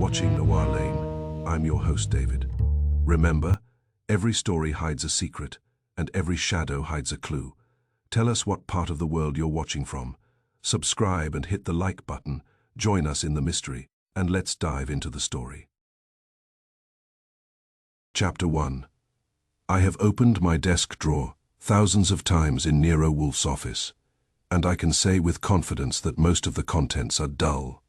watching Noir Lane. I'm your host, David. Remember, every story hides a secret, and every shadow hides a clue. Tell us what part of the world you're watching from. Subscribe and hit the like button. Join us in the mystery, and let's dive into the story. Chapter 1. I have opened my desk drawer thousands of times in Nero Wolfe's office, and I can say with confidence that most of the contents are dull.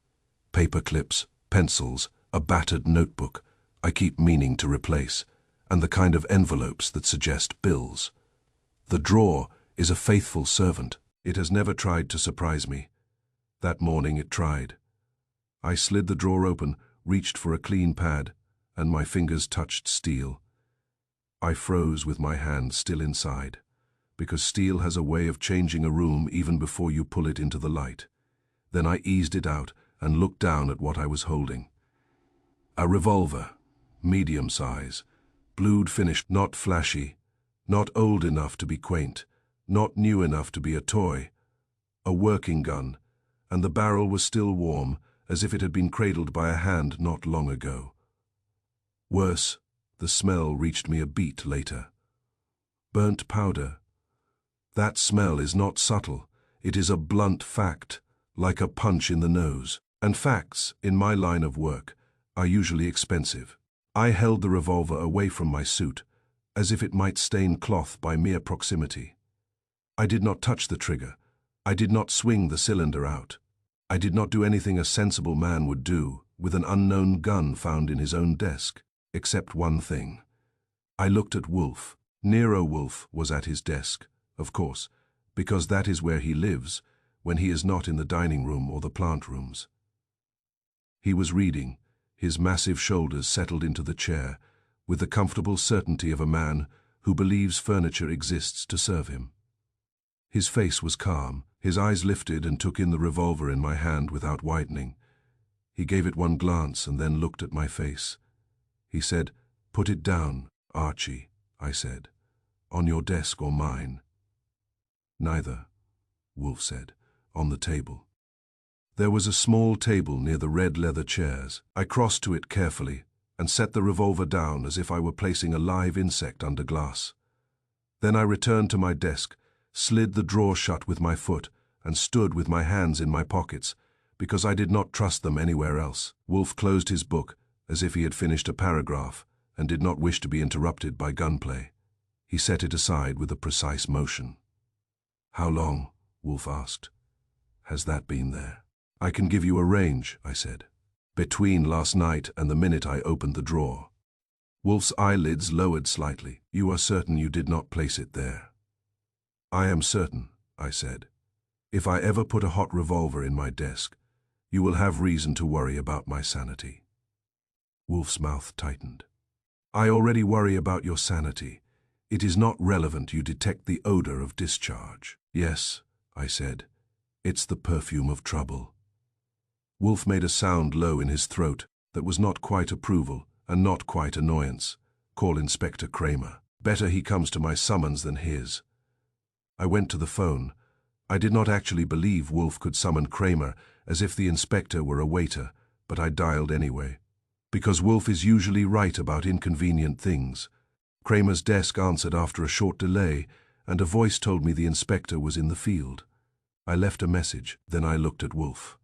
Paper clips, pencils, a battered notebook I keep meaning to replace, and the kind of envelopes that suggest bills. The drawer is a faithful servant. It has never tried to surprise me. That morning it tried. I slid the drawer open, reached for a clean pad, and my fingers touched steel. I froze with my hand still inside, because steel has a way of changing a room even before you pull it into the light. Then I eased it out and looked down at what I was holding. A revolver, medium size, blued finish, not flashy, not old enough to be quaint, not new enough to be a toy. A working gun, and the barrel was still warm, as if it had been cradled by a hand not long ago. Worse, the smell reached me a beat later. Burnt powder. That smell is not subtle. It is a blunt fact, like a punch in the nose. And facts, in my line of work, are usually expensive. I held the revolver away from my suit, as if it might stain cloth by mere proximity. I did not touch the trigger. I did not swing the cylinder out. I did not do anything a sensible man would do with an unknown gun found in his own desk, except one thing. I looked at Wolfe. Nero Wolfe was at his desk, of course, because that is where he lives when he is not in the dining room or the plant rooms. He was reading, his massive shoulders settled into the chair, with the comfortable certainty of a man who believes furniture exists to serve him. His face was calm, his eyes lifted and took in the revolver in my hand without widening. He gave it one glance and then looked at my face. He said, "Put it down, Archie," I said. "On your desk or mine?" "Neither," Wolfe said, "on the table." There was a small table near the red leather chairs. I crossed to it carefully and set the revolver down as if I were placing a live insect under glass. Then I returned to my desk, slid the drawer shut with my foot, and stood with my hands in my pockets, because I did not trust them anywhere else. Wolfe closed his book as if he had finished a paragraph and did not wish to be interrupted by gunplay. He set it aside with a precise motion. "How long?" Wolfe asked. "Has that been there?" "I can give you a range," I said. "Between last night and the minute I opened the drawer." Wolfe's eyelids lowered slightly. "You are certain you did not place it there?" "I am certain," I said. "If I ever put a hot revolver in my desk, you will have reason to worry about my sanity." Wolfe's mouth tightened. "I already worry about your sanity. It is not relevant you detect the odor of discharge." "Yes," I said. "It's the perfume of trouble." Wolfe made a sound low in his throat that was not quite approval and not quite annoyance. "Call Inspector Kramer. Better he comes to my summons than his." I went to the phone. I did not actually believe Wolfe could summon Kramer, as if the inspector were a waiter, but I dialed anyway. Because Wolfe is usually right about inconvenient things. Kramer's desk answered after a short delay, and a voice told me the inspector was in the field. I left a message, then I looked at Wolfe.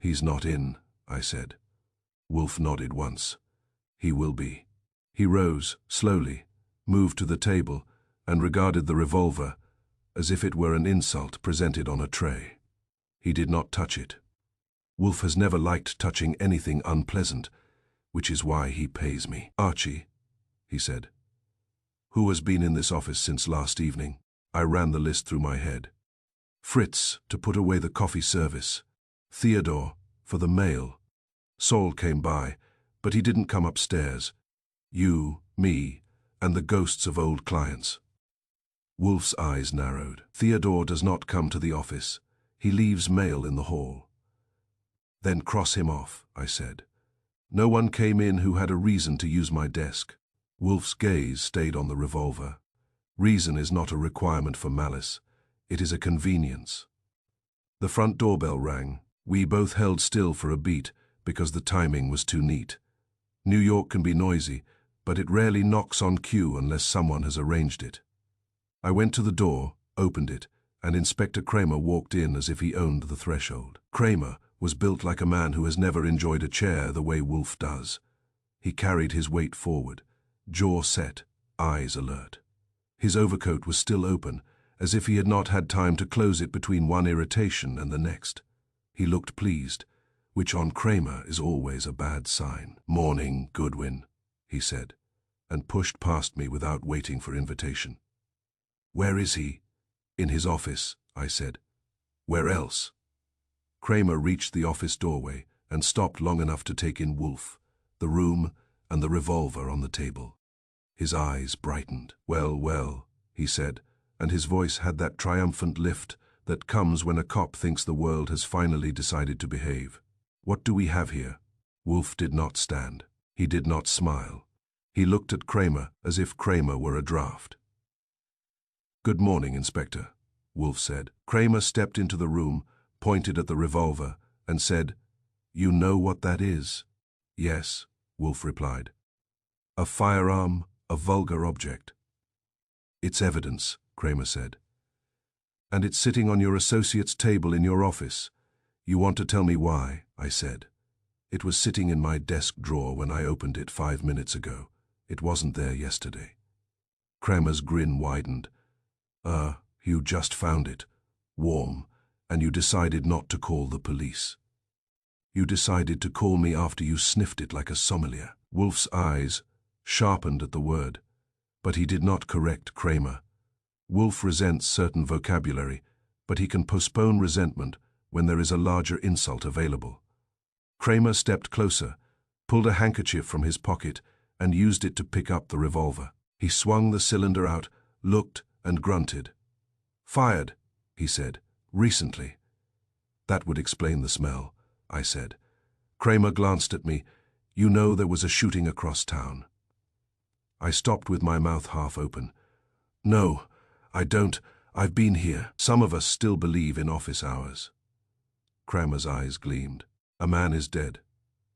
"He's not in," I said. Wolfe nodded once. "He will be." He rose, slowly, moved to the table, and regarded the revolver as if it were an insult presented on a tray. He did not touch it. Wolfe has never liked touching anything unpleasant, which is why he pays me. "Archie," he said. "Who has been in this office since last evening?" I ran the list through my head. "Fritz, to put away the coffee service. Theodore, for the mail. Saul came by, but he didn't come upstairs. You, me, and the ghosts of old clients." Wolfe's eyes narrowed. "Theodore does not come to the office. He leaves mail in the hall." "Then cross him off," I said. "No one came in who had a reason to use my desk." Wolfe's gaze stayed on the revolver. Reason is not a requirement for malice. It is a convenience. The front doorbell rang. We both held still for a beat, because the timing was too neat. New York can be noisy, but it rarely knocks on cue unless someone has arranged it. I went to the door, opened it, and Inspector Kramer walked in as if he owned the threshold. Kramer was built like a man who has never enjoyed a chair the way Wolf does. He carried his weight forward, jaw set, eyes alert. His overcoat was still open, as if he had not had time to close it between one irritation and the next. He looked pleased, which on Kramer is always a bad sign. "Morning, Goodwin," he said, and pushed past me without waiting for invitation. "Where is he?" "In his office," I said. "Where else?" Kramer reached the office doorway and stopped long enough to take in Wolf, the room, and the revolver on the table. His eyes brightened. "Well, well," he said, and his voice had that triumphant lift that comes when a cop thinks the world has finally decided to behave. "What do we have here?" Wolf did not stand. He did not smile. He looked at Kramer as if Kramer were a draft. "Good morning, Inspector," Wolf said. Kramer stepped into the room, pointed at the revolver, and said, "You know what that is?" "Yes," Wolf replied. "A firearm, a vulgar object." "It's evidence," Kramer said. "And it's sitting on your associate's table in your office. You want to tell me why?" I said. "It was sitting in my desk drawer when I opened it 5 minutes ago. It wasn't there yesterday." Kramer's grin widened. You just found it, warm, and you decided not to call the police. You decided to call me after you sniffed it like a sommelier." Wolf's eyes sharpened at the word, but he did not correct Kramer. Wolf resents certain vocabulary, but he can postpone resentment when there is a larger insult available. Kramer stepped closer, pulled a handkerchief from his pocket, and used it to pick up the revolver. He swung the cylinder out, looked, and grunted. "Fired," he said, "recently." "That would explain the smell," I said. Kramer glanced at me. "You know there was a shooting across town." I stopped with my mouth half open. "No, I don't. I've been here. Some of us still believe in office hours." Kramer's eyes gleamed. "A man is dead.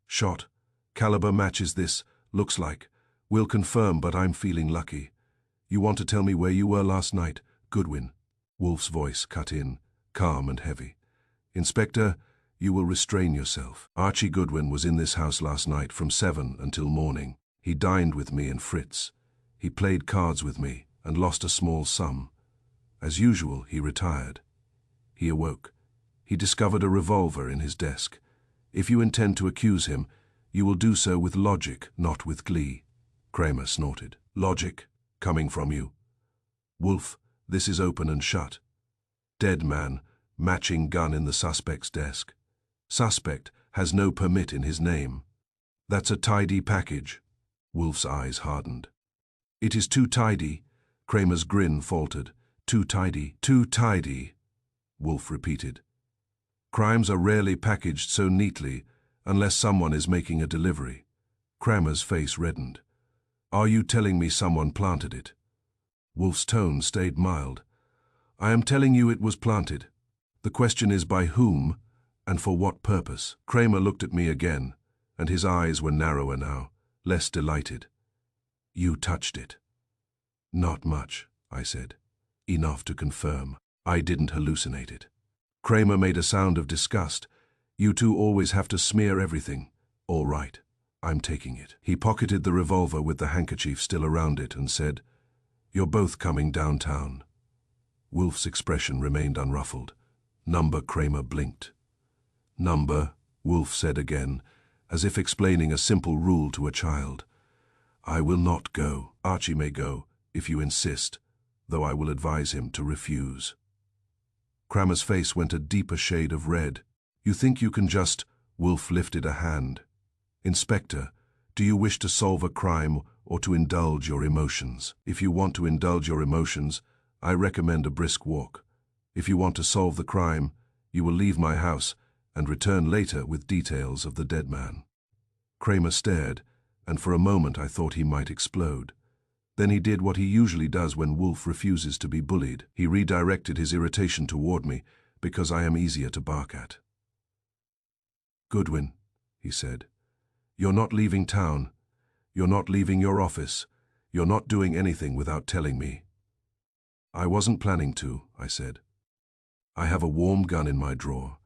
Shot. Caliber matches this, looks like. We'll confirm, but I'm feeling lucky. You want to tell me where you were last night, Goodwin?" Wolf's voice cut in, calm and heavy. "Inspector, you will restrain yourself. Archie Goodwin was in this house last night from 7 until morning. He dined with me and Fritz. He played cards with me and lost a small sum. As usual, he retired. He awoke. He discovered a revolver in his desk. If you intend to accuse him, you will do so with logic, not with glee." Kramer snorted. "Logic? Coming from you?" "Wolf, this is open and shut. Dead man, matching gun in the suspect's desk. Suspect has no permit in his name. That's a tidy package." Wolf's eyes hardened. "It is too tidy." Kramer's grin faltered. "Too tidy, too tidy," Wolf repeated. "Crimes are rarely packaged so neatly unless someone is making a delivery." Kramer's face reddened. "Are you telling me someone planted it?" Wolf's tone stayed mild. "I am telling you it was planted. The question is by whom and for what purpose?" Kramer looked at me again, and his eyes were narrower now, less delighted. "You touched it." "Not much," I said. "Enough to confirm I didn't hallucinate it." Kramer made a sound of disgust. "You two always have to smear everything." "All right, I'm taking it." He pocketed the revolver with the handkerchief still around it and said, "You're both coming downtown." Wolf's expression remained unruffled. Number Kramer blinked. "Number," Wolf said again, as if explaining a simple rule to a child. "I will not go. Archie may go, if you insist, though I will advise him to refuse." Kramer's face went a deeper shade of red. "You think you can just—" Wolf lifted a hand. "Inspector, do you wish to solve a crime or to indulge your emotions? If you want to indulge your emotions, I recommend a brisk walk. If you want to solve the crime, you will leave my house and return later with details of the dead man." Kramer stared, and for a moment I thought he might explode. Then he did what he usually does when Wolf refuses to be bullied. He redirected his irritation toward me, because I am easier to bark at. "Goodwin," he said. You're not leaving town. You're not leaving your office. You're not doing anything without telling me. I wasn't planning to, I said. I have a warm gun in my drawer.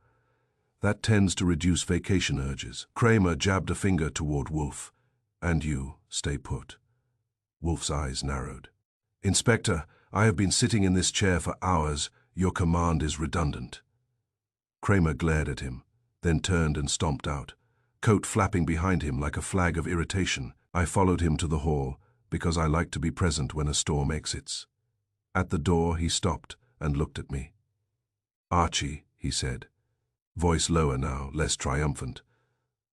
That tends to reduce vacation urges. Kramer jabbed a finger toward Wolf. And you, stay put. Wolf's eyes narrowed. Inspector, I have been sitting in this chair for hours. Your command is redundant. Kramer glared at him, then turned and stomped out, coat flapping behind him like a flag of irritation. I followed him to the hall, because I like to be present when a storm exits. At the door he stopped and looked at me. Archie, he said, voice lower now, less triumphant.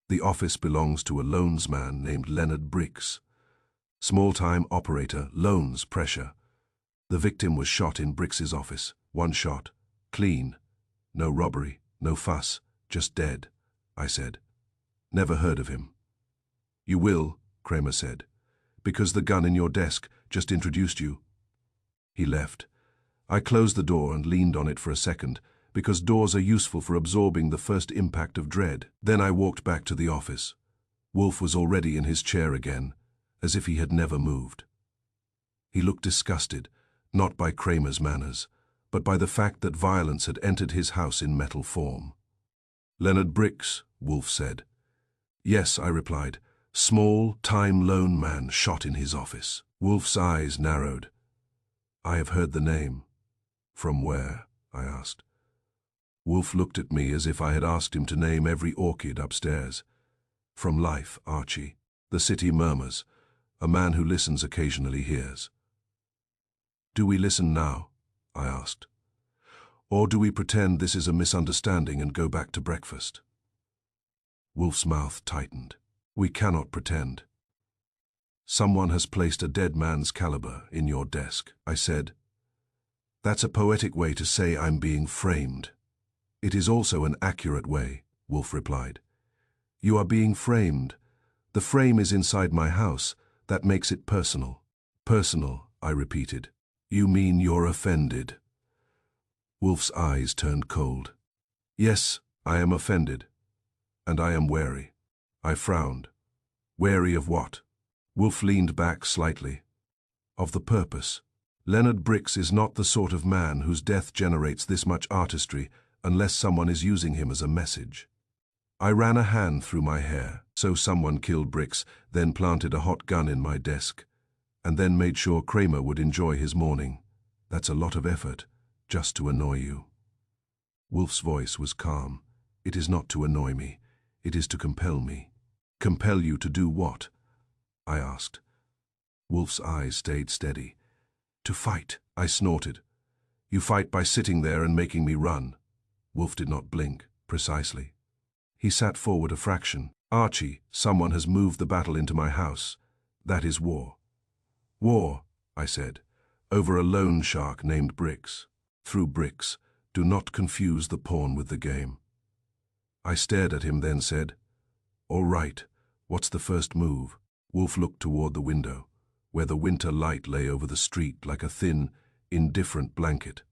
The office belongs to a loansman named Leonard Briggs. Small-time operator, loans pressure. The victim was shot in Briggs's office. One shot. Clean. No robbery, no fuss, just dead, I said. Never heard of him. You will, Kramer said, because the gun in your desk just introduced you. He left. I closed the door and leaned on it for a second, because doors are useful for absorbing the first impact of dread. Then I walked back to the office. Wolf was already in his chair again, as if he had never moved. He looked disgusted, not by Kramer's manners, but by the fact that violence had entered his house in metal form. Leonard Briggs, Wolf said. Yes, I replied. Small, time loan man shot in his office. Wolf's eyes narrowed. I have heard the name. From where? I asked. Wolf looked at me as if I had asked him to name every orchid upstairs. From life, Archie. The city murmurs. A man who listens occasionally hears. Do we listen now? I asked. Or do we pretend this is a misunderstanding and go back to breakfast? Wolf's mouth tightened. We cannot pretend. Someone has placed a dead man's caliber in your desk, I said. That's a poetic way to say I'm being framed. It is also an accurate way, Wolf replied. You are being framed. The frame is inside my house. That makes it personal. Personal, I repeated. You mean you're offended? Wolf's eyes turned cold. Yes, I am offended. And I am wary. I frowned. Wary of what? Wolf leaned back slightly. Of the purpose. Leonard Briggs is not the sort of man whose death generates this much artistry unless someone is using him as a message. I ran a hand through my hair. So someone killed Briggs, then planted a hot gun in my desk, and then made sure Kramer would enjoy his morning. That's a lot of effort, just to annoy you. Wolf's voice was calm. It is not to annoy me. It is to compel me. Compel you to do what? I asked. Wolf's eyes stayed steady. To fight, I snorted. You fight by sitting there and making me run. Wolf did not blink, precisely. He sat forward a fraction. Archie, someone has moved the battle into my house. That is war. War, I said, over a loan shark named Briggs. Through Briggs, do not confuse the pawn with the game. I stared at him, then said, All right, what's the first move? Wolf looked toward the window, where the winter light lay over the street like a thin, indifferent blanket.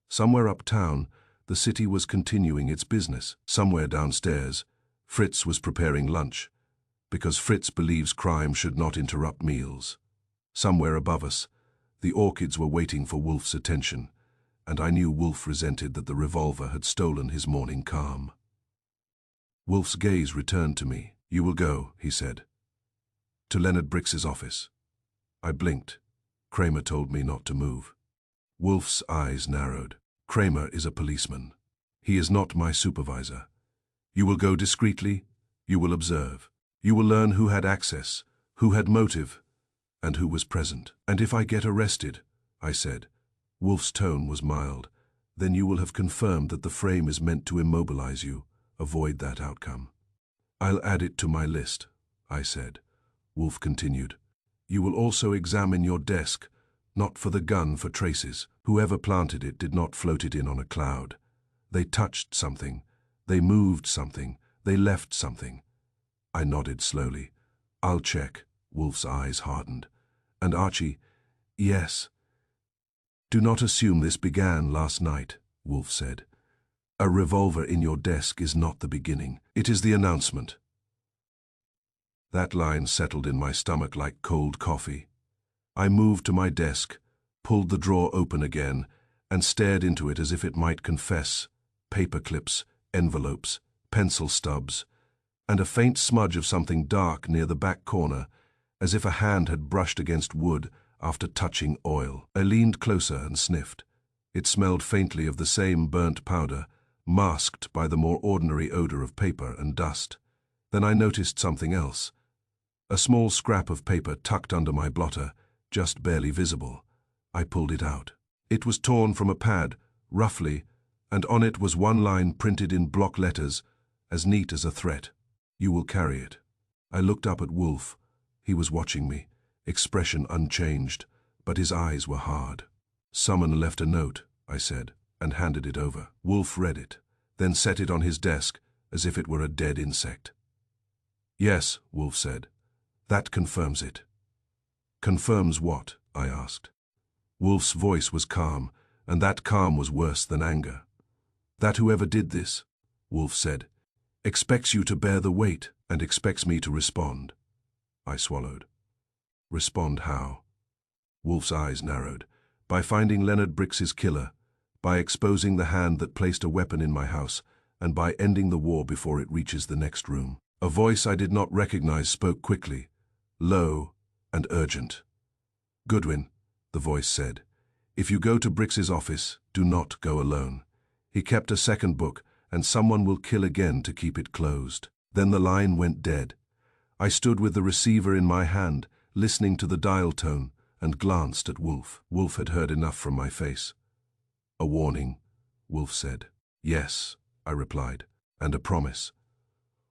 Somewhere uptown, the city was continuing its business. Somewhere downstairs, Fritz was preparing lunch, because Fritz believes crime should not interrupt meals. Somewhere above us, the orchids were waiting for Wolf's attention, and I knew Wolf resented that the revolver had stolen his morning calm. Wolf's gaze returned to me. You will go, he said. To Leonard Briggs's office. I blinked. Kramer told me not to move. Wolf's eyes narrowed. Kramer is a policeman. He is not my supervisor. You will go discreetly, you will observe. You will learn who had access, who had motive, and who was present. And if I get arrested, I said, Wolf's tone was mild, then you will have confirmed that the frame is meant to immobilize you. Avoid that outcome. I'll add it to my list, I said. Wolf continued. You will also examine your desk, not for the gun, for traces. Whoever planted it did not float it in on a cloud. They touched something. They moved something. They left something. I nodded slowly. I'll check. Wolf's eyes hardened. And Archie, yes. Do not assume this began last night, Wolf said. A revolver in your desk is not the beginning. It is the announcement. That line settled in my stomach like cold coffee. I moved to my desk, pulled the drawer open again, and stared into it as if it might confess. Paper clips, envelopes, pencil stubs, and a faint smudge of something dark near the back corner, as if a hand had brushed against wood after touching oil. I leaned closer and sniffed. It smelled faintly of the same burnt powder, masked by the more ordinary odor of paper and dust. Then I noticed something else. A small scrap of paper tucked under my blotter, just barely visible. I pulled it out. It was torn from a pad, roughly, and on it was one line printed in block letters, as neat as a threat. You will carry it. I looked up at Wolf. He was watching me, expression unchanged, but his eyes were hard. Someone left a note, I said, and handed it over. Wolf read it, then set it on his desk, as if it were a dead insect. Yes, Wolf said. That confirms it. Confirms what? I asked. Wolf's voice was calm, and that calm was worse than anger. That whoever did this, Wolf said, expects you to bear the weight and expects me to respond. I swallowed. Respond how? Wolf's eyes narrowed. By finding Leonard Brix's killer, by exposing the hand that placed a weapon in my house, and by ending the war before it reaches the next room. A voice I did not recognize spoke quickly, low and urgent. Goodwin, the voice said, if you go to Brix's office, do not go alone. He kept a second book, and someone will kill again to keep it closed. Then the line went dead. I stood with the receiver in my hand, listening to the dial tone, and glanced at Wolf. Wolf had heard enough from my face. A warning, Wolf said. Yes, I replied, and a promise.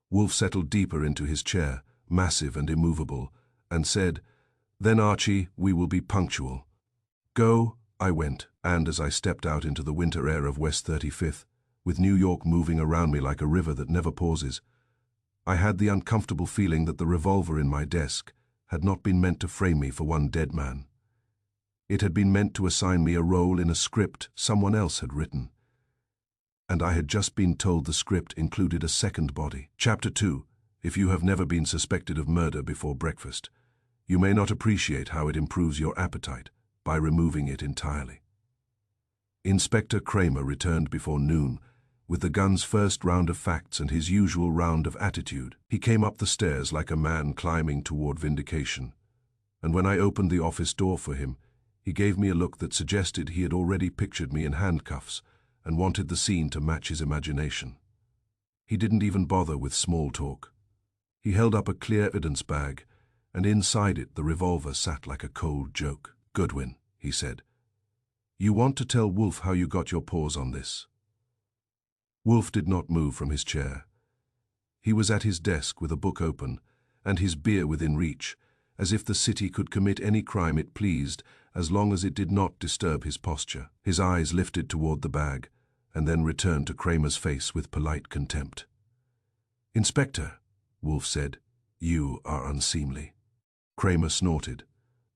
Wolf settled deeper into his chair, massive and immovable, and said, Then, Archie, we will be punctual. Go, I went, and as I stepped out into the winter air of West 35th, with New York moving around me like a river that never pauses, I had the uncomfortable feeling that the revolver in my desk had not been meant to frame me for one dead man. It had been meant to assign me a role in a script someone else had written. And I had just been told the script included a second body. Chapter 2. If you have never been suspected of murder before breakfast, you may not appreciate how it improves your appetite by removing it entirely. Inspector Kramer returned before noon, with the gun's first round of facts and his usual round of attitude. He came up the stairs like a man climbing toward vindication, and when I opened the office door for him, he gave me a look that suggested he had already pictured me in handcuffs and wanted the scene to match his imagination. He didn't even bother with small talk. He held up a clear evidence bag, and inside it the revolver sat like a cold joke. Goodwin, he said, you want to tell Wolf how you got your paws on this? Wolf did not move from his chair. He was at his desk with a book open, and his beer within reach, as if the city could commit any crime it pleased as long as it did not disturb his posture. His eyes lifted toward the bag, and then returned to Kramer's face with polite contempt. Inspector, Wolf said, you are unseemly. Kramer snorted.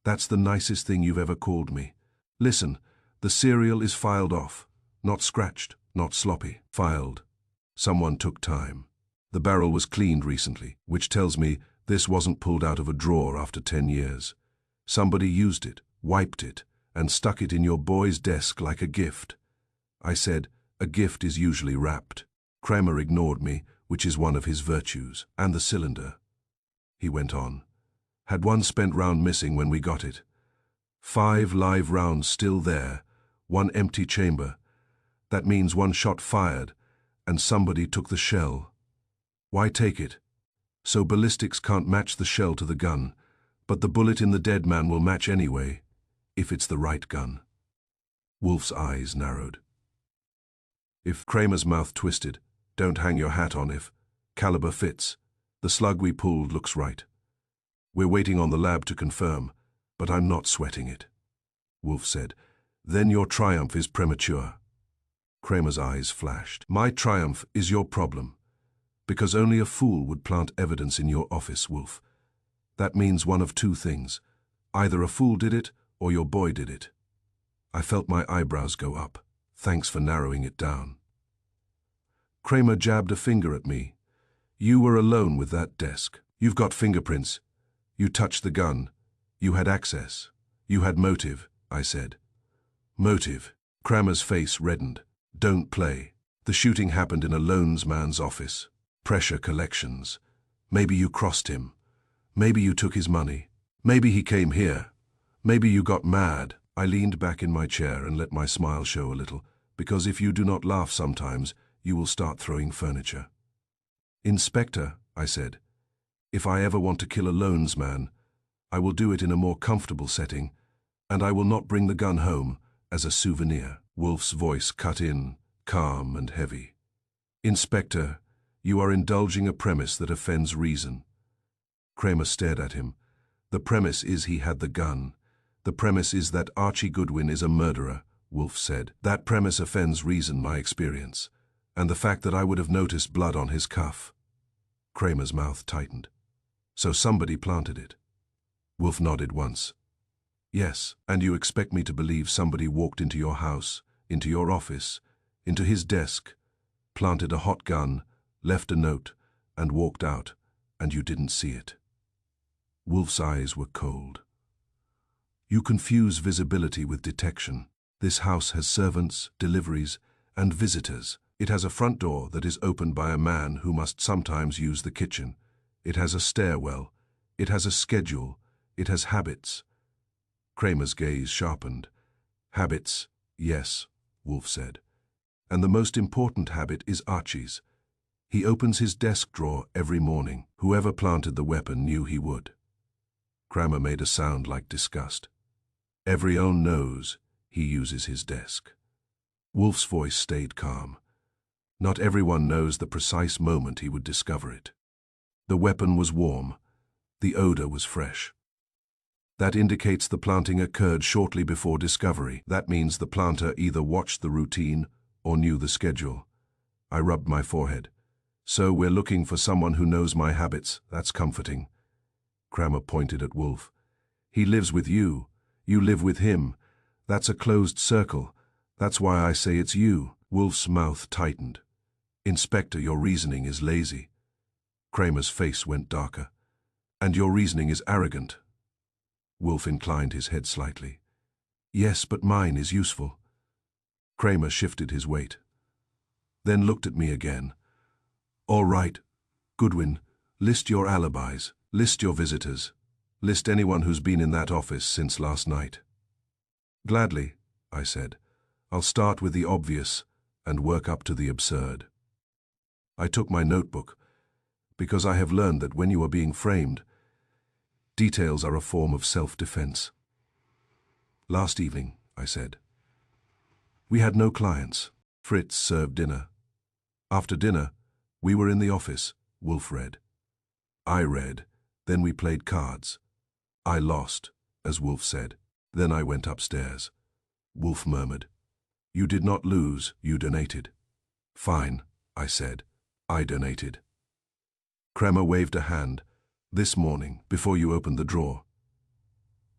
That's the nicest thing you've ever called me. Listen, the serial is filed off. Not scratched, not sloppy. Filed. Someone took time. The barrel was cleaned recently, which tells me this wasn't pulled out of a drawer after 10 years. Somebody used it, wiped it, and stuck it in your boy's desk like a gift. I said, a gift is usually wrapped. Kramer ignored me, which is one of his virtues. And the cylinder, he went on, had one spent round missing when we got it. 5 live rounds still there, 1 empty chamber. That means 1 shot fired, and somebody took the shell. Why take it? So ballistics can't match the shell to the gun, but the bullet in the dead man will match anyway, if it's the right gun. Wolf's eyes narrowed. If Kramer's mouth twisted, don't hang your hat on if caliber fits. The slug we pulled looks right. We're waiting on the lab to confirm, but I'm not sweating it. Wolf said, then your triumph is premature. Kramer's eyes flashed. My triumph is your problem, because only a fool would plant evidence in your office, Wolf. That means one of 2 things. Either a fool did it, or your boy did it. I felt my eyebrows go up. Thanks for narrowing it down. Kramer jabbed a finger at me. You were alone with that desk. You've got fingerprints. You touched the gun. You had access. You had motive, I said. Motive. Kramer's face reddened. Don't play. The shooting happened in a loansman's office. Pressure collections. Maybe you crossed him. Maybe you took his money. Maybe he came here. Maybe you got mad. I leaned back in my chair and let my smile show a little, because if you do not laugh sometimes, you will start throwing furniture. Inspector, I said, if I ever want to kill a loansman, I will do it in a more comfortable setting, and I will not bring the gun home as a souvenir. Wolf's voice cut in, calm and heavy. Inspector, you are indulging a premise that offends reason. Kramer stared at him. The premise is he had the gun. The premise is that Archie Goodwin is a murderer, Wolf said. That premise offends reason, my experience, and the fact that I would have noticed blood on his cuff. Kramer's mouth tightened. So somebody planted it. Wolf nodded once. Yes, and you expect me to believe somebody walked into your house, into your office, into his desk, planted a hot gun, left a note, and walked out, and you didn't see it. Wolf's eyes were cold. You confuse visibility with detection. This house has servants, deliveries, and visitors. It has a front door that is opened by a man who must sometimes use the kitchen. It has a stairwell. It has a schedule. It has habits. Kramer's gaze sharpened. Habits, yes, Wolf said. And the most important habit is Archie's. He opens his desk drawer every morning. Whoever planted the weapon knew he would. Kramer made a sound like disgust. Everyone knows he uses his desk. Wolf's voice stayed calm. Not everyone knows the precise moment he would discover it. The weapon was warm. The odor was fresh. That indicates the planting occurred shortly before discovery. That means the planter either watched the routine or knew the schedule. I rubbed my forehead. So we're looking for someone who knows my habits. That's comforting. Kramer pointed at Wolf. He lives with you. You live with him. That's a closed circle. That's why I say it's you. Wolf's mouth tightened. Inspector, your reasoning is lazy. Kramer's face went darker. And your reasoning is arrogant. Wolf inclined his head slightly. Yes, but mine is useful. Kramer shifted his weight. Then looked at me again. All right, Goodwin, list your alibis, list your visitors, list anyone who's been in that office since last night. Gladly, I said. I'll start with the obvious and work up to the absurd. I took my notebook, because I have learned that when you are being framed, details are a form of self-defense. Last evening, I said. We had no clients. Fritz served dinner. After dinner, we were in the office. Wolf read. I read. Then we played cards. I lost, as Wolf said. Then I went upstairs. Wolf murmured. You did not lose, you donated. Fine, I said. I donated. Kramer waved a hand. This morning, before you opened the drawer.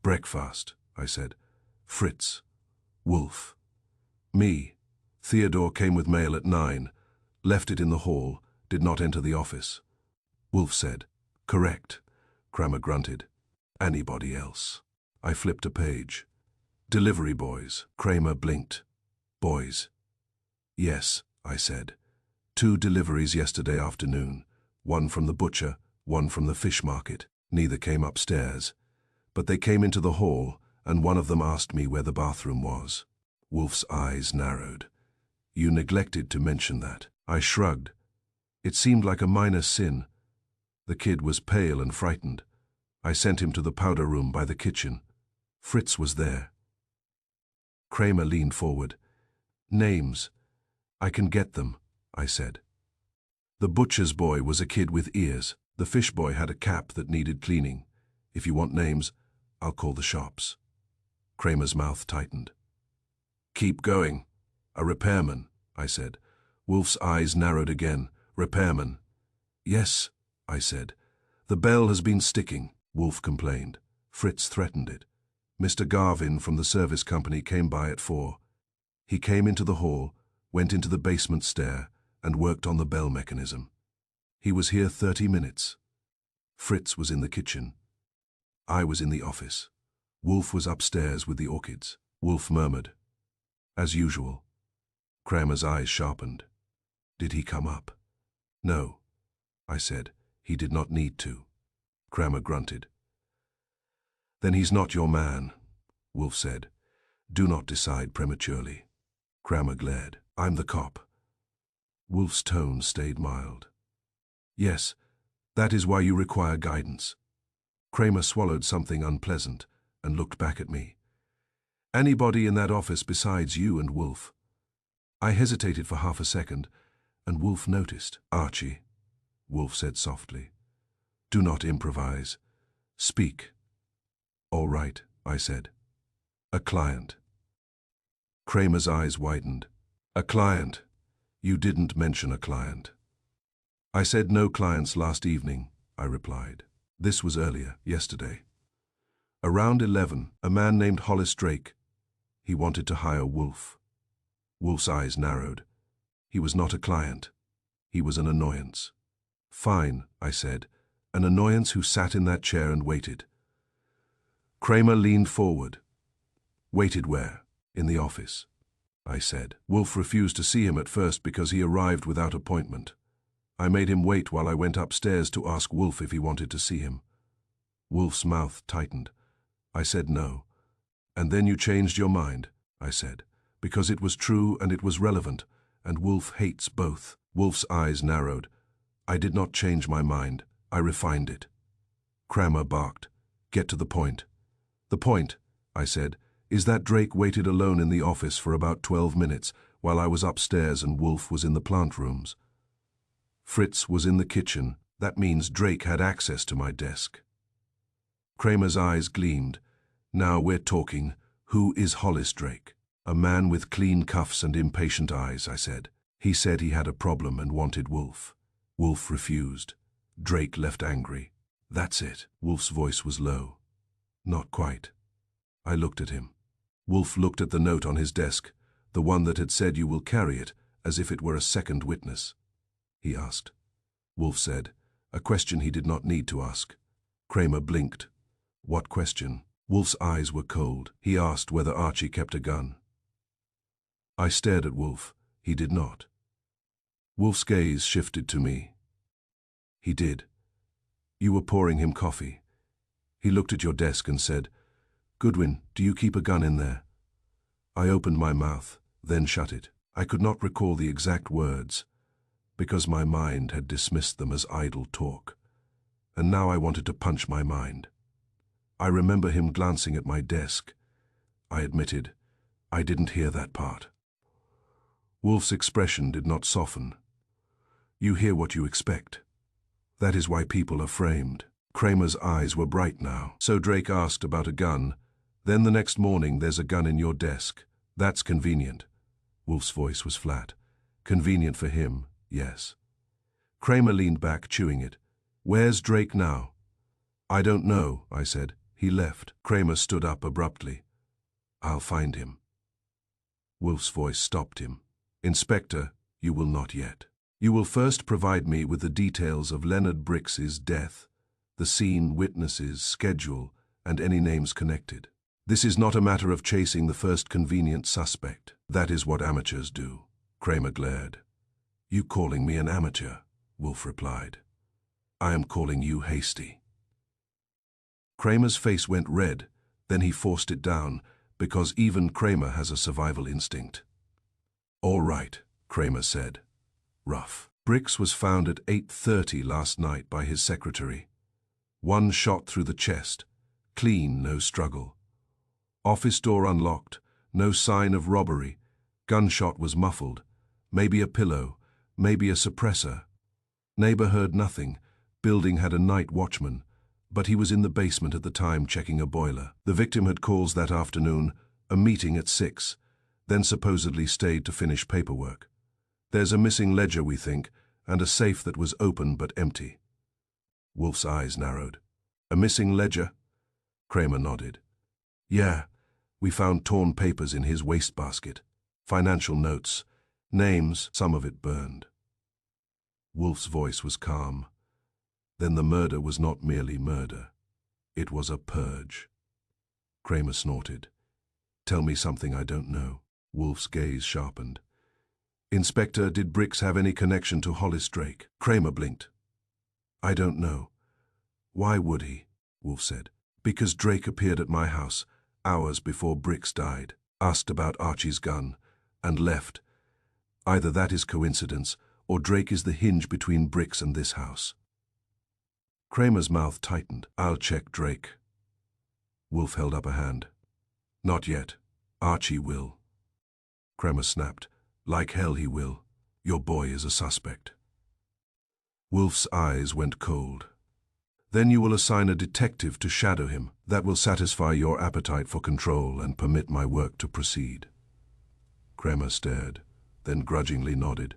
Breakfast, I said. Fritz. Wolf. Me. Theodore came with mail at 9, left it in the hall, did not enter the office. Wolf said. Correct. Kramer grunted. Anybody else? I flipped a page. Delivery boys. Kramer blinked. Boys. Yes, I said. 2 deliveries yesterday afternoon. One from the butcher, one from the fish market. Neither came upstairs. But they came into the hall, and one of them asked me where the bathroom was. Wolf's eyes narrowed. You neglected to mention that. I shrugged. It seemed like a minor sin. The kid was pale and frightened. I sent him to the powder room by the kitchen. Fritz was there. Kramer leaned forward. Names. I can get them, I said. The butcher's boy was a kid with ears. The fish boy had a cap that needed cleaning. If you want names, I'll call the shops. Kramer's mouth tightened. Keep going. A repairman, I said. Wolf's eyes narrowed again. Repairman. Yes, I said. The bell has been sticking, Wolf complained. Fritz threatened it. Mr. Garvin from the service company came by at 4. He came into the hall, went into the basement stair, and worked on the bell mechanism. He was here 30 minutes. Fritz was in the kitchen. I was in the office. Wolf was upstairs with the orchids. Wolf murmured, "As usual." Kramer's eyes sharpened. "Did he come up?" "No," I said. "He did not need to." Kramer grunted. "Then he's not your man," Wolf said. "Do not decide prematurely." Kramer glared. "I'm the cop." Wolf's tone stayed mild. "Yes, that is why you require guidance." Kramer swallowed something unpleasant and looked back at me. "Anybody in that office besides you and Wolf?" I hesitated for half a second, and Wolf noticed. "Archie," Wolf said softly. "Do not improvise. Speak." "All right," I said. "A client." Kramer's eyes widened. "A client? You didn't mention a client." "I said no clients last evening," I replied. "This was earlier, yesterday. Around 11, a man named Hollis Drake. He wanted to hire Wolf." Wolf's eyes narrowed. "He was not a client. He was an annoyance." "Fine," I said. "An annoyance who sat in that chair and waited." Kramer leaned forward. "Waited where?" "In the office," I said. "Wolf refused to see him at first because he arrived without appointment. I made him wait while I went upstairs to ask Wolf if he wanted to see him. Wolf's mouth tightened. I said no. "And then you changed your mind," I said, "because it was true and it was relevant, and Wolf hates both." Wolf's eyes narrowed. "I did not change my mind. I refined it." Kramer barked. "Get to the point." "The point," I said, "is that Drake waited alone in the office for about 12 minutes while I was upstairs and Wolf was in the plant rooms. Fritz was in the kitchen. That means Drake had access to my desk." Kramer's eyes gleamed. "Now we're talking. Who is Hollis Drake?" "A man with clean cuffs and impatient eyes," I said. "He said he had a problem and wanted Wolf. Wolf refused. Drake left angry." "That's it." Wolf's voice was low. "Not quite." I looked at him. Wolf looked at the note on his desk, the one that had said "you will carry it," as if it were a second witness. He asked. Wolf said, a question he did not need to ask. Kramer blinked. "What question?" Wolf's eyes were cold. He asked whether Archie kept a gun. I stared at Wolf. He did not. Wolf's gaze shifted to me. "He did. You were pouring him coffee. He looked at your desk and said, 'Goodwin, do you keep a gun in there?' I opened my mouth, then shut it. I could not recall the exact words, because my mind had dismissed them as idle talk. And now I wanted to punch my mind. I remember him glancing at my desk. I admitted, I didn't hear that part. Wolf's expression did not soften. "You hear what you expect. That is why people are framed." Kramer's eyes were bright now. "So Drake asked about a gun. Then the next morning there's a gun in your desk. That's convenient." Wolf's voice was flat. "Convenient for him, yes." Kramer leaned back, chewing it. "Where's Drake now?" "I don't know," I said. "He left." Kramer stood up abruptly. "I'll find him." Wolf's voice stopped him. "Inspector, you will not yet. You will first provide me with the details of Leonard Brix's death, the scene, witnesses, schedule, and any names connected. This is not a matter of chasing the first convenient suspect. That is what amateurs do." Kramer glared. "You calling me an amateur?" Wolf replied. "I am calling you hasty." Kramer's face went red, then he forced it down, because even Kramer has a survival instinct. "All right," Kramer said. Rough. Brix was found at 8:30 last night by his secretary. One shot through the chest. Clean, no struggle. Office door unlocked. No sign of robbery. Gunshot was muffled. Maybe a pillow. Maybe a suppressor. Neighbor heard nothing. Building had a night watchman, but he was in the basement at the time checking a boiler. The victim had calls that afternoon, a meeting at 6, then supposedly stayed to finish paperwork. There's a missing ledger, we think, and a safe that was open but empty. Wolf's eyes narrowed. "A missing ledger?" Kramer nodded. "Yeah, we found torn papers in his wastebasket. Financial notes. Names, some of it burned." Wolf's voice was calm. Then the murder was not merely murder. It was a purge. Kramer snorted. Tell me something I don't know. Wolf's gaze sharpened. Inspector, did Brix have any connection to Hollis Drake? Kramer blinked. I don't know. Why would he? Wolf said. Because Drake appeared at my house hours before Brix died, asked about Archie's gun, and left. Either that is coincidence, or Drake is the hinge between Brix and this house. Kramer's mouth tightened. I'll check Drake. Wolf held up a hand. Not yet. Archie will. Kramer snapped. Like hell he will. Your boy is a suspect. Wolf's eyes went cold. Then you will assign a detective to shadow him. That will satisfy your appetite for control and permit my work to proceed. Kramer stared, then grudgingly nodded.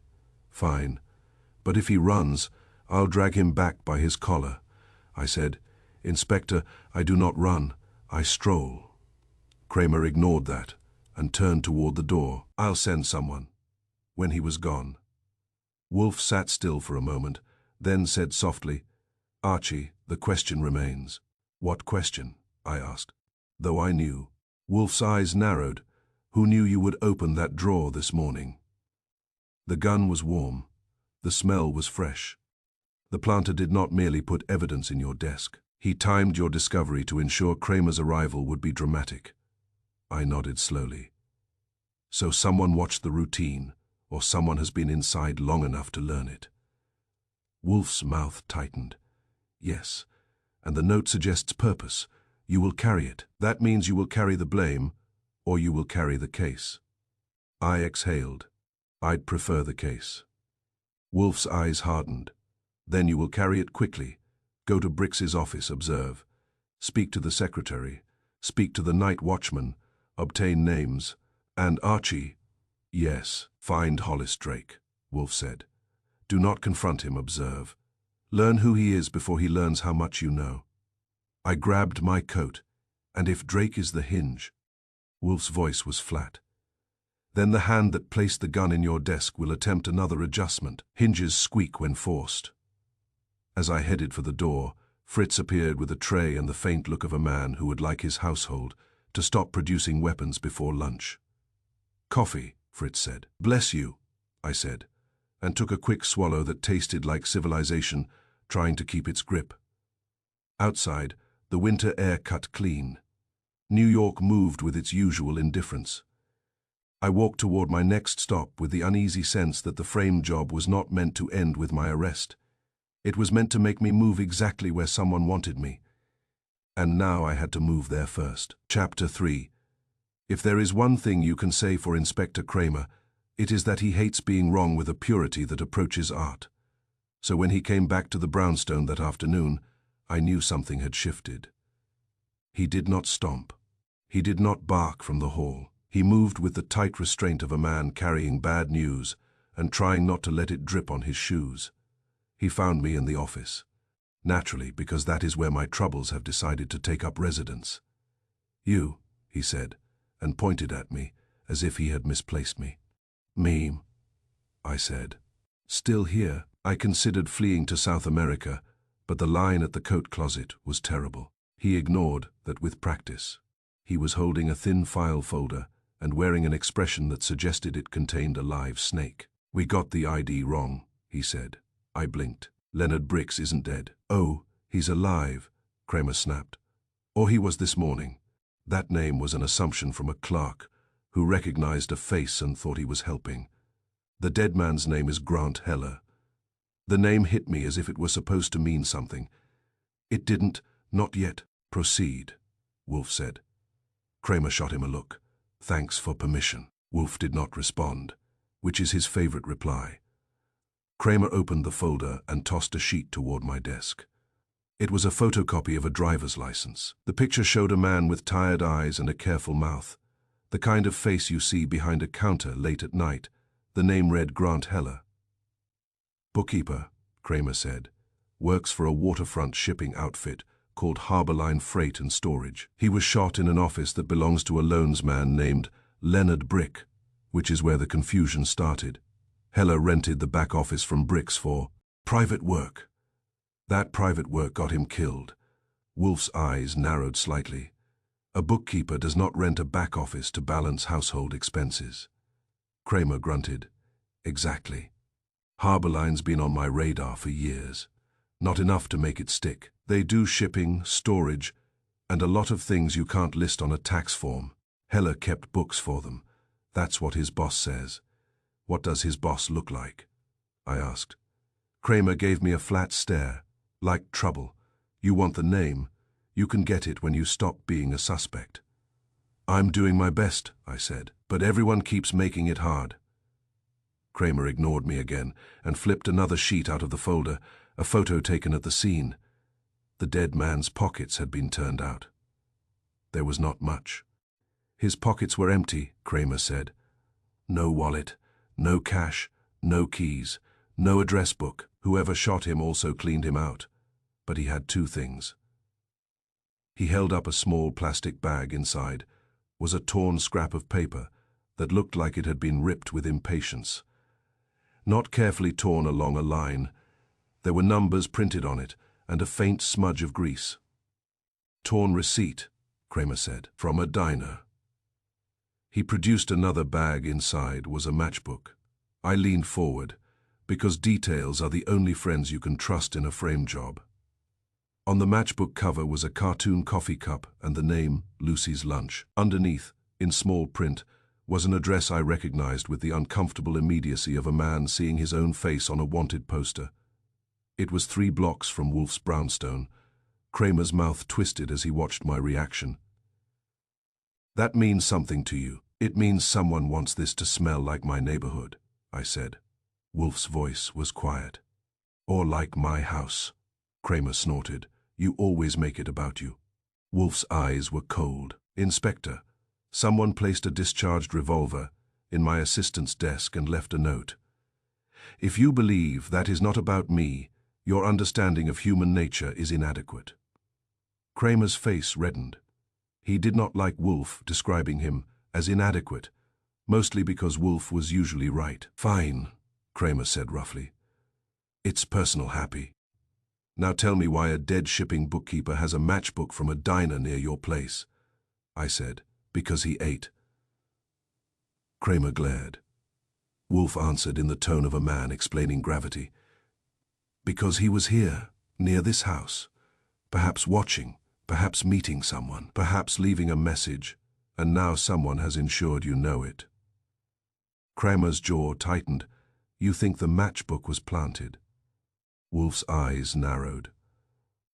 Fine. But if he runs, I'll drag him back by his collar. I said, Inspector, I do not run. I stroll. Kramer ignored that and turned toward the door. I'll send someone. When he was gone, Wolf sat still for a moment, then said softly, Archie, the question remains. What question? I asked. Though I knew. Wolf's eyes narrowed. Who knew you would open that drawer this morning? The gun was warm. The smell was fresh. The planter did not merely put evidence in your desk. He timed your discovery to ensure Kramer's arrival would be dramatic. I nodded slowly. So someone watched the routine, or someone has been inside long enough to learn it. Wolf's mouth tightened. Yes, and the note suggests purpose. You will carry it. That means you will carry the blame, or you will carry the case. I exhaled. I'd prefer the case. Wolf's eyes hardened. Then you will carry it quickly. Go to Brix's office, observe. Speak to the secretary. Speak to the night watchman. Obtain names. And Archie. Yes, find Hollis Drake, Wolf said. Do not confront him, observe. Learn who he is before he learns how much you know. I grabbed my coat, and if Drake is the hinge. Wolf's voice was flat. Then the hand that placed the gun in your desk will attempt another adjustment. Hinges squeak when forced. As I headed for the door, Fritz appeared with a tray and the faint look of a man who would like his household to stop producing weapons before lunch. Coffee, Fritz said. Bless you, I said, and took a quick swallow that tasted like civilization trying to keep its grip. Outside, the winter air cut clean. New York moved with its usual indifference. I walked toward my next stop with the uneasy sense that the frame job was not meant to end with my arrest. It was meant to make me move exactly where someone wanted me. And now I had to move there first. Chapter 3. If there is one thing you can say for Inspector Kramer, it is that he hates being wrong with a purity that approaches art. So when he came back to the brownstone that afternoon, I knew something had shifted. He did not stomp. He did not bark from the hall. He moved with the tight restraint of a man carrying bad news and trying not to let it drip on his shoes. He found me in the office. Naturally, because that is where my troubles have decided to take up residence. You, he said, and pointed at me as if he had misplaced me. Me, I said. Still here, I considered fleeing to South America, but the line at the coat closet was terrible. He ignored that with practice. He was holding a thin file folder and wearing an expression that suggested it contained a live snake. We got the ID wrong, he said. I blinked. Leonard Brix isn't dead. Oh, he's alive, Kramer snapped. Or he was this morning. That name was an assumption from a clerk who recognized a face and thought he was helping. The dead man's name is Grant Heller. The name hit me as if it was supposed to mean something. It didn't, not yet. Proceed, Wolf said. Kramer shot him a look. Thanks for permission. Wolf did not respond, which is his favorite reply. Kramer opened the folder and tossed a sheet toward my desk. It was a photocopy of a driver's license. The picture showed a man with tired eyes and a careful mouth, the kind of face you see behind a counter late at night. The name read Grant Heller. Bookkeeper, Kramer said, works for a waterfront shipping outfit called Harborline Freight and Storage. He was shot in an office that belongs to a loansman named Leonard Brick, which is where the confusion started. Heller rented the back office from Brix for Private work. That private work got him killed. Wolf's eyes narrowed slightly. A bookkeeper does not rent a back office to balance household expenses. Kramer grunted. Exactly. Harborline's been on my radar for years. Not enough to make it stick. They do shipping, storage, and a lot of things you can't list on a tax form. Heller kept books for them. That's what his boss says. What does his boss look like? I asked. Kramer gave me a flat stare. Like trouble. You want the name? You can get it when you stop being a suspect. I'm doing my best, I said, but everyone keeps making it hard. Kramer ignored me again and flipped another sheet out of the folder, a photo taken at the scene. The dead man's pockets had been turned out. There was not much. His pockets were empty, Kramer said. No wallet, no cash, no keys, no address book. Whoever shot him also cleaned him out. But he had two things. He held up a small plastic bag. Inside was a torn scrap of paper that looked like it had been ripped with impatience. Not carefully torn along a line, there were numbers printed on it and a faint smudge of grease. Torn receipt, Kramer said, from a diner. He produced another bag. Inside was a matchbook. I leaned forward, because details are the only friends you can trust in a frame job. On the matchbook cover was a cartoon coffee cup and the name, Lucy's Lunch. Underneath, in small print, was an address I recognized with the uncomfortable immediacy of a man seeing his own face on a wanted poster. It was 3 blocks from Wolf's brownstone. Kramer's mouth twisted as he watched my reaction. That means something to you. It means someone wants this to smell like my neighborhood, I said. Wolf's voice was quiet. Or like my house. Kramer snorted. You always make it about you. Wolf's eyes were cold. Inspector, someone placed a discharged revolver in my assistant's desk and left a note. If you believe that is not about me, your understanding of human nature is inadequate. Kramer's face reddened. He did not like Wolf describing him as inadequate, mostly because Wolf was usually right. Fine, Kramer said roughly. It's personal, Happy. Now tell me why a dead shipping bookkeeper has a matchbook from a diner near your place. I said, because he ate. Kramer glared. Wolf answered in the tone of a man explaining gravity. Because he was here, near this house, perhaps watching, perhaps meeting someone, perhaps leaving a message, and now someone has ensured you know it. Kramer's jaw tightened. You think the matchbook was planted? Wolf's eyes narrowed.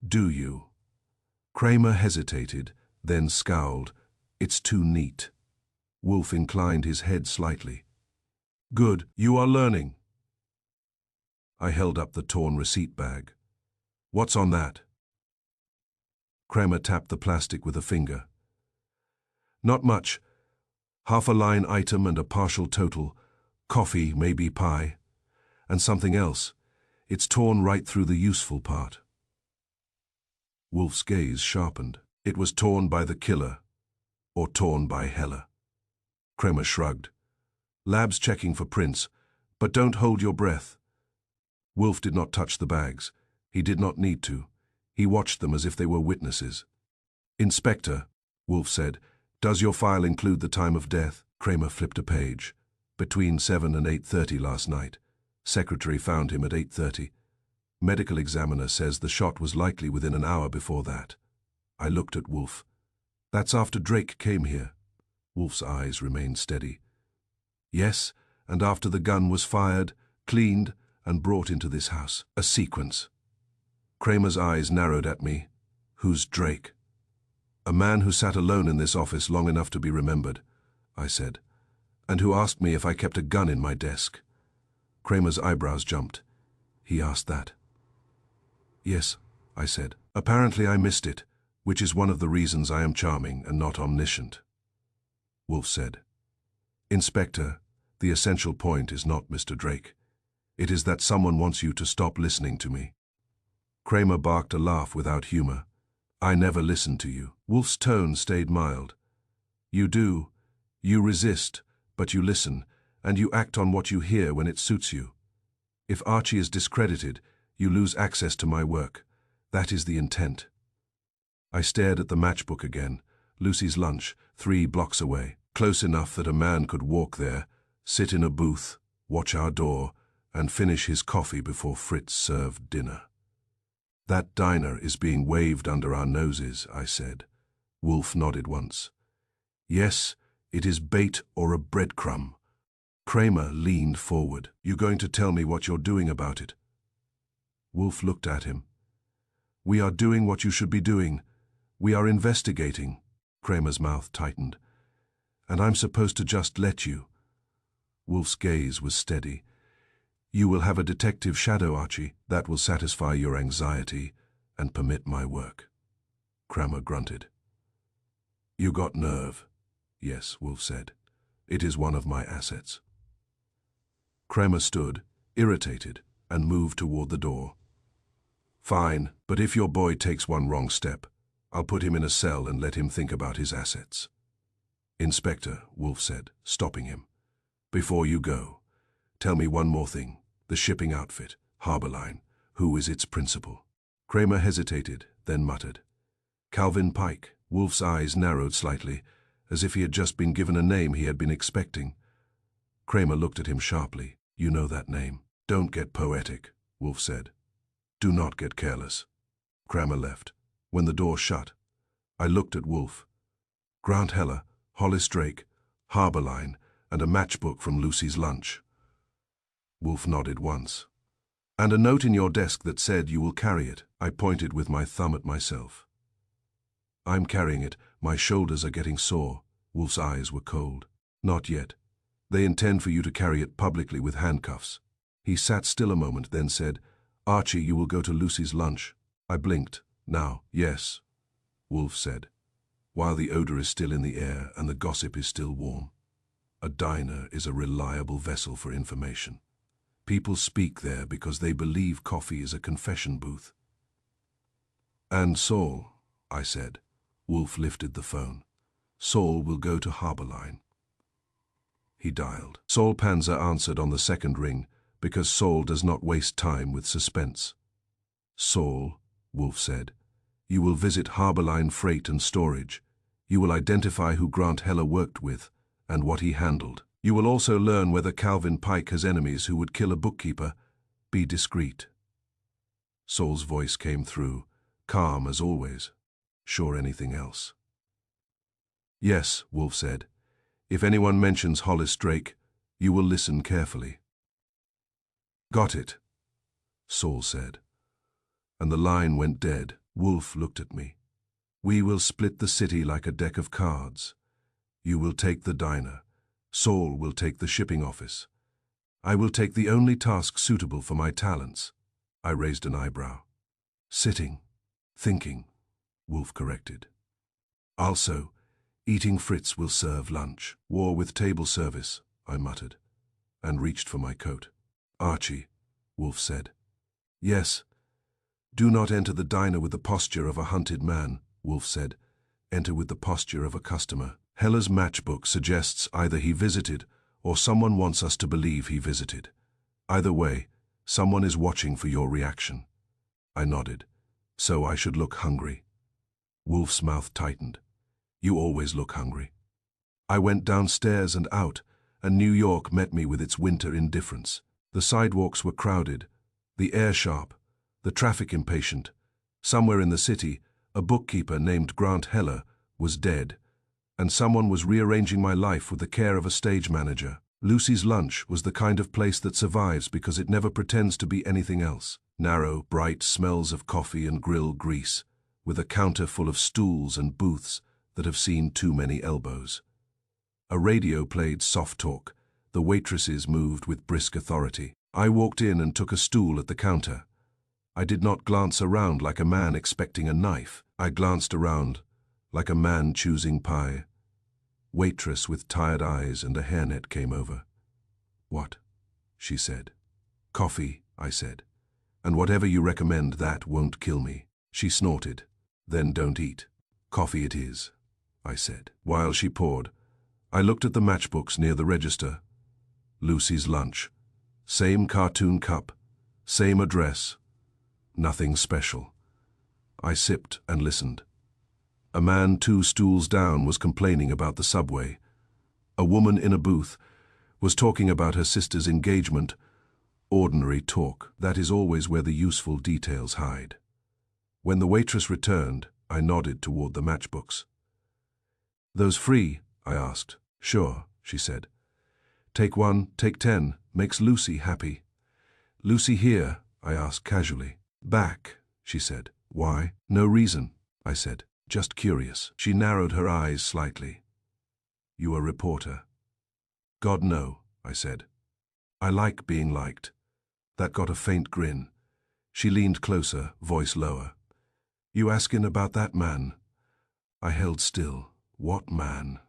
Do you? Kramer hesitated, then scowled. It's too neat. Wolf inclined his head slightly. Good, you are learning. I held up the torn receipt bag. What's on that? Kramer tapped the plastic with a finger. Not much. Half a line item and a partial total. Coffee, maybe pie. And something else. It's torn right through the useful part. Wolf's gaze sharpened. It was torn by the killer, or torn by Heller. Kramer shrugged. Lab's checking for prints, but don't hold your breath. Wolf did not touch the bags. He did not need to. He watched them as if they were witnesses. Inspector, Wolf said, does your file include the time of death? Kramer flipped a page. Between 7 and 8:30 last night. Secretary found him at 8:30. Medical examiner says the shot was likely within an hour before that. I looked at Wolf. That's after Drake came here. Wolf's eyes remained steady. Yes, and after the gun was fired, cleaned, and brought into this house. A sequence. Kramer's eyes narrowed at me. Who's Drake? A man who sat alone in this office long enough to be remembered, I said, and who asked me if I kept a gun in my desk. Kramer's eyebrows jumped. He asked that. Yes, I said. Apparently I missed it, which is one of the reasons I am charming and not omniscient. Wolf said. Inspector, the essential point is not Mr. Drake. It is that someone wants you to stop listening to me. Kramer barked a laugh without humor. I never listened to you. Wolf's tone stayed mild. You do. You resist, but you listen, and you act on what you hear when it suits you. If Archie is discredited, You lose access to my work. That is the intent. I stared at the matchbook again. Lucy's lunch, 3 blocks away. Close enough that a man could walk there, sit in a booth, watch our door, and finish his coffee before Fritz served dinner. That diner is being waved under our noses, I said. Wolf nodded once. Yes, it is bait or a breadcrumb. Kramer leaned forward. You going to tell me what you're doing about it? Wolf looked at him. We are doing what you should be doing. We are investigating. Kramer's mouth tightened. And I'm supposed to just let you. Wolf's gaze was steady. You will have a detective shadow, Archie. That will satisfy your anxiety and permit my work. Kramer grunted. You got nerve. Yes, Wolf said. It is one of my assets. Kramer stood, irritated, and moved toward the door. Fine, but if your boy takes one wrong step, I'll put him in a cell and let him think about his assets. Inspector, Wolf said, stopping him. Before you go, tell me one more thing. The shipping outfit, Harborline, who is its principal? Kramer hesitated, then muttered. Calvin Pike. Wolf's eyes narrowed slightly, as if he had just been given a name he had been expecting. Kramer looked at him sharply. You know that name. Don't get poetic, Wolf said. Do not get careless. Kramer left. When the door shut, I looked at Wolf. Grant Heller, Hollis Drake, Harborline, and a matchbook from Lucy's lunch. Wolf nodded once. And a note in your desk that said you will carry it. I pointed with my thumb at myself. I'm carrying it. My shoulders are getting sore. Wolf's eyes were cold. Not yet. They intend for you to carry it publicly with handcuffs. He sat still a moment, then said, Archie, you will go to Lucy's lunch. I blinked. Now, yes, Wolf said, while the odor is still in the air and the gossip is still warm. A diner is a reliable vessel for information. People speak there because they believe coffee is a confession booth. And Saul, I said. Wolf lifted the phone. Saul will go to Harborline. He dialed. Saul Panzer answered on the second ring because Saul does not waste time with suspense. Saul, Wolf said, you will visit Harborline Freight and Storage. You will identify who Grant Heller worked with and what he handled. You will also learn whether Calvin Pike has enemies who would kill a bookkeeper. Be discreet. Saul's voice came through, calm as always. Sure anything else? Yes, Wolf said. If anyone mentions Hollis Drake, you will listen carefully. Got it, Saul said. And the line went dead. Wolf looked at me. We will split the city like a deck of cards. You will take the diner. Saul will take the shipping office. I will take the only task suitable for my talents. I raised an eyebrow. Sitting, thinking, Wolf corrected. Also, eating Fritz will serve lunch. War with table service, I muttered, and reached for my coat. Archie, Wolf said. Yes. Do not enter the diner with the posture of a hunted man, Wolf said. Enter with the posture of a customer. Heller's matchbook suggests either he visited or someone wants us to believe he visited. Either way, someone is watching for your reaction. I nodded. So I should look hungry. Wolf's mouth tightened. You always look hungry. I went downstairs and out, and New York met me with its winter indifference. The sidewalks were crowded, the air sharp, the traffic impatient. Somewhere in the city, a bookkeeper named Grant Heller was dead, and someone was rearranging my life with the care of a stage manager. Lucy's lunch was the kind of place that survives because it never pretends to be anything else. Narrow, bright smells of coffee and grill grease, with a counter full of stools and booths that have seen too many elbows. A radio played soft talk. The waitresses moved with brisk authority. I walked in and took a stool at the counter. I did not glance around like a man expecting a knife. I glanced around like a man choosing pie. Waitress with tired eyes and a hairnet came over. What? She said. Coffee, I said. And whatever you recommend, that won't kill me. She snorted. Then don't eat. Coffee it is, I said. While she poured, I looked at the matchbooks near the register. Lucy's lunch. Same cartoon cup, same address, Nothing special. I sipped and listened. A man 2 stools down was complaining about the subway. A woman in a booth was talking about her sister's engagement. Ordinary talk, that is always where the useful details hide. When the waitress returned, I nodded toward the matchbooks. "Those free?" I asked. "Sure," she said. "Take 1, take 10, makes Lucy happy." "Lucy here?" I asked casually. "Back," she said. "Why?" "No reason," I said. "Just curious." She narrowed her eyes slightly. "You a reporter?" "God, no," I said. "I like being liked." That got a faint grin. She leaned closer, voice lower. "You askin' about that man?" I held still. "What man?"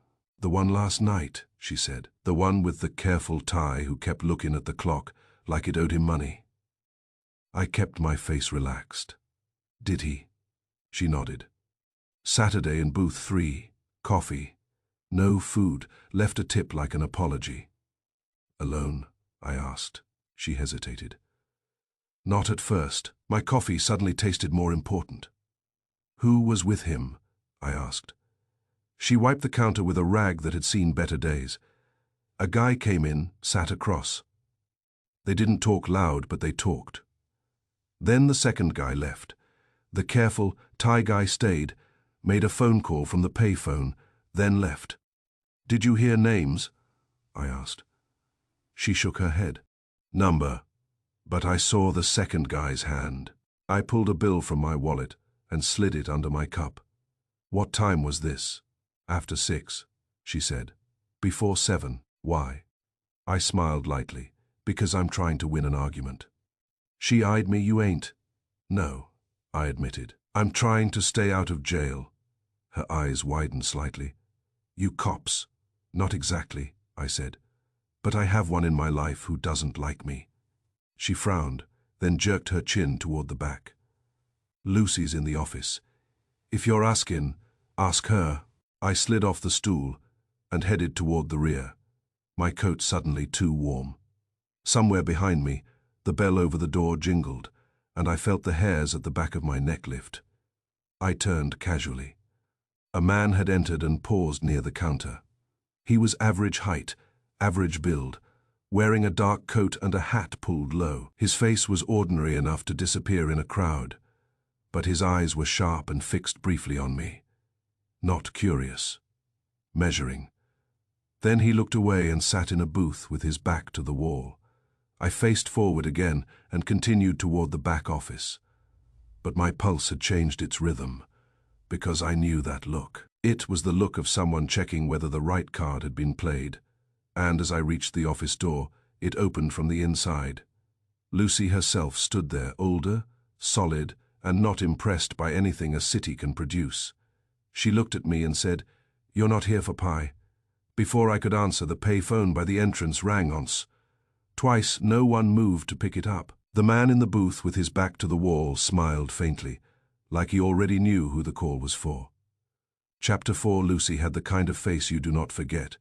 "The one last night," she said. "The one with the careful tie who kept looking at the clock like it owed him money." I kept my face relaxed. "Did he?" She nodded. "Saturday in booth 3. Coffee. No food. Left a tip like an apology." "Alone?" I asked. She hesitated. "Not at first. My coffee suddenly tasted more important." "Who was with him?" I asked. She wiped the counter with a rag that had seen better days. "A guy came in, sat across. They didn't talk loud, but they talked. Then the second guy left. The careful, tie guy stayed, made a phone call from the payphone, then left." "Did you hear names?" I asked. She shook her head. "Number. But I saw the second guy's hand." I pulled a bill from my wallet and slid it under my cup. "What time was this?" "After 6, she said. "Before 7. Why?" I smiled lightly. "Because I'm trying to win an argument." She eyed me. "You ain't." "No," I admitted. "I'm trying to stay out of jail." Her eyes widened slightly. "You cops." "Not exactly," I said. "But I have one in my life who doesn't like me." She frowned, then jerked her chin toward the back. "Lucy's in the office. If you're asking, ask her." I slid off the stool and headed toward the rear, my coat suddenly too warm. Somewhere behind me, the bell over the door jingled, and I felt the hairs at the back of my neck lift. I turned casually. A man had entered and paused near the counter. He was average height, average build, wearing a dark coat and a hat pulled low. His face was ordinary enough to disappear in a crowd, but his eyes were sharp and fixed briefly on me. Not curious. Measuring. Then he looked away and sat in a booth with his back to the wall. I faced forward again and continued toward the back office. But my pulse had changed its rhythm, because I knew that look. It was the look of someone checking whether the right card had been played, and as I reached the office door, it opened from the inside. Lucy herself stood there, older, solid, and not impressed by anything a city can produce. She looked at me and said, "You're not here for pie." Before I could answer, the pay phone by the entrance rang once. Twice, no one moved to pick it up. The man in the booth with his back to the wall smiled faintly, like he already knew who the call was for. Chapter 4. Lucy had the kind of face you do not forget,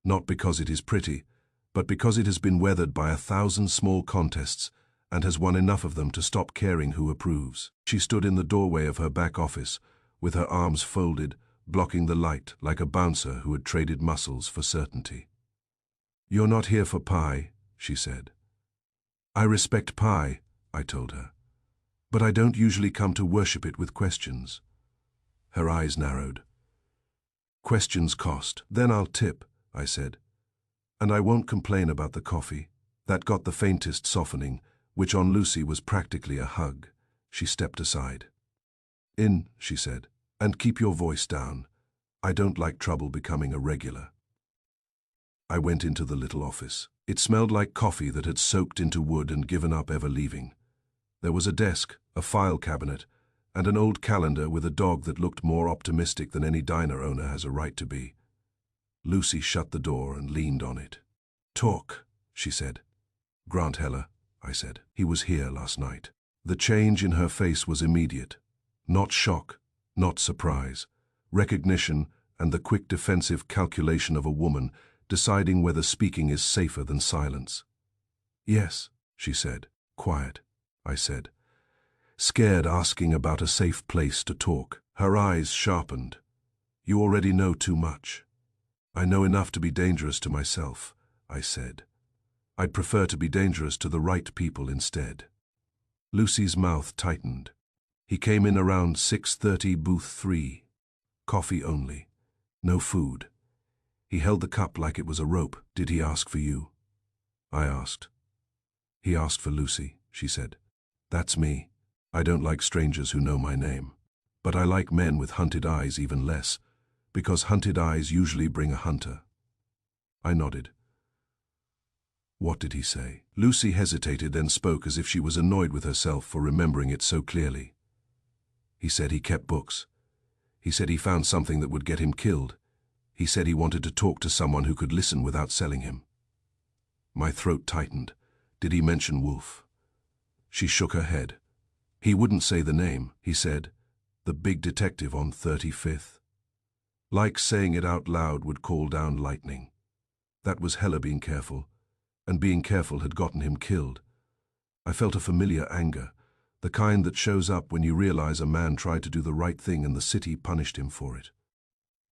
not because it is pretty, but because it has been weathered by 1,000 small contests and has won enough of them to stop caring who approves. She stood in the doorway of her back office, with her arms folded, blocking the light like a bouncer who had traded muscles for certainty. "You're not here for pie," she said. "I respect pie," I told her, "but I don't usually come to worship it with questions." Her eyes narrowed. "Questions cost. Then I'll tip," I said. "And I won't complain about the coffee." That got the faintest softening, which on Lucy was practically a hug. She stepped aside. "In," she said, "and keep your voice down. I don't like trouble becoming a regular." I went into the little office. It smelled like coffee that had soaked into wood and given up ever leaving. There was a desk, a file cabinet, and an old calendar with a dog that looked more optimistic than any diner owner has a right to be. Lucy shut the door and leaned on it. "Talk," she said. "Grant Heller," I said. "He was here last night." The change in her face was immediate. Not shock, not surprise. Recognition and the quick defensive calculation of a woman deciding whether speaking is safer than silence. "Yes," she said. "Quiet," I said. scared, asking about a safe place to talk. Her eyes sharpened. You already know too much. I know enough to be dangerous to myself, I said. I'd prefer to be dangerous to the right people instead. Lucy's mouth tightened. He came in around 6:30, booth 3. Coffee only. No food. He held the cup like it was a rope. Did he ask for you? I asked. He asked for Lucy, she said. That's me. I don't like strangers who know my name. But I like men with hunted eyes even less, because hunted eyes usually bring a hunter. I nodded. What did he say? Lucy hesitated, then spoke as if she was annoyed with herself for remembering it so clearly. He said he kept books. He said he found something that would get him killed. He said he wanted to talk to someone who could listen without selling him. My throat tightened. Did he mention Wolf? She shook her head. He wouldn't say the name, he said. The big detective on 35th. Like saying it out loud would call down lightning. That was Heller being careful, and being careful had gotten him killed. I felt a familiar anger, the kind that shows up when you realize a man tried to do the right thing and the city punished him for it.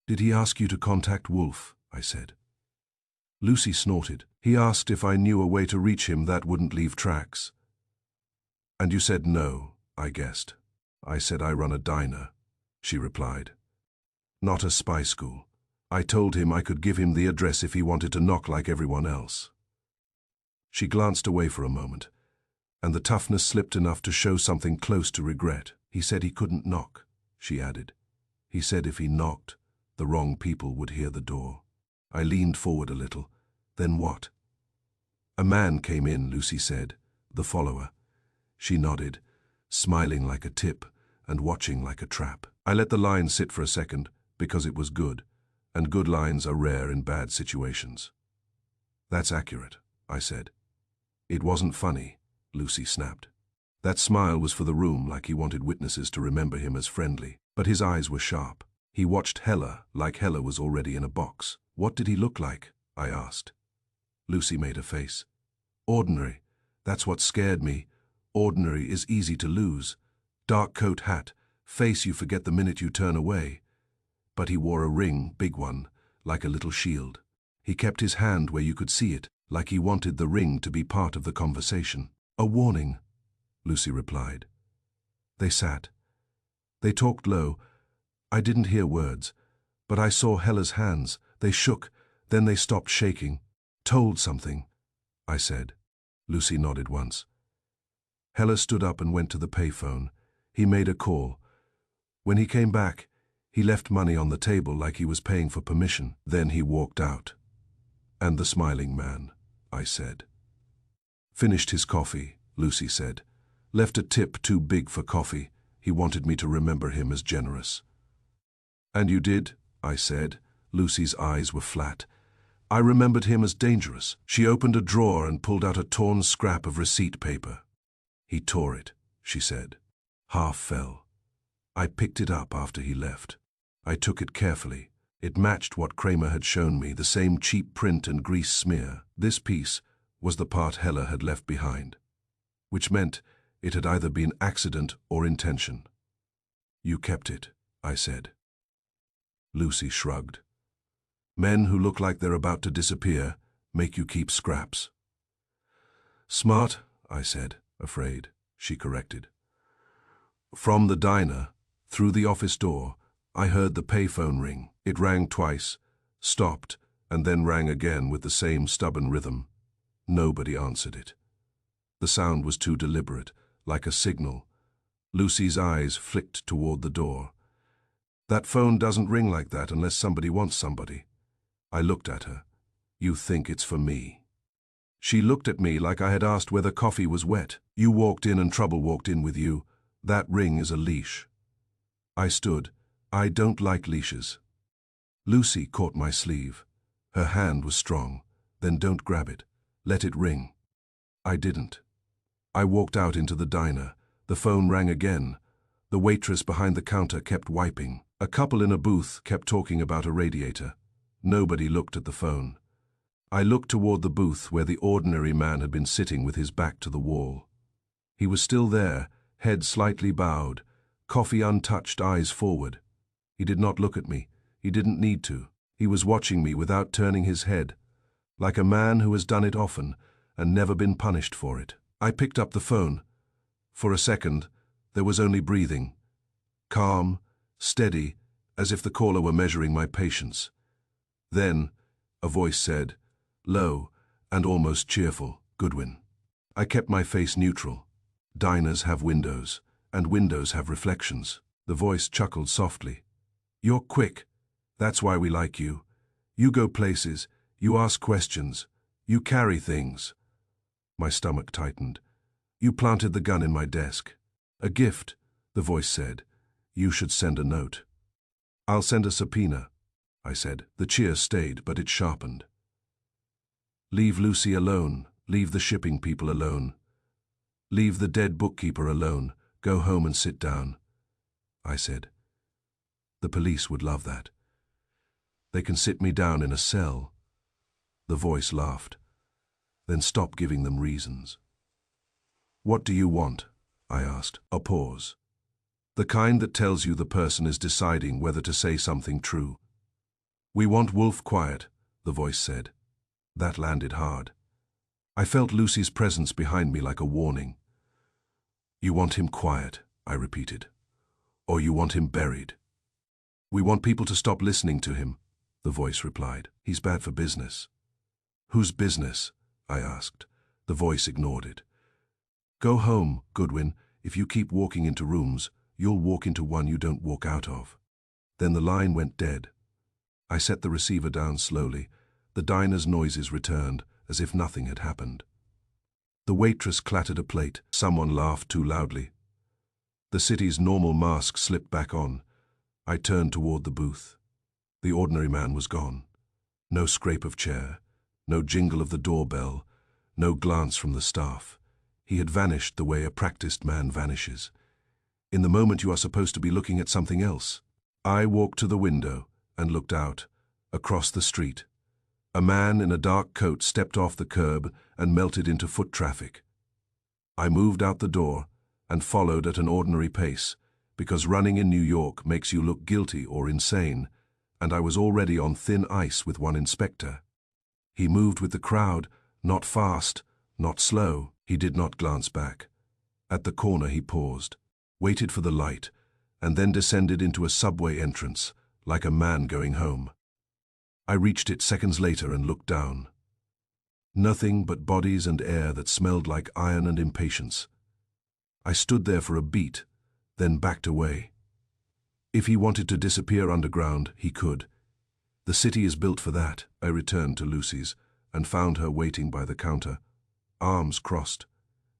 Did he ask you to contact Wolf? I said. Lucy snorted. He asked if I knew a way to reach him that wouldn't leave tracks. And you said no, I guessed. I said I run a diner, she replied. Not a spy school. I told him I could give him the address if he wanted to knock like everyone else. She glanced away for a moment, and the toughness slipped enough to show something close to regret. He said he couldn't knock, she added. He said if he knocked, the wrong people would hear the door. I leaned forward a little. Then what? A man came in, Lucy said, the follower. She nodded, smiling like a tip and watching like a trap. I let the line sit for a second because it was good, and good lines are rare in bad situations. That's accurate, I said. It wasn't funny, Lucy snapped. That smile was for the room, like he wanted witnesses to remember him as friendly, but his eyes were sharp. He watched Heller like Heller was already in a box. What did he look like? I asked. Lucy made a face. Ordinary. That's what scared me. Ordinary is easy to lose. Dark coat, hat, face you forget the minute you turn away. But he wore a ring, big one, like a little shield. He kept his hand where you could see it, like he wanted the ring to be part of the conversation. A warning, Lucy replied. They sat. They talked low. I didn't hear words, but I saw Heller's hands. They shook, then they stopped shaking. Told something, I said. Lucy nodded once. Heller stood up and went to the payphone. He made a call. When he came back, he left money on the table like he was paying for permission. Then he walked out. And the smiling man, I said. Finished his coffee, Lucy said. Left a tip too big for coffee. He wanted me to remember him as generous. And you did, I said. Lucy's eyes were flat. I remembered him as dangerous. She opened a drawer and pulled out a torn scrap of receipt paper. He tore it, she said. Half fell. I picked it up after he left. I took it carefully. It matched what Kramer had shown me, the same cheap print and grease smear. This piece was the part Heller had left behind, which meant it had either been accident or intention. You kept it, I said. Lucy shrugged. Men who look like they're about to disappear make you keep scraps. Smart, I said, afraid, she corrected. From the diner, through the office door, I heard the payphone ring. It rang twice, stopped, and then rang again with the same stubborn rhythm. Nobody answered it. The sound was too deliberate, like a signal. Lucy's eyes flicked toward the door. That phone doesn't ring like that unless somebody wants somebody. I looked at her. You think it's for me. She looked at me like I had asked whether coffee was wet. You walked in and trouble walked in with you. That ring is a leash. I stood. I don't like leashes. Lucy caught my sleeve. Her hand was strong. Then don't grab it. Let it ring. I didn't. I walked out into the diner. The phone rang again. The waitress behind the counter kept wiping. A couple in a booth kept talking about a radiator. Nobody looked at the phone. I looked toward the booth where the ordinary man had been sitting with his back to the wall. He was still there, head slightly bowed, coffee untouched, eyes forward. He did not look at me. He didn't need to. He was watching me without turning his head, like a man who has done it often and never been punished for it. I picked up the phone. For a second, there was only breathing. Calm, steady, as if the caller were measuring my patience. Then, a voice said, low and almost cheerful, "Goodwin." I kept my face neutral. Diners have windows, and windows have reflections. The voice chuckled softly. "You're quick. That's why we like you. You go places, you ask questions, you carry things." My stomach tightened. "You planted the gun in my desk." "A gift," the voice said. "You should send a note." "I'll send a subpoena," I said. The cheer stayed, but it sharpened. "Leave Lucy alone. Leave the shipping people alone. Leave the dead bookkeeper alone. Go home and sit down," I said. "The police would love that. They can sit me down in a cell." The voice laughed. "Then stop giving them reasons." "What do you want?" I asked. A pause. "The kind that tells you the person is deciding whether to say something true." "We want Wolf quiet," the voice said. That landed hard. I felt Lucy's presence behind me like a warning. "You want him quiet," I repeated. "Or you want him buried?" "We want people to stop listening to him," the voice replied. "He's bad for business." "Whose business?" I asked. The voice ignored it. "Go home, Goodwin. If you keep walking into rooms, you'll walk into one you don't walk out of." Then the line went dead. I set the receiver down slowly. The diner's noises returned, as if nothing had happened. The waitress clattered a plate. Someone laughed too loudly. The city's normal mask slipped back on. I turned toward the booth. The ordinary man was gone. No scrape of chair, no jingle of the doorbell, no glance from the staff. He had vanished the way a practiced man vanishes. In the moment you are supposed to be looking at something else. I walked to the window and looked out, across the street. A man in a dark coat stepped off the curb and melted into foot traffic. I moved out the door and followed at an ordinary pace, because running in New York makes you look guilty or insane, and I was already on thin ice with one inspector. He moved with the crowd, not fast, not slow. He did not glance back. At the corner he paused, waited for the light, and then descended into a subway entrance, like a man going home. I reached it seconds later and looked down. Nothing but bodies and air that smelled like iron and impatience. I stood there for a beat, then backed away. If he wanted to disappear underground, he could. The city is built for that. I returned to Lucy's and found her waiting by the counter, arms crossed,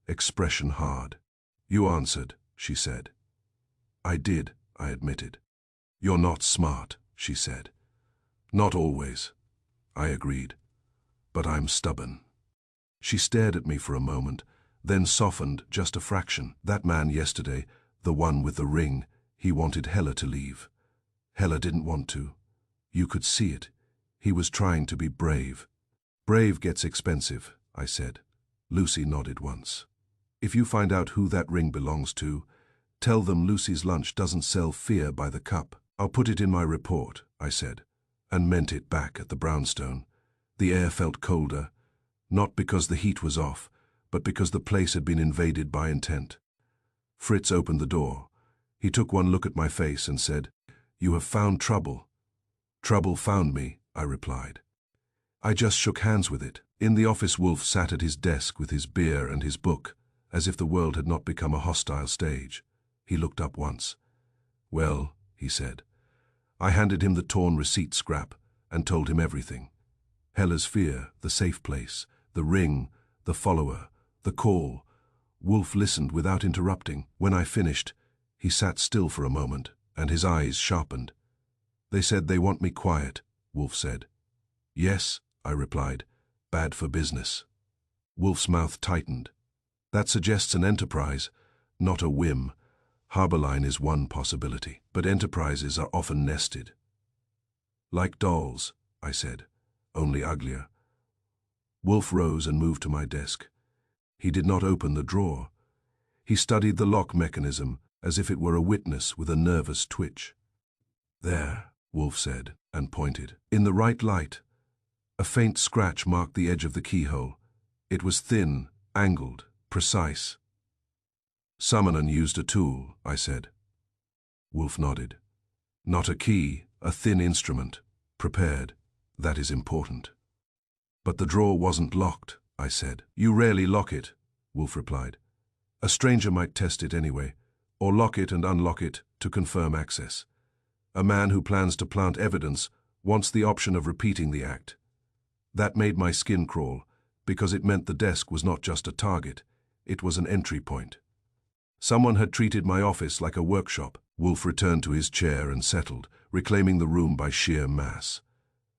expression hard. "You answered," she said. "I did," I admitted. "You're not smart," she said. "Not always," I agreed. "But I'm stubborn." She stared at me for a moment, then softened just a fraction. "That man yesterday, the one with the ring, he wanted Hella to leave. Hella didn't want to. You could see it. He was trying to be brave." "Brave gets expensive," I said. Lucy nodded once. "If you find out who that ring belongs to, tell them Lucy's Lunch doesn't sell fear by the cup." "I'll put it in my report," I said, and meant it back at the brownstone. The air felt colder, not because the heat was off, but because the place had been invaded by intent. Fritz opened the door. He took one look at my face and said, "You have found trouble." "Trouble found me," I replied. I just shook hands with it. In the office, Wolf sat at his desk with his beer and his book, as if the world had not become a hostile stage. He looked up once. "Well," he said. I handed him the torn receipt scrap and told him everything. Hella's fear, the safe place, the ring, the follower, the call. Wolf listened without interrupting. When I finished, he sat still for a moment, and his eyes sharpened. "They said they want me quiet," Wolf said. "Yes," I replied. "Bad for business." Wolf's mouth tightened. "That suggests an enterprise, not a whim. Harborline is one possibility, but enterprises are often nested." "Like dolls," I said, "only uglier." Wolf rose and moved to my desk. He did not open the drawer. He studied the lock mechanism as if it were a witness with a nervous twitch. "There," Wolf said, and pointed. In the right light, a faint scratch marked the edge of the keyhole. It was thin, angled, precise. "Summonen used a tool," I said. Wolf nodded. "Not a key, a thin instrument. Prepared. That is important." "But the drawer wasn't locked," I said. "You rarely lock it," Wolf replied. "A stranger might test it anyway, or lock it and unlock it to confirm access. A man who plans to plant evidence wants the option of repeating the act." That made my skin crawl, because it meant the desk was not just a target, it was an entry point. Someone had treated my office like a workshop. Wolf returned to his chair and settled, reclaiming the room by sheer mass.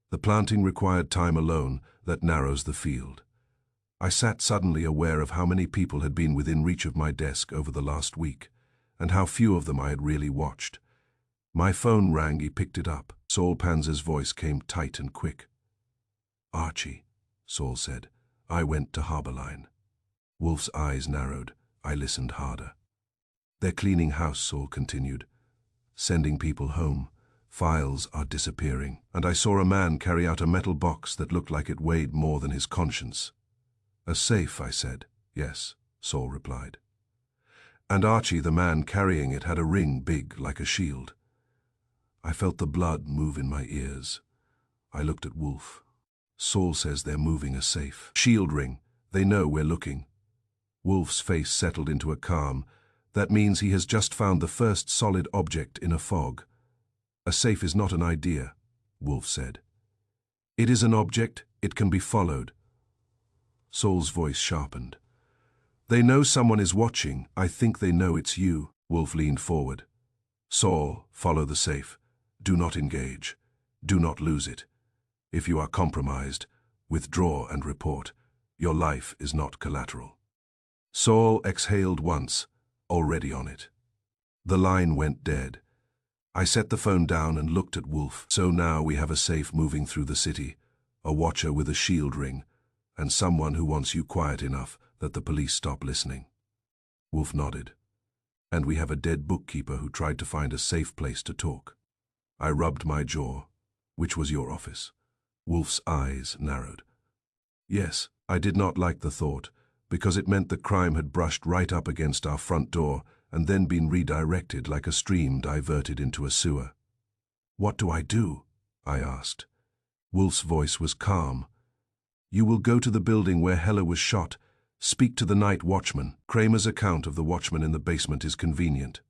The planting required time alone that narrows the field. I sat suddenly aware of how many people had been within reach of my desk over the last week, and how few of them I had really watched. My phone rang. He picked it up. Saul Panzer's voice came tight and quick. "Archie," Saul said, "I went to Harborline." Wolf's eyes narrowed. I listened harder. "They're cleaning house," Saul continued. "Sending people home. Files are disappearing." And I saw a man carry out a metal box that looked like it weighed more than his conscience. "A safe," I said. "Yes," Saul replied. "And Archie, the man carrying it, had a ring big like a shield." I felt the blood move in my ears. I looked at Wolf. "Saul says they're moving a safe. Shield ring. They know we're looking." Wolf's face settled into a calm. "That means he has just found the first solid object in a fog." "A safe is not an idea," Wolf said. "It is an object. It can be followed." Saul's voice sharpened. "They know someone is watching. I think they know it's you." Wolf leaned forward. "Saul, follow the safe. Do not engage. Do not lose it. If you are compromised, withdraw and report. Your life is not collateral." Saul exhaled once, already on it. The line went dead. I set the phone down and looked at Wolf. "So now we have a safe moving through the city, a watcher with a shield ring, and someone who wants you quiet enough that the police stop listening." Wolf nodded. "And we have a dead bookkeeper who tried to find a safe place to talk." I rubbed my jaw. "Which was your office?" Wolf's eyes narrowed. "Yes, I did not like the thought, because it meant the crime had brushed right up against our front door and then been redirected like a stream diverted into a sewer." "What do I do?" I asked. Wolf's voice was calm. "You will go to the building where Heller was shot. Speak to the night watchman. Kramer's account of the watchman in the basement is convenient.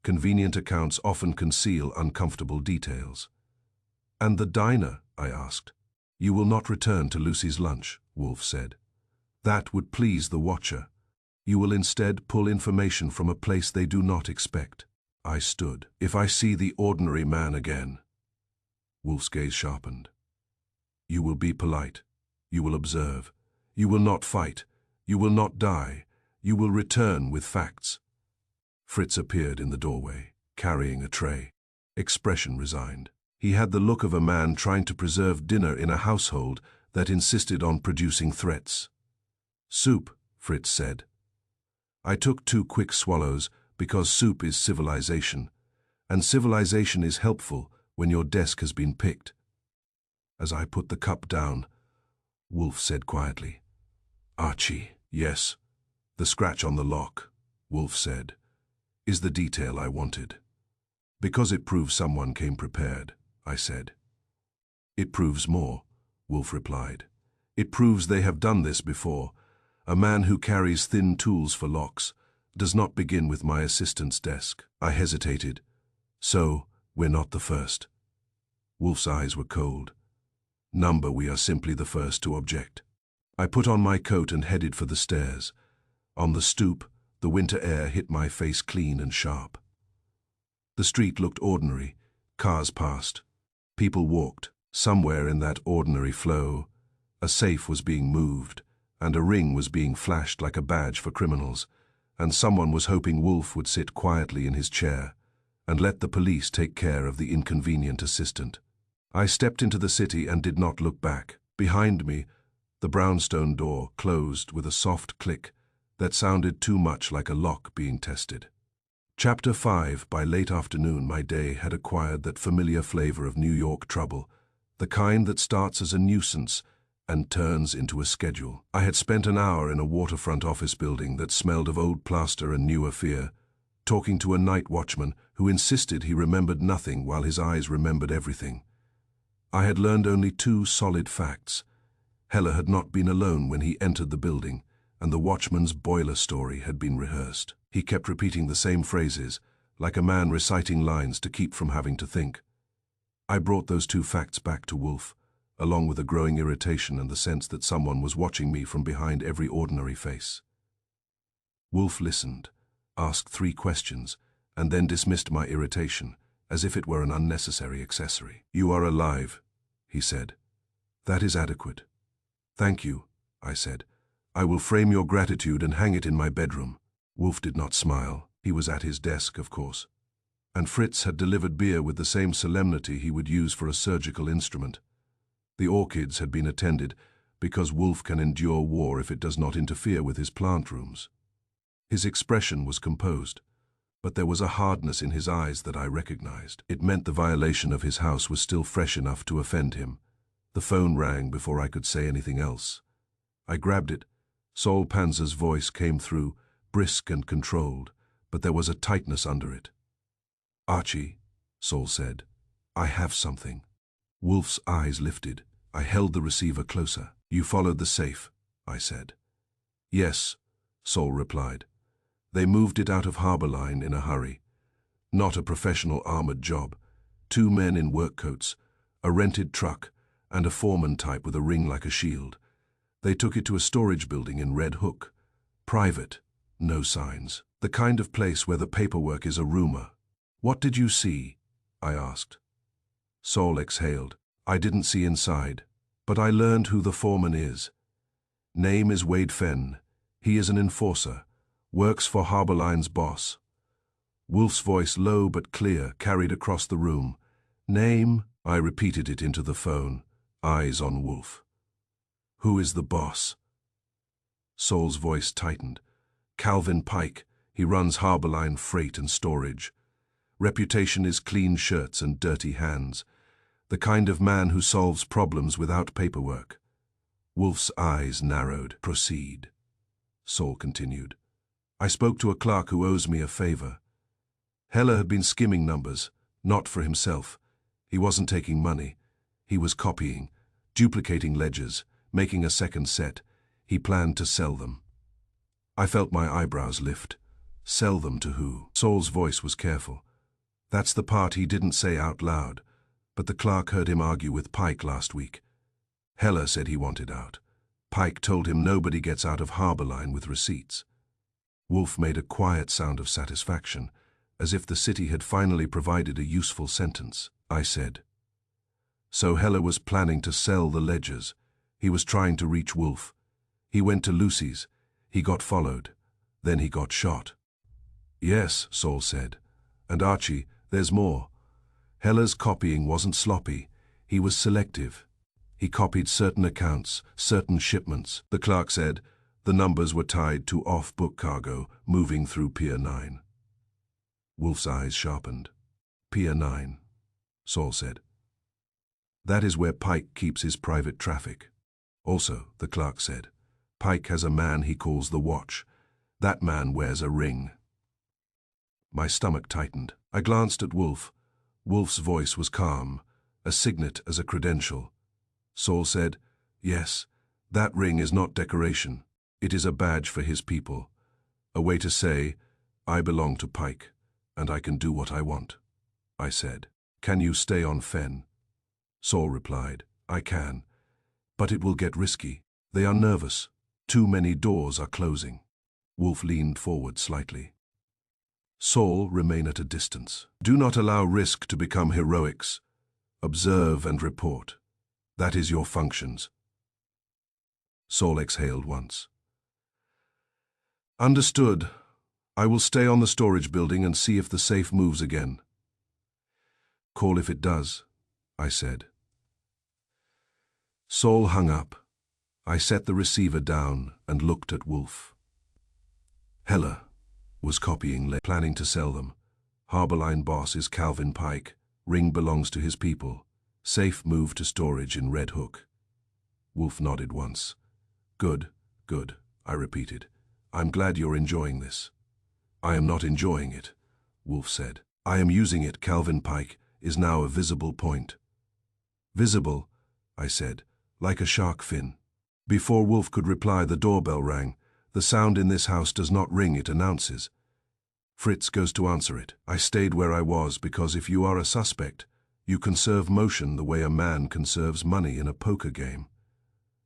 Convenient accounts often conceal uncomfortable details." "And the diner?" I asked. "You will not return to Lucy's lunch," Wolf said. "That would please the watcher. You will instead pull information from a place they do not expect." I stood. "If I see the ordinary man again?" Wolf's gaze sharpened. "You will be polite. You will observe. You will not fight. You will not die. You will return with facts." Fritz appeared in the doorway, carrying a tray. Expression resigned. He had the look of a man trying to preserve dinner in a household that insisted on producing threats. "Soup," Fritz said. I took 2 quick swallows because soup is civilization, and civilization is helpful when your desk has been picked. As I put the cup down, Wolf said quietly, "Archie." "Yes." "The scratch on the lock," Wolf said, "is the detail I wanted." "Because it proves someone came prepared," I said. "It proves more," Wolf replied. "It proves they have done this before. A man who carries thin tools for locks does not begin with my assistant's desk." I hesitated. "So, we're not the first." Wolf's eyes were cold. "Number, we are simply the first to object." I put on my coat and headed for the stairs. On the stoop, the winter air hit my face clean and sharp. The street looked ordinary. Cars passed. People walked. Somewhere in that ordinary flow, a safe was being moved, and a ring was being flashed like a badge for criminals, and someone was hoping Wolf would sit quietly in his chair and let the police take care of the inconvenient assistant. I stepped into the city and did not look back. Behind me, the brownstone door closed with a soft click, that sounded too much like a lock being tested. Chapter 5. By late afternoon, my day had acquired that familiar flavor of New York trouble, the kind that starts as a nuisance and turns into a schedule. I had spent an hour in a waterfront office building that smelled of old plaster and newer fear, talking to a night watchman who insisted he remembered nothing while his eyes remembered everything. I had learned only two solid facts. Heller had not been alone when he entered the building, and the watchman's boiler story had been rehearsed. He kept repeating the same phrases, like a man reciting lines to keep from having to think. I brought those two facts back to Wolf, along with a growing irritation and the sense that someone was watching me from behind every ordinary face. Wolf listened, asked 3 questions, and then dismissed my irritation, as if it were an unnecessary accessory. "You are alive," he said. "That is adequate." "Thank you," I said. "I will frame your gratitude and hang it in my bedroom." Wolf did not smile. He was at his desk, of course. And Fritz had delivered beer with the same solemnity he would use for a surgical instrument. The orchids had been attended because Wolf can endure war if it does not interfere with his plant rooms. His expression was composed, but there was a hardness in his eyes that I recognized. It meant the violation of his house was still fresh enough to offend him. The phone rang before I could say anything else. I grabbed it. Saul Panzer's voice came through, brisk and controlled, but there was a tightness under it. "Archie," Saul said, "I have something." Wolf's eyes lifted. I held the receiver closer. "You followed the safe," I said. "Yes," Saul replied. "They moved it out of Harbor Line in a hurry. Not a professional armored job. 2 men in work coats, a rented truck, and a foreman type with a ring like a shield. They took it to a storage building in Red Hook. Private, no signs. The kind of place where the paperwork is a rumor." "What did you see?" I asked. Saul exhaled. "I didn't see inside, but I learned who the foreman is. Name is Wade Fenn. He is an enforcer, works for Harbor Line's boss." Wolf's voice, low but clear, carried across the room. "Name?" I repeated it into the phone, eyes on Wolf. "Who is the boss?" Saul's voice tightened. "Calvin Pike. He runs Harbor Line freight and storage. Reputation is clean shirts and dirty hands. The kind of man who solves problems without paperwork." Wolf's eyes narrowed. "Proceed," Saul continued. "I spoke to a clerk who owes me a favor. Heller had been skimming numbers, not for himself. He wasn't taking money. He was copying, duplicating ledgers, making a second set. He planned to sell them." I felt my eyebrows lift. Sell them to who? Saul's voice was careful. That's the part he didn't say out loud, but the clerk heard him argue with Pike last week. Heller said he wanted out. Pike told him nobody gets out of Harbor Line with receipts. Wolf made a quiet sound of satisfaction, as if the city had finally provided a useful sentence. I said, "So Heller was planning to sell the ledgers. He was trying to reach Wolf. He went to Lucy's. He got followed. Then he got shot." "Yes," Saul said. "And Archie, there's more. Heller's copying wasn't sloppy. He was selective. He copied certain accounts, certain shipments." The clerk said. The numbers were tied to off-book cargo moving through Pier 9. Wolf's eyes sharpened. "Pier 9, Saul said. "That is where Pike keeps his private traffic. Also," the clerk said, "Pike has a man he calls the Watch. That man wears a ring." My stomach tightened. I glanced at Wolf. Wolf's voice was calm, as signet as a credential. Saul said, "Yes, that ring is not decoration. It is a badge for his people. A way to say, I belong to Pike, and I can do what I want." I said, "Can you stay on Fenn?" Saul replied, "I can, but it will get risky. They are nervous. Too many doors are closing." Wolf leaned forward slightly. "Saul, remain at a distance. Do not allow risk to become heroics. Observe and report. That is your functions." Saul exhaled once. "Understood. I will stay on the storage building and see if the safe moves again." "Call if it does," I said. Saul hung up. I set the receiver down and looked at Wolf. Heller was copying, planning to sell them. Harborline boss is Calvin Pike. Ring belongs to his people. Safe moved to storage in Red Hook. Wolf nodded once. Good, good, I repeated. I'm glad you're enjoying this. I am not enjoying it, Wolf said. I am using it. Calvin Pike is now a visible point. Visible, I said, like a shark fin. Before Wolf could reply, the doorbell rang. The sound in this house does not ring, it announces. Fritz goes to answer it. I stayed where I was because if you are a suspect, you conserve motion the way a man conserves money in a poker game.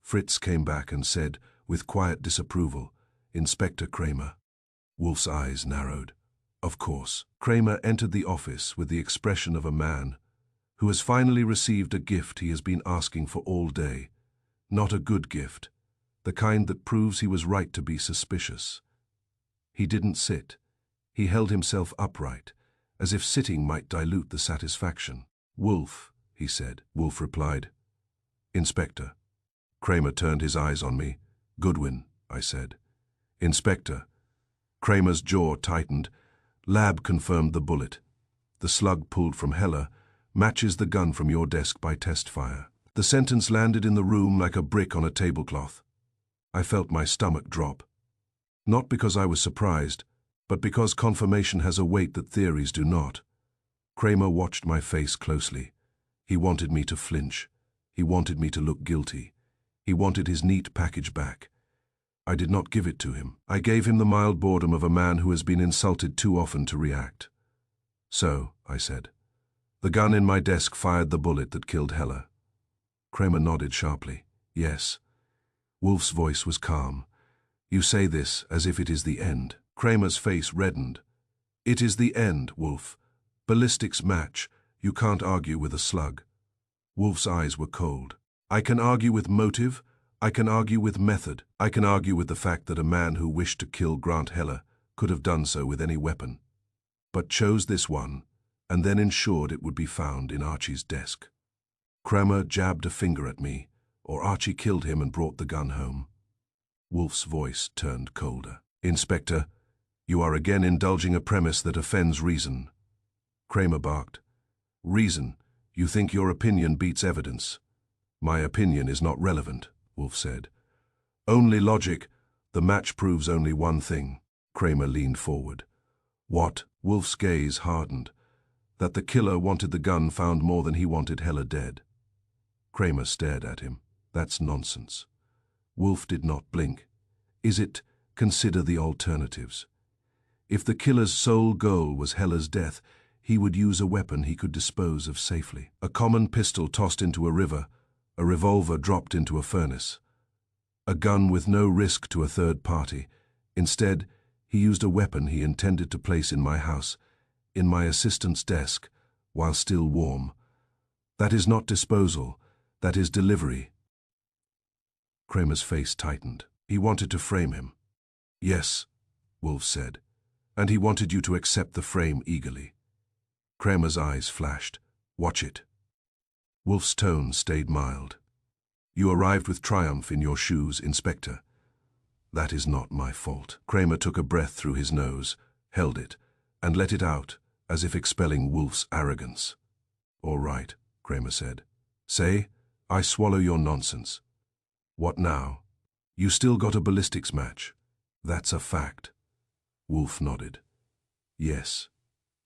Fritz came back and said, with quiet disapproval, Inspector Kramer. Wolf's eyes narrowed. Of course. Kramer entered the office with the expression of a man who has finally received a gift he has been asking for all day. Not a good gift, the kind that proves he was right to be suspicious. He didn't sit. He held himself upright, as if sitting might dilute the satisfaction. Wolf, he said. Wolf replied, Inspector. Kramer turned his eyes on me. Goodwin, I said. Inspector. Kramer's jaw tightened. Lab confirmed the bullet. The slug pulled from Heller matches the gun from your desk by test fire. The sentence landed in the room like a brick on a tablecloth. I felt my stomach drop. Not because I was surprised, but because confirmation has a weight that theories do not. Kramer watched my face closely. He wanted me to flinch. He wanted me to look guilty. He wanted his neat package back. I did not give it to him. I gave him the mild boredom of a man who has been insulted too often to react. So, I said, the gun in my desk fired the bullet that killed Heller. Kramer nodded sharply. Yes. Wolf's voice was calm. You say this as if it is the end. Kramer's face reddened. It is the end, Wolf. Ballistics match. You can't argue with a slug. Wolf's eyes were cold. I can argue with motive. I can argue with method. I can argue with the fact that a man who wished to kill Grant Heller could have done so with any weapon, but chose this one and then ensured it would be found in Archie's desk. Kramer jabbed a finger at me, or Archie killed him and brought the gun home. Wolf's voice turned colder. Inspector, you are again indulging a premise that offends reason. Kramer barked. Reason? You think your opinion beats evidence? My opinion is not relevant, Wolf said. Only logic. The match proves only one thing. Kramer leaned forward. What? Wolf's gaze hardened. That the killer wanted the gun found more than he wanted Heller dead. Kramer stared at him. That's nonsense. Wolf did not blink. Is it? Consider the alternatives. If the killer's sole goal was Heller's death, he would use a weapon he could dispose of safely. A common pistol tossed into a river, a revolver dropped into a furnace. A gun with no risk to a third party. Instead, he used a weapon he intended to place in my house, in my assistant's desk, while still warm. That is not disposal, that is delivery. Kramer's face tightened. He wanted to frame him. Yes, Wolf said, and he wanted you to accept the frame eagerly. Kramer's eyes flashed. Watch it. Wolf's tone stayed mild. You arrived with triumph in your shoes, Inspector. That is not my fault. Kramer took a breath through his nose, held it, and let it out, as if expelling Wolf's arrogance. All right, Kramer said. Say, I swallow your nonsense. What now? You still got a ballistics match. That's a fact. Wolf nodded. Yes.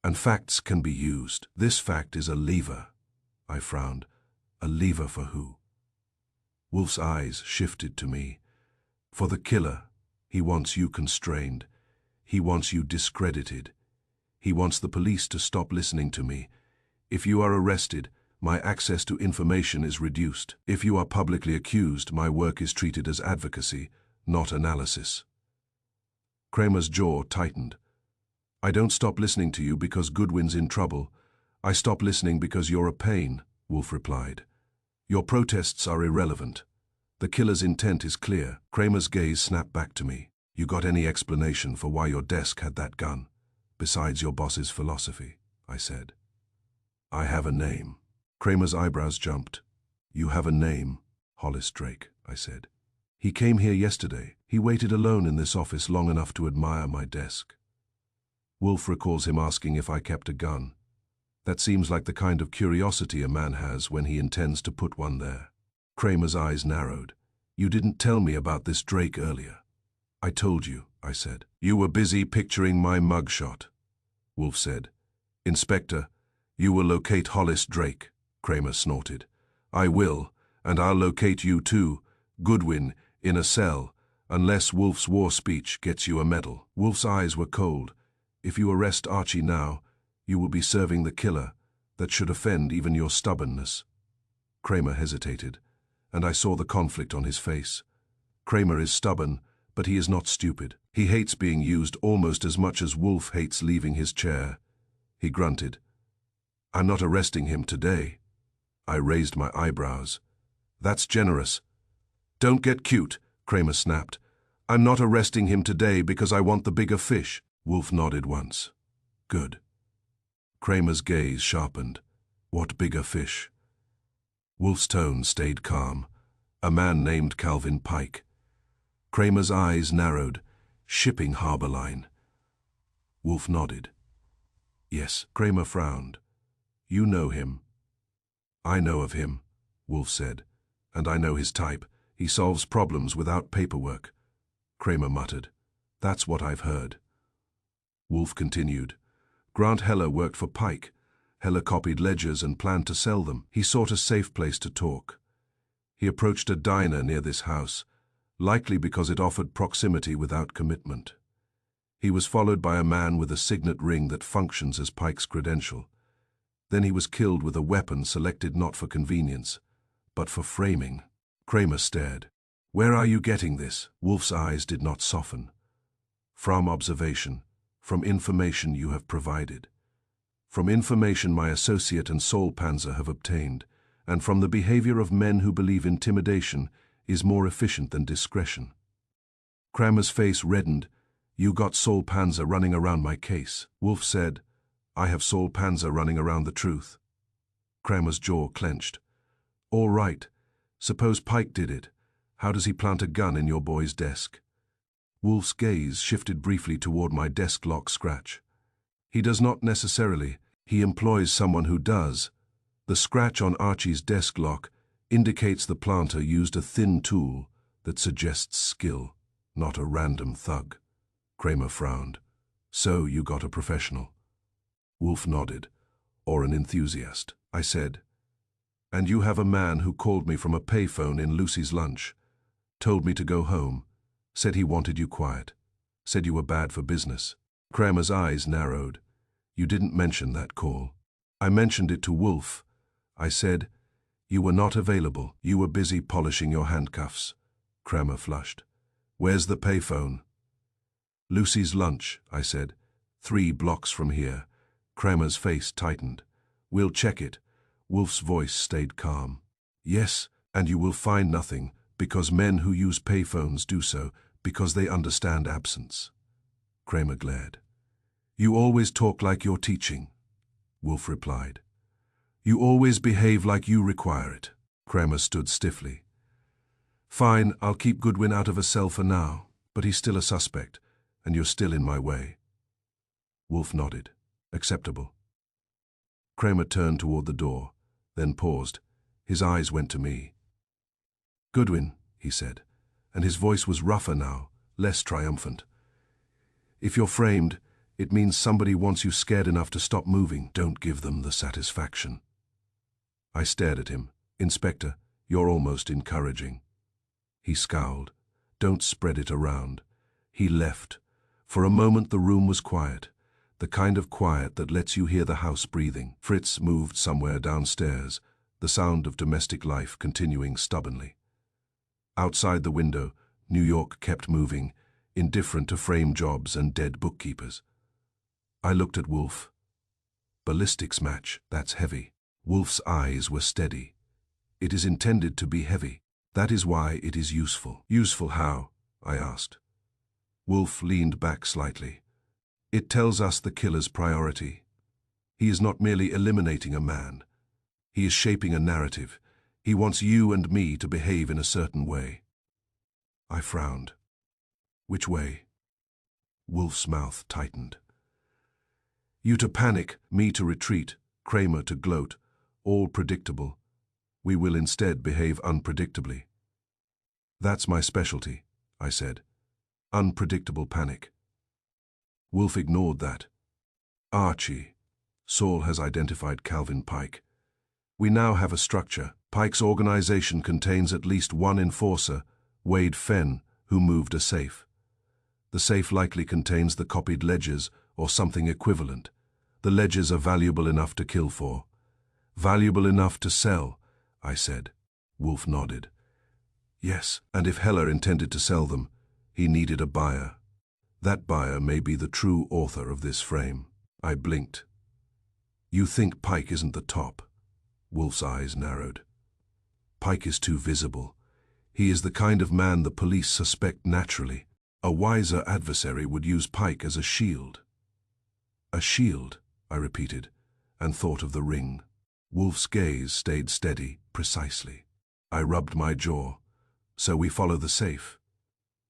And facts can be used. This fact is a lever. I frowned. A lever for who? Wolf's eyes shifted to me. For the killer, he wants you constrained. He wants you discredited. He wants the police to stop listening to me. If you are arrested, my access to information is reduced. If you are publicly accused, my work is treated as advocacy, not analysis. Kramer's jaw tightened. I don't stop listening to you because Goodwin's in trouble. I stop listening because you're a pain, Wolf replied. Your protests are irrelevant. The killer's intent is clear. Kramer's gaze snapped back to me. You got any explanation for why your desk had that gun, besides your boss's philosophy? I said. I have a name. Kramer's eyebrows jumped. You have a name, Hollis Drake, I said. He came here yesterday. He waited alone in this office long enough to admire my desk. Wolf recalls him asking if I kept a gun. That seems like the kind of curiosity a man has when he intends to put one there. Kramer's eyes narrowed. You didn't tell me about this Drake earlier. I told you, I said. You were busy picturing my mugshot, Wolf said. Inspector, you will locate Hollis Drake, Kramer snorted. I will, and I'll locate you too, Goodwin, in a cell, unless Wolf's war speech gets you a medal. Wolf's eyes were cold. If you arrest Archie now, you will be serving the killer that should offend even your stubbornness. Kramer hesitated, and I saw the conflict on his face. Kramer is stubborn, but he is not stupid. He hates being used almost as much as Wolf hates leaving his chair. He grunted. I'm not arresting him today. I raised my eyebrows. That's generous. Don't get cute, Kramer snapped. I'm not arresting him today because I want the bigger fish. Wolf nodded once. Good. Kramer's gaze sharpened. What bigger fish? Wolf's tone stayed calm. A man named Calvin Pike. Kramer's eyes narrowed. Shipping harbor line. Wolf nodded. Yes, Kramer frowned. You know him. I know of him, Wolf said. And I know his type. He solves problems without paperwork. Kramer muttered. That's what I've heard. Wolf continued. Grant Heller worked for Pike. Heller copied ledgers and planned to sell them. He sought a safe place to talk. He approached a diner near this house, likely because it offered proximity without commitment. He was followed by a man with a signet ring that functions as Pike's credential. Then he was killed with a weapon selected not for convenience, but for framing. Kramer stared. Where are you getting this? Wolf's eyes did not soften. From observation, from information you have provided. From information my associate and Saul Panzer have obtained, and from the behavior of men who believe intimidation is more efficient than discretion. Kramer's face reddened. You got Saul Panzer running around my case. Wolf said, I have Saul Panzer running around the truth. Kramer's jaw clenched. All right. Suppose Pike did it. How does he plant a gun in your boy's desk? Wolf's gaze shifted briefly toward my desk lock scratch. He does not necessarily. He employs someone who does. The scratch on Archie's desk lock indicates the planter used a thin tool that suggests skill, not a random thug. Kramer frowned. So you got a professional. Wolf nodded. Or an enthusiast. I said. And you have a man who called me from a payphone in Lucy's lunch. Told me to go home. Said he wanted you quiet. Said you were bad for business. Kramer's eyes narrowed. You didn't mention that call. I mentioned it to Wolf. I said, you were not available. You were busy polishing your handcuffs. Kramer flushed. Where's the payphone? Lucy's lunch, I said. 3 blocks from here. Kramer's face tightened. We'll check it. Wolf's voice stayed calm. Yes, and you will find nothing, because men who use payphones do so because they understand absence. Kramer glared. You always talk like you're teaching, Wolf replied. You always behave like you require it. Kramer stood stiffly. Fine, I'll keep Goodwin out of a cell for now, but he's still a suspect, and you're still in my way. Wolf nodded. Acceptable. Kramer turned toward the door, then paused. His eyes went to me. Goodwin, he said, and his voice was rougher now, less triumphant. If you're framed, it means somebody wants you scared enough to stop moving. Don't give them the satisfaction. I stared at him. Inspector, you're almost encouraging. He scowled. Don't spread it around. He left. For a moment the room was quiet, the kind of quiet that lets you hear the house breathing. Fritz moved somewhere downstairs, the sound of domestic life continuing stubbornly. Outside the window, New York kept moving, indifferent to frame jobs and dead bookkeepers. I looked at Wolf. Ballistics match, that's heavy. Wolf's eyes were steady. It is intended to be heavy. That is why it is useful. Useful how? I asked. Wolf leaned back slightly. It tells us the killer's priority. He is not merely eliminating a man. He is shaping a narrative. He wants you and me to behave in a certain way. I frowned. Which way? Wolf's mouth tightened. You to panic, me to retreat, Kramer to gloat, all predictable. We will instead behave unpredictably. That's my specialty, I said. Unpredictable panic. Wolf ignored that. Archie. Saul has identified Calvin Pike. We now have a structure. Pike's organization contains at least one enforcer, Wade Fenn, who moved a safe. The safe likely contains the copied ledgers or something equivalent. The ledgers are valuable enough to kill for. Valuable enough to sell, I said. Wolf nodded. Yes, and if Heller intended to sell them, he needed a buyer. That buyer may be the true author of this frame. I blinked. You think Pike isn't the top? Wolf's eyes narrowed. Pike is too visible. He is the kind of man the police suspect naturally. A wiser adversary would use Pike as a shield. A shield, I repeated, and thought of the ring. Wolf's gaze stayed steady, precisely. I rubbed my jaw. So we follow the safe.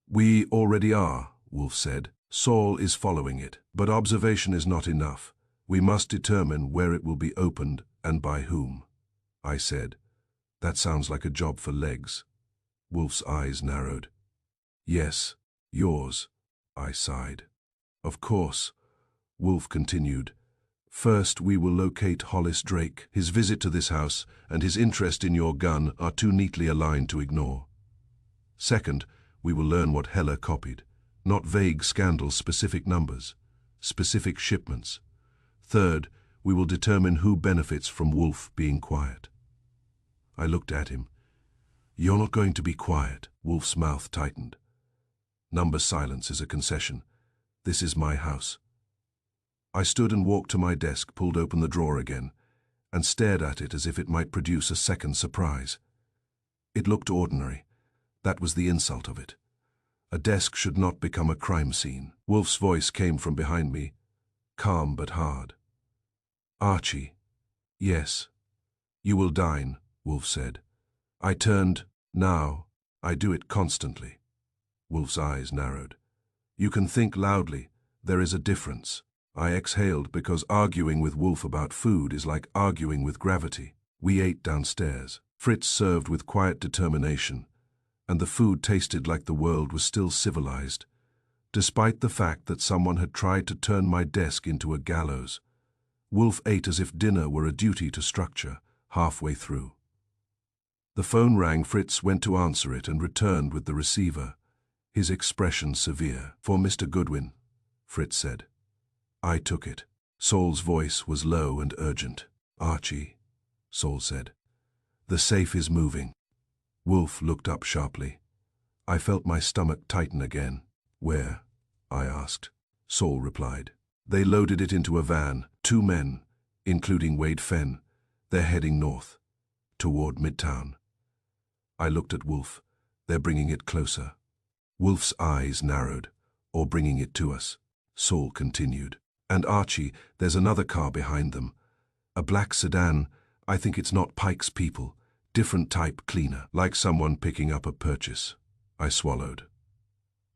We already are, Wolf said. Saul is following it, but observation is not enough. We must determine where it will be opened and by whom. I said. That sounds like a job for legs. Wolf's eyes narrowed. Yes, yours, I sighed. Of course, Wolf continued. First, we will locate Hollis Drake. His visit to this house and his interest in your gun are too neatly aligned to ignore. Second, we will learn what Heller copied. Not vague scandal-specific numbers, specific shipments. Third, we will determine who benefits from Wolf being quiet. I looked at him. You're not going to be quiet. Wolf's mouth tightened. Number silence is a concession. This is my house. I stood and walked to my desk, pulled open the drawer again, and stared at it as if it might produce a second surprise. It looked ordinary. That was the insult of it. A desk should not become a crime scene. Wolf's voice came from behind me, calm but hard. Archie. Yes. You will dine, Wolf said. I turned. Now, I do it constantly. Wolf's eyes narrowed. You can think loudly. There is a difference. I exhaled because arguing with Wolf about food is like arguing with gravity. We ate downstairs. Fritz served with quiet determination, and the food tasted like the world was still civilized, despite the fact that someone had tried to turn my desk into a gallows. Wolf ate as if dinner were a duty to structure, halfway through. The phone rang. Fritz went to answer it and returned with the receiver, his expression severe. For Mr. Goodwin, Fritz said. I took it. Saul's voice was low and urgent. Archie, Saul said. The safe is moving. Wolf looked up sharply. I felt my stomach tighten again. Where? I asked. Saul replied. They loaded it into a van, 2 men, including Wade Fenn. They're heading north, toward Midtown. I looked at Wolf. They're bringing it closer. Wolf's eyes narrowed. Or bringing it to us. Saul continued. And Archie, there's another car behind them. A black sedan. I think it's not Pike's people. Different type, cleaner, like someone picking up a purchase. I swallowed.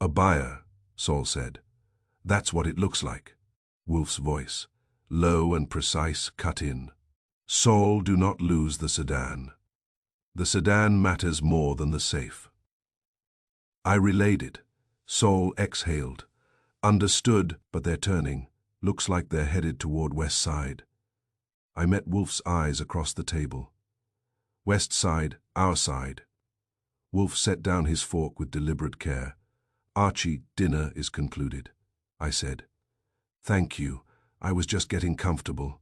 A buyer, Saul said. That's what it looks like. Wolf's voice, low and precise, cut in. Saul, do not lose the sedan. The sedan matters more than the safe. I relayed it. Saul exhaled. Understood, but they're turning. Looks like they're headed toward West Side. I met Wolf's eyes across the table. West Side, our side. Wolf set down his fork with deliberate care. Archie, dinner is concluded, I said. Thank you. I was just getting comfortable.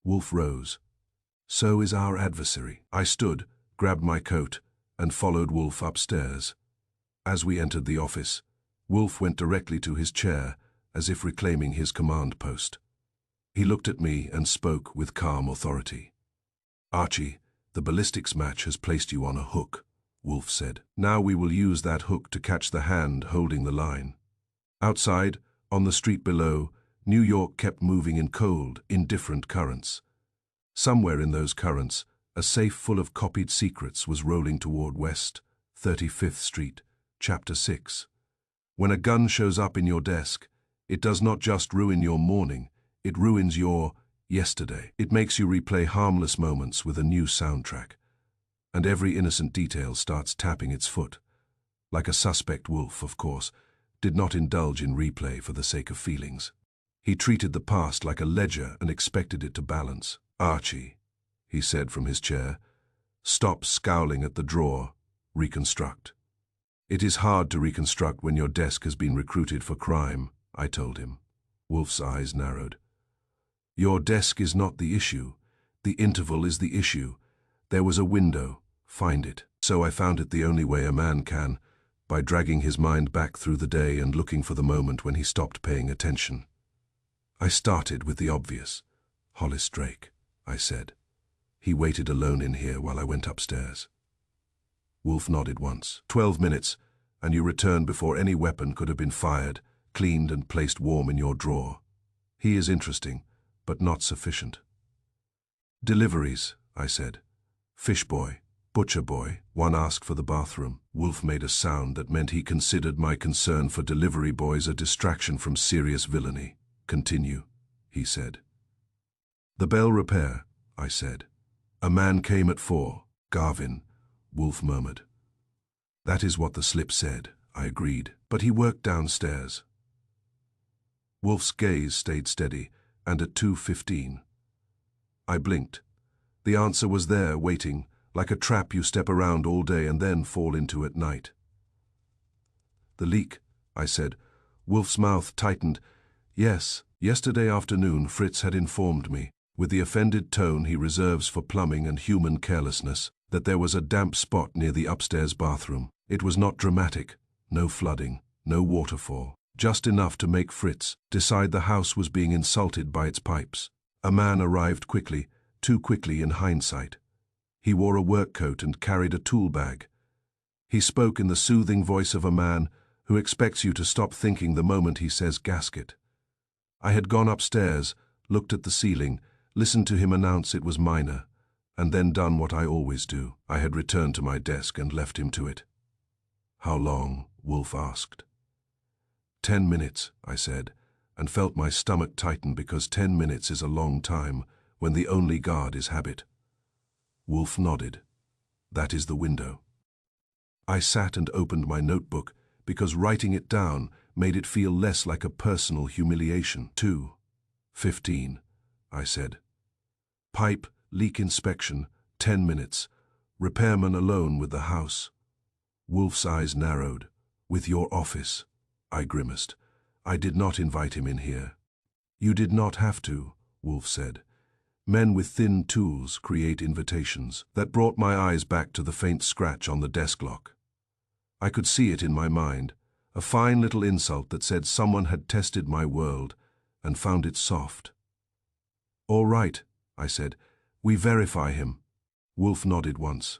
Wolf rose. So is our adversary. I stood, grabbed my coat, and followed Wolf upstairs. As we entered the office, Wolf went directly to his chair, as if reclaiming his command post. He looked at me and spoke with calm authority. Archie, the ballistics match has placed you on a hook, Wolf said. Now we will use that hook to catch the hand holding the line. Outside, on the street below, New York kept moving in cold, indifferent currents. Somewhere in those currents, a safe full of copied secrets was rolling toward West 35th Street, Chapter 6. When a gun shows up in your desk, it does not just ruin your morning, it ruins your yesterday. It makes you replay harmless moments with a new soundtrack, and every innocent detail starts tapping its foot. Like a suspect, Wolf, of course, did not indulge in replay for the sake of feelings. He treated the past like a ledger and expected it to balance. "Archie," he said from his chair, "stop scowling at the drawer. Reconstruct." "It is hard to reconstruct when your desk has been recruited for crime," I told him. Wolf's eyes narrowed. "Your desk is not the issue. The interval is the issue. There was a window. Find it." So I found it the only way a man can, by dragging his mind back through the day and looking for the moment when he stopped paying attention. I started with the obvious. "Hollis Drake," I said. "He waited alone in here while I went upstairs." Wolf nodded once. 12 minutes, and you returned before any weapon could have been fired, cleaned and placed warm in your drawer. He is interesting, but not sufficient. "Deliveries," I said. "Fish boy, butcher boy." One asked for the bathroom. Wolf made a sound that meant he considered my concern for delivery boys a distraction from serious villainy. "Continue," he said. "The bell repair," I said. "A man came at 4. Garvin," Wolf murmured. "That is what the slip said," I agreed. "But he worked downstairs." Wolf's gaze stayed steady, and at 2:15. I blinked. The answer was there, waiting, like a trap you step around all day and then fall into at night. "The leak," I said. Wolf's mouth tightened. "Yes, yesterday afternoon Fritz had informed me, with the offended tone he reserves for plumbing and human carelessness, that there was a damp spot near the upstairs bathroom. It was not dramatic, no flooding, no waterfall, just enough to make Fritz decide the house was being insulted by its pipes. A man arrived quickly, too quickly in hindsight. He wore a work coat and carried a tool bag. He spoke in the soothing voice of a man who expects you to stop thinking the moment he says gasket. I had gone upstairs, looked at the ceiling, listened to him announce it was minor, and then done what I always do. I had returned to my desk and left him to it. "How long?" Wolf asked. 10 minutes, I said, and felt my stomach tighten because 10 minutes is a long time when the only guard is habit. Wolf nodded. "That is the window." I sat and opened my notebook because writing it down made it feel less like a personal humiliation. 2:15, I said. "Pipe, leak inspection, 10 minutes. Repairman alone with the house." Wolf's eyes narrowed. "With your office," I grimaced. "I did not invite him in here." "You did not have to," Wolf said. "Men with thin tools create invitations." That brought my eyes back to the faint scratch on the desk lock. I could see it in my mind, a fine little insult that said someone had tested my world and found it soft. "All right," I said. "We verify him." Wolf nodded once.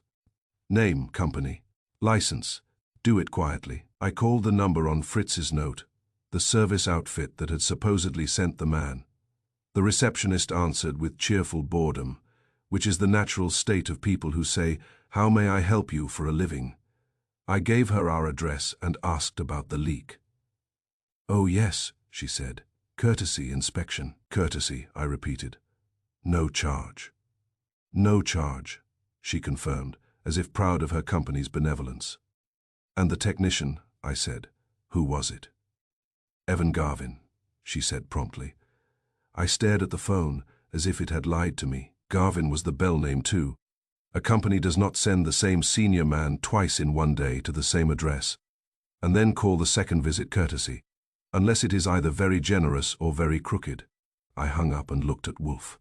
"Name, company. License. Do it quietly." I called the number on Fritz's note, the service outfit that had supposedly sent the man. The receptionist answered with cheerful boredom, which is the natural state of people who say, "How may I help you?" for a living. I gave her our address and asked about the leak. "Oh yes," she said. "Courtesy inspection." "Courtesy," I repeated. "No charge." "No charge," she confirmed, as if proud of her company's benevolence. "And the technician," I said. "Who was it?" "Evan Garvin," she said promptly. I stared at the phone as if it had lied to me. Garvin was the bell name too. A company does not send the same senior man twice in one day to the same address, and then call the second visit courtesy, unless it is either very generous or very crooked. I hung up and looked at Wolf.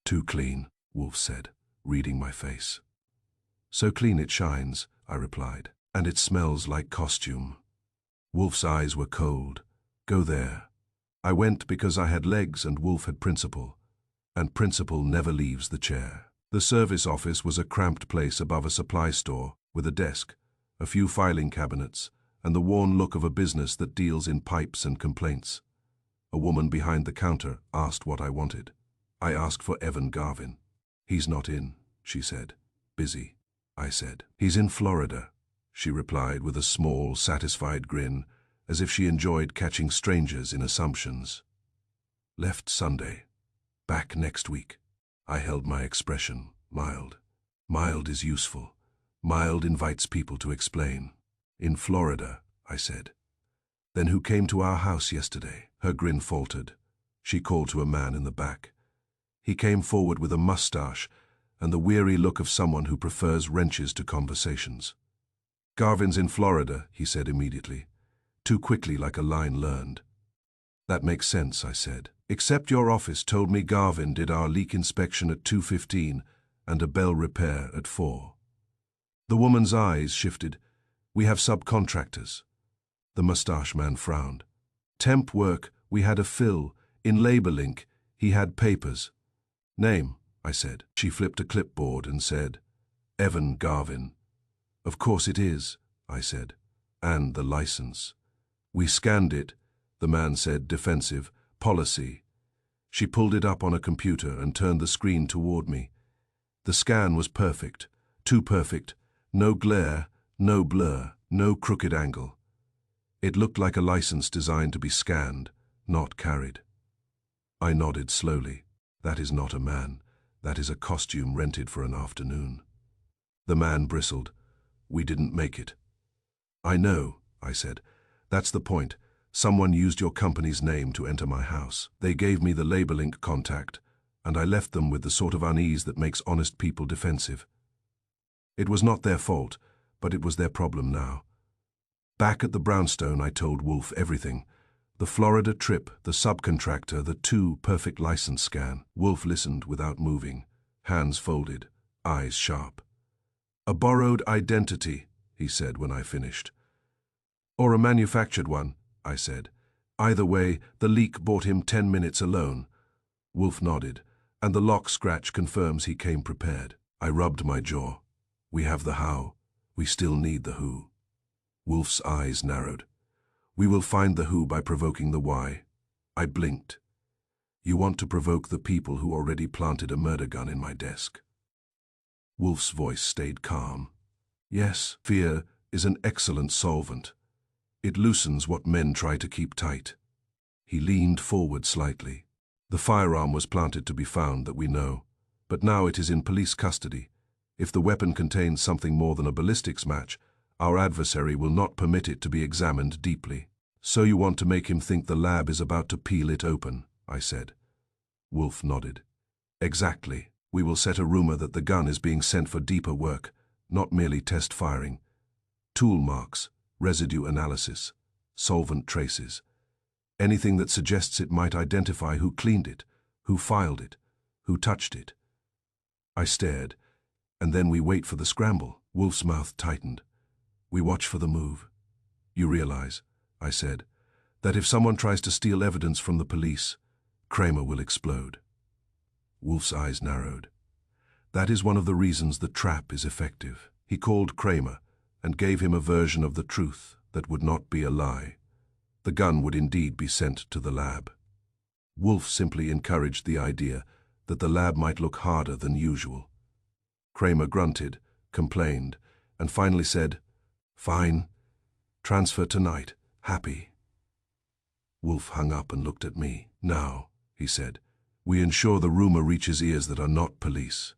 "Too clean," Wolf said, reading my face. "So clean it shines," I replied, "and it smells like costume." Wolf's eyes were cold. "Go there." I went because I had legs and Wolf had principle, and principle never leaves the chair. The service office was a cramped place above a supply store, with a desk, a few filing cabinets, and the worn look of a business that deals in pipes and complaints. A woman behind the counter asked what I wanted. I asked for Evan Garvin. "He's not in," she said. "Busy," I said. "He's in Florida," she replied with a small, satisfied grin, as if she enjoyed catching strangers in assumptions. Left Sunday. Back next week. I held my expression, mild. Mild is useful. Mild invites people to explain. In Florida, I said. Then who came to our house yesterday? Her grin faltered. She called to a man in the back. He came forward with a mustache and the weary look of someone who prefers wrenches to conversations. Garvin's in Florida, he said immediately, too quickly like a line learned. That makes sense, I said. Except your office told me Garvin did our leak inspection at 2:15 and a bell repair at 4. The woman's eyes shifted. We have subcontractors. The mustache man frowned. Temp work, we had a fill. In LaborLink, he had papers. Name, I said. She flipped a clipboard and said, Evan Garvin. Of course it is, I said. And the license. We scanned it, the man said, defensive. Policy. She pulled it up on a computer and turned the screen toward me. The scan was perfect. Too perfect. No glare, no blur, no crooked angle. It looked like a license designed to be scanned, not carried. I nodded slowly. That is not a man. That is a costume rented for an afternoon. The man bristled. We didn't make it. I know, I said. That's the point. Someone used your company's name to enter my house. They gave me the LaborLink contact, and I left them with the sort of unease that makes honest people defensive. It was not their fault, but it was their problem now. Back at the brownstone, I told Wolf everything. The Florida trip, the subcontractor, the 2 perfect license scan. Wolf listened without moving, hands folded, eyes sharp. A borrowed identity, he said when I finished. Or a manufactured one, I said. Either way, the leak bought him 10 minutes alone. Wolf nodded, and the lock scratch confirms he came prepared. I rubbed my jaw. We have the how. We still need the who. Wolf's eyes narrowed. We will find the who by provoking the why. I blinked. You want to provoke the people who already planted a murder gun in my desk. Wolf's voice stayed calm. Yes, fear is an excellent solvent. It loosens what men try to keep tight. He leaned forward slightly. The firearm was planted to be found, that we know, but now it is in police custody. If the weapon contains something more than a ballistics match, our adversary will not permit it to be examined deeply. So you want to make him think the lab is about to peel it open, I said. Wolf nodded. Exactly. We will set a rumor that the gun is being sent for deeper work, not merely test firing. Tool marks, residue analysis, solvent traces. Anything that suggests it might identify who cleaned it, who filed it, who touched it. I stared, and then we wait for the scramble. Wolf's mouth tightened. We watch for the move. You realize, I said, that if someone tries to steal evidence from the police, Kramer will explode. Wolf's eyes narrowed. That is one of the reasons the trap is effective. He called Kramer and gave him a version of the truth that would not be a lie. The gun would indeed be sent to the lab. Wolf simply encouraged the idea that the lab might look harder than usual. Kramer grunted, complained, and finally said, Fine. Transfer tonight. Happy. Wolf hung up and looked at me. Now, he said, we ensure the rumor reaches ears that are not police.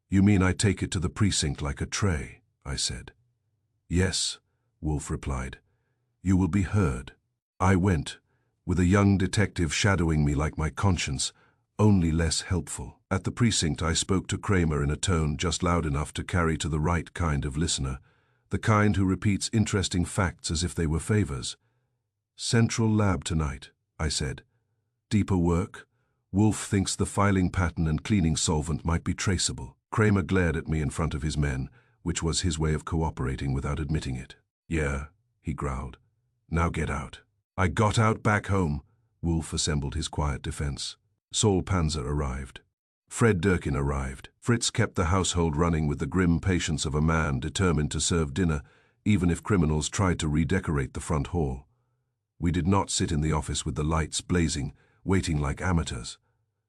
You mean I take it to the precinct like a tray? I said. Yes, Wolf replied. You will be heard. I went, with a young detective shadowing me like my conscience, only less helpful. At the precinct I spoke to Kramer in a tone just loud enough to carry to the right kind of listener, the kind who repeats interesting facts as if they were favors. Central lab tonight, I said. Deeper work? Wolf thinks the filing pattern and cleaning solvent might be traceable. Kramer glared at me in front of his men, which was his way of cooperating without admitting it. Yeah, he growled. Now get out. I got out back home. Wolf assembled his quiet defense. Saul Panzer arrived. Fred Durkin arrived. Fritz kept the household running with the grim patience of a man determined to serve dinner, even if criminals tried to redecorate the front hall. We did not sit in the office with the lights blazing, waiting like amateurs.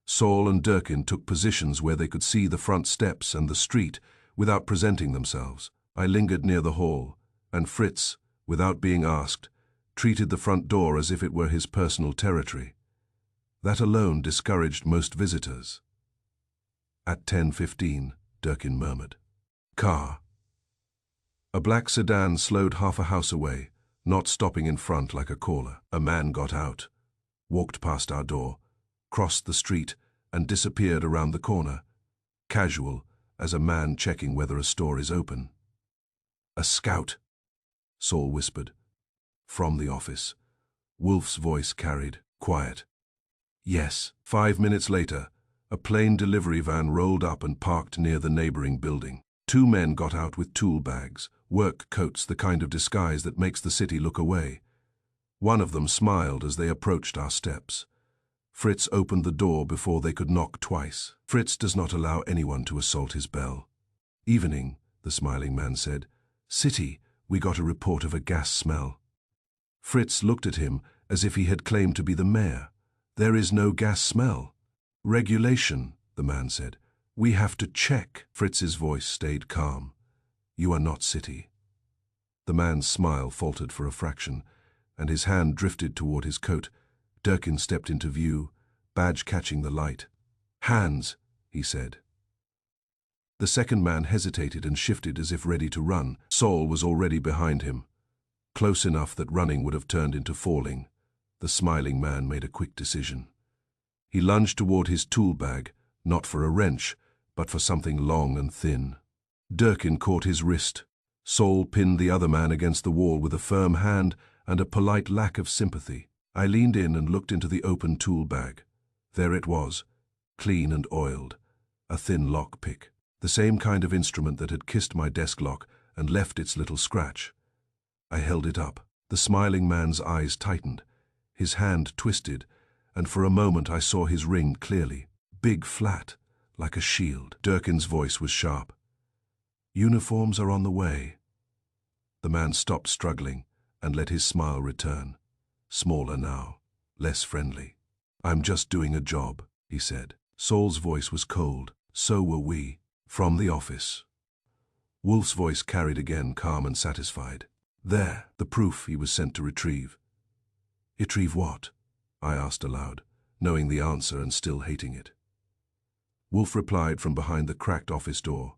Saul and Durkin took positions where they could see the front steps and the street without presenting themselves. I lingered near the hall, and Fritz, without being asked, treated the front door as if it were his personal territory. That alone discouraged most visitors. At 10:15, Durkin murmured. Car. A black sedan slowed half a house away, not stopping in front like a caller. A man got out, walked past our door, crossed the street, and disappeared around the corner, casual as a man checking whether a store is open. A scout, Saul whispered. From the office. Wolf's voice carried, quiet. Yes. 5 minutes later, a plain delivery van rolled up and parked near the neighboring building. 2 men got out with tool bags, work coats, the kind of disguise that makes the city look away. One of them smiled as they approached our steps. Fritz opened the door before they could knock twice. Fritz does not allow anyone to assault his bell. Evening, the smiling man said. City, we got a report of a gas smell. Fritz looked at him as if he had claimed to be the mayor. There is no gas smell. Regulation, the man said. We have to check. Fritz's voice stayed calm. You are not city. The man's smile faltered for a fraction, and his hand drifted toward his coat. Durkin stepped into view, badge catching the light. Hands, he said. The second man hesitated and shifted as if ready to run. Saul was already behind him. Close enough that running would have turned into falling. The smiling man made a quick decision. He lunged toward his tool bag, not for a wrench, but for something long and thin. Durkin caught his wrist. Saul pinned the other man against the wall with a firm hand and a polite lack of sympathy. I leaned in and looked into the open tool bag. There it was, clean and oiled, a thin lock-pick, the same kind of instrument that had kissed my desk lock and left its little scratch. I held it up. The smiling man's eyes tightened. His hand twisted, and for a moment I saw his ring clearly, big flat, like a shield. Durkin's voice was sharp. Uniforms are on the way. The man stopped struggling and let his smile return. Smaller now, less friendly. I'm just doing a job, he said. Saul's voice was cold. So were we. From the office. Wolf's voice carried again, calm and satisfied. There, the proof he was sent to retrieve. Retrieve what? I asked aloud, knowing the answer and still hating it. Wolf replied from behind the cracked office door.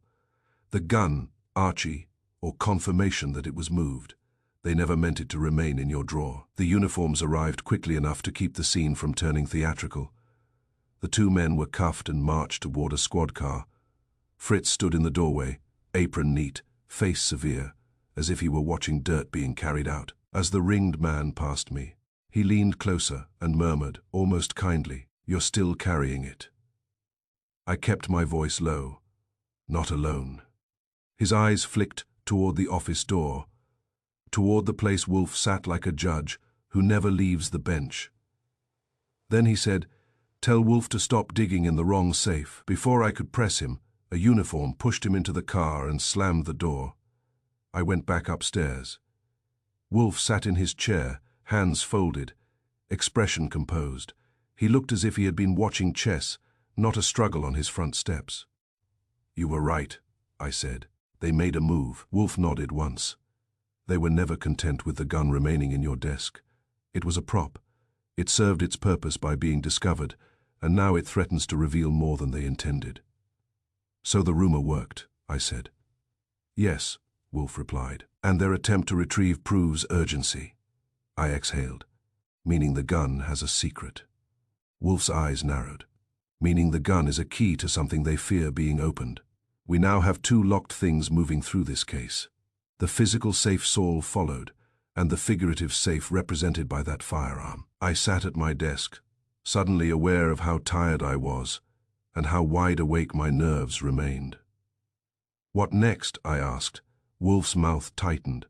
The gun, Archie, or confirmation that it was moved. They never meant it to remain in your drawer. The uniforms arrived quickly enough to keep the scene from turning theatrical. The 2 men were cuffed and marched toward a squad car. Fritz stood in the doorway, apron neat, face severe, as if he were watching dirt being carried out. As the ringed man passed me, he leaned closer and murmured, almost kindly, You're still carrying it. I kept my voice low. Not alone. His eyes flicked toward the office door, toward the place Wolf sat like a judge who never leaves the bench. Then he said, Tell Wolf to stop digging in the wrong safe. Before I could press him, a uniform pushed him into the car and slammed the door. I went back upstairs. Wolf sat in his chair, hands folded, expression composed. He looked as if he had been watching chess, not a struggle on his front steps. You were right, I said. They made a move. Wolf nodded once. They were never content with the gun remaining in your desk. It was a prop. It served its purpose by being discovered, and now it threatens to reveal more than they intended. So the rumor worked, I said. Yes, Wolf replied, and their attempt to retrieve proves urgency. I exhaled, meaning the gun has a secret. Wolf's eyes narrowed, meaning the gun is a key to something they fear being opened. We now have 2 locked things moving through this case. The physical safe Saul followed, and the figurative safe represented by that firearm. I sat at my desk, suddenly aware of how tired I was, and how wide awake my nerves remained. What next? I asked. Wolf's mouth tightened,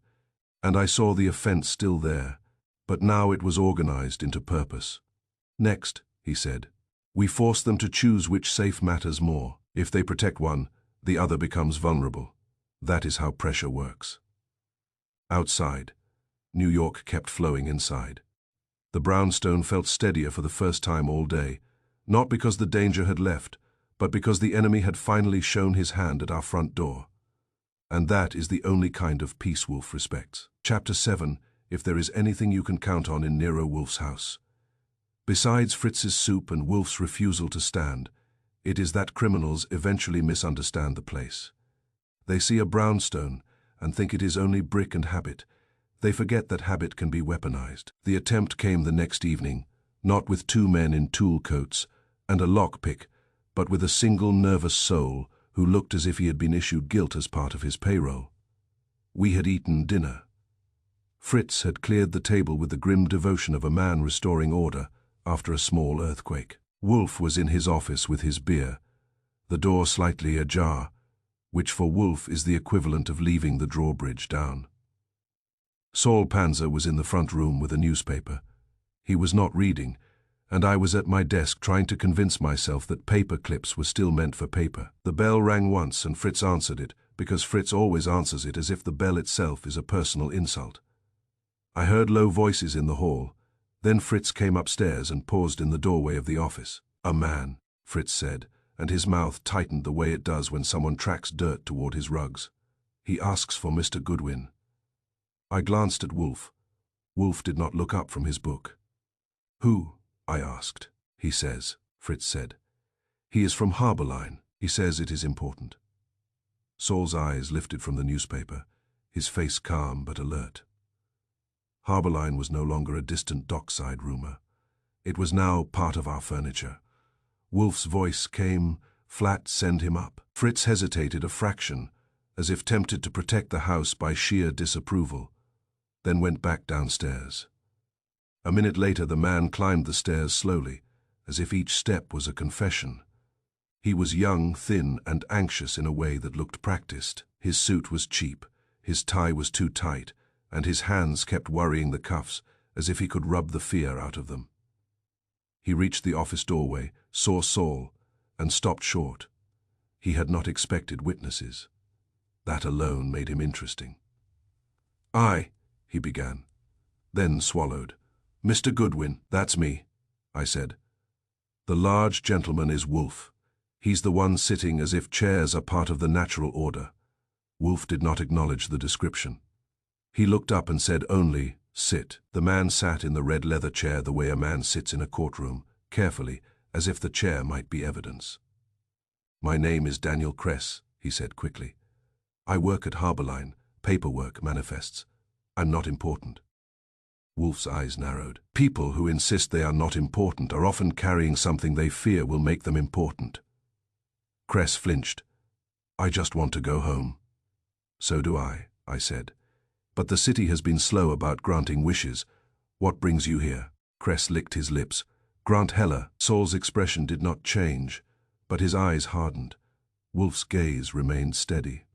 and I saw the offense still there, but now it was organized into purpose. Next, he said, we force them to choose which safe matters more. If they protect one, the other becomes vulnerable. That is how pressure works. Outside, New York kept flowing inside. The brownstone felt steadier for the first time all day, not because the danger had left, but because the enemy had finally shown his hand at our front door. And that is the only kind of peace Wolf respects. Chapter 7. If there is anything you can count on in Nero Wolf's house. Besides Fritz's soup and Wolf's refusal to stand, it is that criminals eventually misunderstand the place. They see a brownstone and think it is only brick and habit. They forget that habit can be weaponized. The attempt came the next evening, not with two men in tool coats and a lockpick, but with a single nervous soul who looked as if he had been issued guilt as part of his payroll. We had eaten dinner. Fritz had cleared the table with the grim devotion of a man restoring order after a small earthquake. Wolf was in his office with his beer, the door slightly ajar, which for Wolf is the equivalent of leaving the drawbridge down. Saul Panzer was in the front room with a newspaper. He was not reading, and I was at my desk trying to convince myself that paper clips were still meant for paper. The bell rang once and Fritz answered it, because Fritz always answers it as if the bell itself is a personal insult. I heard low voices in the hall. Then Fritz came upstairs and paused in the doorway of the office. "A man," Fritz said, and his mouth tightened the way it does when someone tracks dirt toward his rugs. "He asks for Mr. Goodwin." I glanced at Wolf. Wolf did not look up from his book. "Who?" I asked. "He says," Fritz said. "He is from Harborline. He says it is important." Saul's eyes lifted from the newspaper, his face calm but alert. Harborline was no longer a distant dockside rumor. It was now part of our furniture. Wolf's voice came, flat, "Send him up." Fritz hesitated a fraction, as if tempted to protect the house by sheer disapproval, then went back downstairs. A minute later the man climbed the stairs slowly, as if each step was a confession. He was young, thin, and anxious in a way that looked practiced. His suit was cheap, his tie was too tight, and his hands kept worrying the cuffs as if he could rub the fear out of them. He reached the office doorway, saw Saul, and stopped short. He had not expected witnesses. That alone made him interesting. He began, then swallowed. "Mr. Goodwin, that's me," I said. "The large gentleman is Wolf. He's the one sitting as if chairs are part of the natural order." Wolf did not acknowledge the description. He looked up and said only, "Sit." The man sat in the red leather chair the way a man sits in a courtroom, carefully, as if the chair might be evidence. "My name is Daniel Kress," he said quickly. "I work at Harborline, paperwork, manifests. I'm not important." Wolf's eyes narrowed. People who insist they are not important are often carrying something they fear will make them important. Kress flinched. "I just want to go home." "So do I said. "But the city has been slow about granting wishes. What brings you here?" Kress licked his lips. "Grant Heller." Saul's expression did not change, but his eyes hardened. Wolf's gaze remained steady.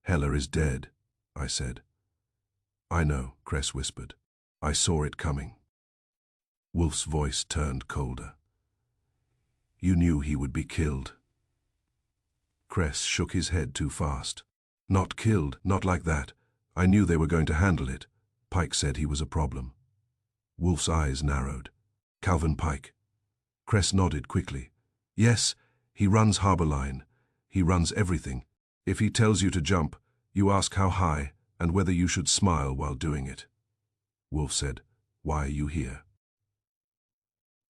"Heller is dead," I said. "I know," Kress whispered. "I saw it coming." Wolf's voice turned colder. "You knew he would be killed." Kress shook his head too fast. "Not killed, not like that. I knew they were going to handle it. Pike said he was a problem." Wolf's eyes narrowed. "Calvin Pike?" Kress nodded quickly. "Yes, he runs Harborline. He runs everything. If he tells you to jump, you ask how high and whether you should smile while doing it." Wolf said, "Why are you here?"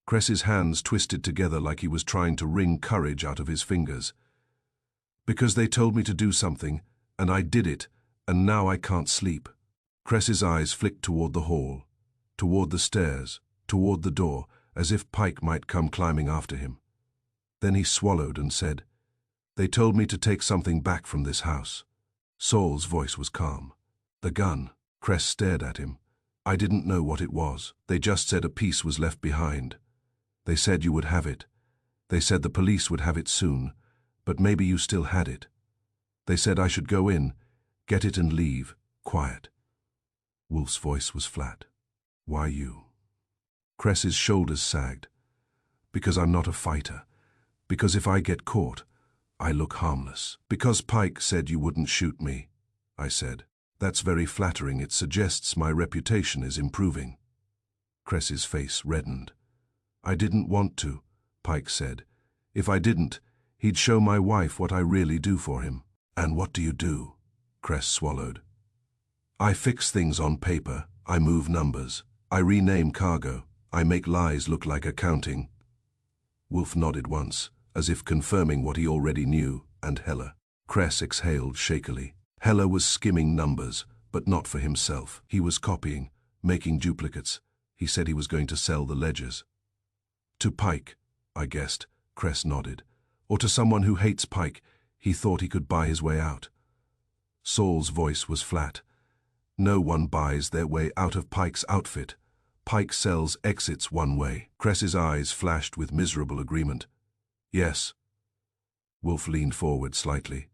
Kress's hands twisted together like he was trying to wring courage out of his fingers. "Because they told me to do something, and I did it, and now I can't sleep." Kress's eyes flicked toward the hall, toward the stairs, toward the door, as if Pike might come climbing after him. Then he swallowed and said, "They told me to take something back from this house." Saul's voice was calm. "The gun." Kress stared at him. "I didn't know what it was. They just said a piece was left behind. They said you would have it. They said the police would have it soon, but maybe you still had it. They said I should go in, get it and leave, quiet." Wolf's voice was flat. "Why you?" Kress's shoulders sagged. "Because I'm not a fighter. Because if I get caught, I look harmless. Because Pike said you wouldn't shoot me," I said. "That's very flattering. It suggests my reputation is improving." Kress's face reddened. "I didn't want to," Pike said. "If I didn't, he'd show my wife what I really do for him." "And what do you do?" Kress swallowed. I fix things on paper, I move numbers, I rename cargo, I make lies look like accounting. Wolf nodded once, as if confirming what he already knew, and Heller. Kress exhaled shakily. Heller was skimming numbers, but not for himself. He was copying, making duplicates. He said he was going to sell the ledgers. To Pike, I guessed, Kress nodded. Or to someone who hates Pike, he thought he could buy his way out. Saul's voice was flat. No one buys their way out of Pike's outfit. Pike sells exits one way. Kress's eyes flashed with miserable agreement. Yes. Wolf leaned forward slightly.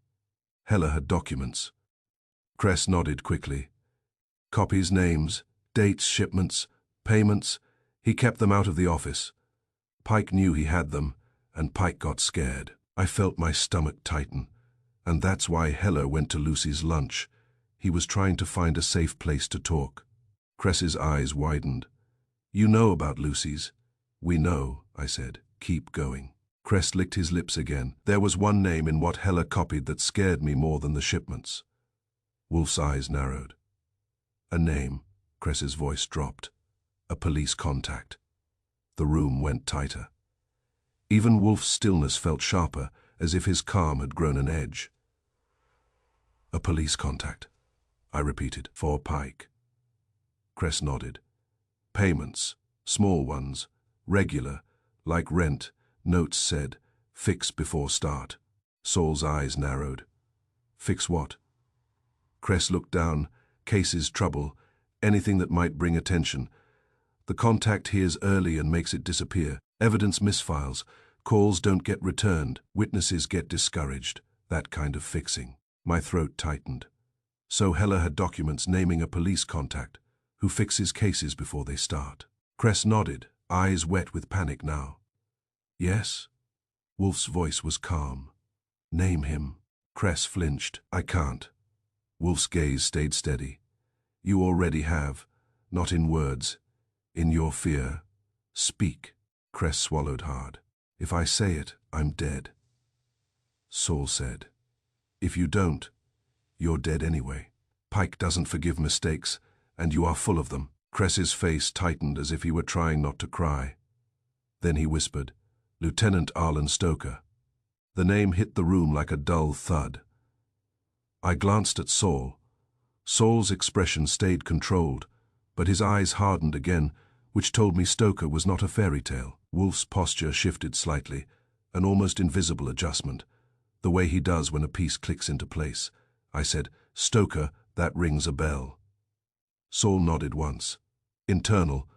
Heller had documents. Kress nodded quickly. Copies, names, dates, shipments, payments. He kept them out of the office. Pike knew he had them, and Pike got scared. I felt my stomach tighten, and that's why Heller went to Lucy's lunch. He was trying to find a safe place to talk. Kress's eyes widened. You know about Lucy's? We know, I said. Keep going. Kress licked his lips again. There was one name in what Heller copied that scared me more than the shipments. Wolf's eyes narrowed. A name. Kress's voice dropped. A police contact. The room went tighter. Even Wolf's stillness felt sharper, as if his calm had grown an edge. A police contact, I repeated, for Pike. Kress nodded. Payments, small ones, regular, like rent, notes said, fix before start. Saul's eyes narrowed. Fix what? Kress looked down. Cases, trouble, anything that might bring attention. The contact hears early and makes it disappear. Evidence misfiles. Calls don't get returned. Witnesses get discouraged. That kind of fixing. My throat tightened. So Heller had documents naming a police contact who fixes cases before they start. Kress nodded, eyes wet with panic now. Yes? Wolf's voice was calm. Name him. Kress flinched. I can't. Wolf's gaze stayed steady. You already have, not in words, in your fear. Speak. Kress swallowed hard. If I say it, I'm dead. Saul said. If you don't, you're dead anyway. Pike doesn't forgive mistakes, and you are full of them. Kress's face tightened as if he were trying not to cry. Then he whispered, Lieutenant Arlen Stoker. The name hit the room like a dull thud. I glanced at Saul. Saul's expression stayed controlled, but his eyes hardened again, which told me Stoker was not a fairy tale. Wolf's posture shifted slightly, an almost invisible adjustment, the way he does when a piece clicks into place. I said, Stoker, that rings a bell. Saul nodded once. Internal.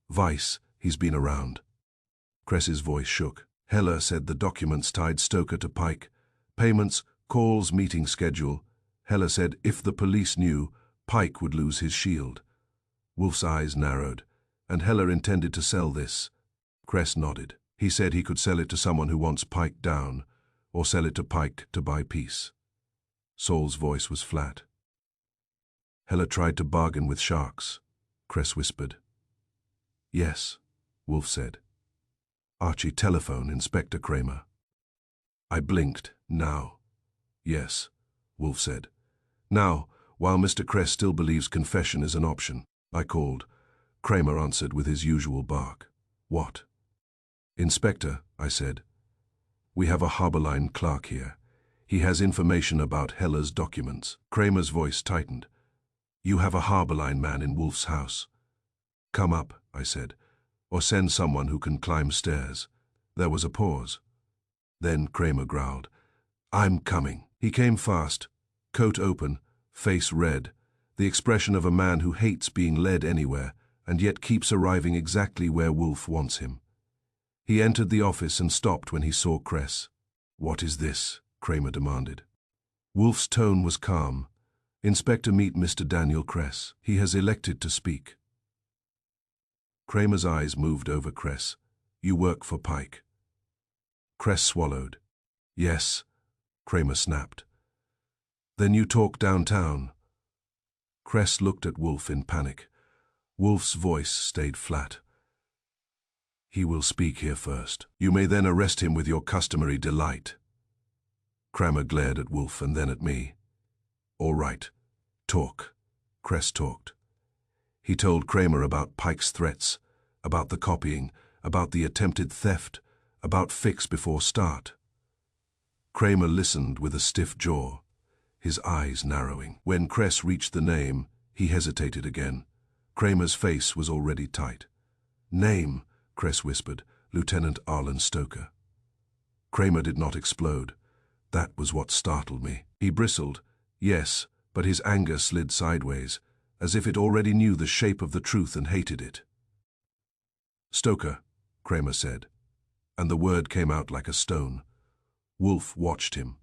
Vice, he's been around. Kress's voice shook. Heller said the documents tied Stoker to Pike. Payments, calls, meeting schedule. Heller said if the police knew, Pike would lose his shield. Wolf's eyes narrowed. And Heller intended to sell this. Kress nodded. He said he could sell it to someone who wants Pike down, or sell it to Pike to buy peace. Saul's voice was flat. Heller tried to bargain with sharks, Kress whispered. Yes, Wolf said. Archie, telephone Inspector Kramer. I blinked. Now. Yes, Wolf said. Now, while Mr. Kress still believes confession is an option. I called. Kramer answered with his usual bark. What? Inspector, I said. We have a Harborline clerk here. He has information about Heller's documents. Kramer's voice tightened. You have a Harborline man in Wolf's house. Come up, I said, or send someone who can climb stairs. There was a pause. Then Kramer growled. I'm coming. He came fast, coat open, face red, the expression of a man who hates being led anywhere and yet keeps arriving exactly where Wolf wants him. He entered the office and stopped when he saw Kress. What is this? Kramer demanded. Wolf's tone was calm. Inspector, meet Mr. Daniel Kress. He has elected to speak. Kramer's eyes moved over Kress. You work for Pike. Kress swallowed. Yes, Kramer snapped. Then you talk downtown. Kress looked at Wolf in panic. Wolf's voice stayed flat. He will speak here first. You may then arrest him with your customary delight. Kramer glared at Wolf and then at me. All right. right. Talk. Kress talked. He told Kramer about Pike's threats, about the copying, about the attempted theft, about fix before start. Kramer listened with a stiff jaw, his eyes narrowing. When Kress reached the name, he hesitated again. Kramer's face was already tight. "Name," Kress whispered, "Lieutenant Arlen Stoker." Kramer did not explode. That was what startled me. He bristled, yes, but his anger slid sideways, as if it already knew the shape of the truth and hated it. "Stoker," Kramer said, and the word came out like a stone. Wolf watched him.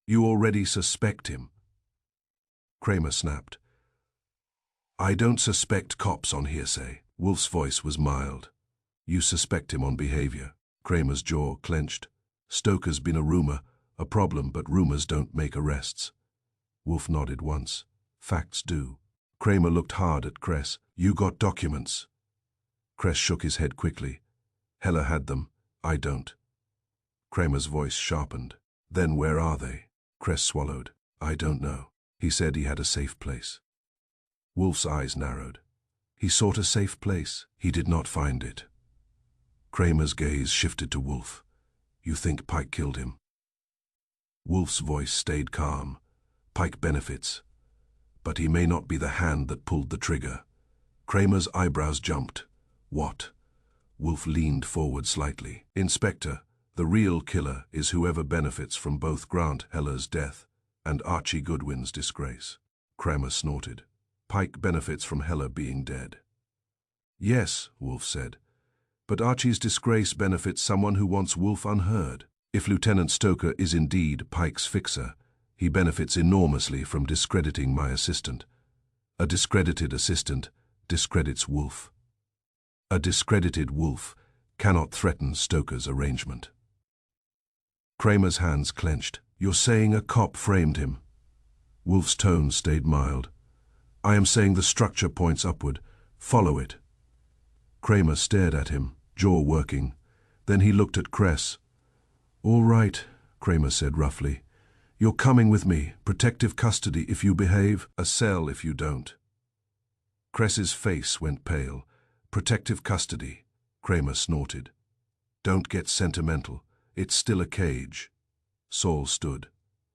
"You already suspect him?" Kramer snapped. "I don't suspect cops on hearsay." Wolf's voice was mild. "You suspect him on behavior." Kramer's jaw clenched. "Stoker's been a rumor, a problem, but rumors don't make arrests." Wolf nodded once. "Facts do." Kramer looked hard at Kress. "You got documents?" Kress shook his head quickly. "Heller had them. I don't." Kramer's voice sharpened. "Then where are they?" Kress swallowed. "I don't know. He said he had a safe place." Wolf's eyes narrowed. "He sought a safe place. He did not find it." Kramer's gaze shifted to Wolf. "You think Pike killed him?" Wolf's voice stayed calm. "Pike benefits. But he may not be the hand that pulled the trigger." Kramer's eyebrows jumped. "What?" Wolf leaned forward slightly. "Inspector, the real killer is whoever benefits from both Grant Heller's death and Archie Goodwin's disgrace." Kramer snorted. "Pike benefits from Heller being dead." "Yes," Wolf said, "but Archie's disgrace benefits someone who wants Wolf unheard. If Lieutenant Stoker is indeed Pike's fixer, he benefits enormously from discrediting my assistant. A discredited assistant discredits Wolf. A discredited Wolf cannot threaten Stoker's arrangement." Kramer's hands clenched. "You're saying a cop framed him?" Wolf's tone stayed mild. "I am saying the structure points upward. Follow it." Kramer stared at him, jaw working. Then he looked at Kress. "All right," Kramer said roughly. "You're coming with me. Protective custody if you behave, a cell if you don't." Kress's face went pale. "Protective custody," Kramer snorted. "Don't get sentimental. It's still a cage." Saul stood.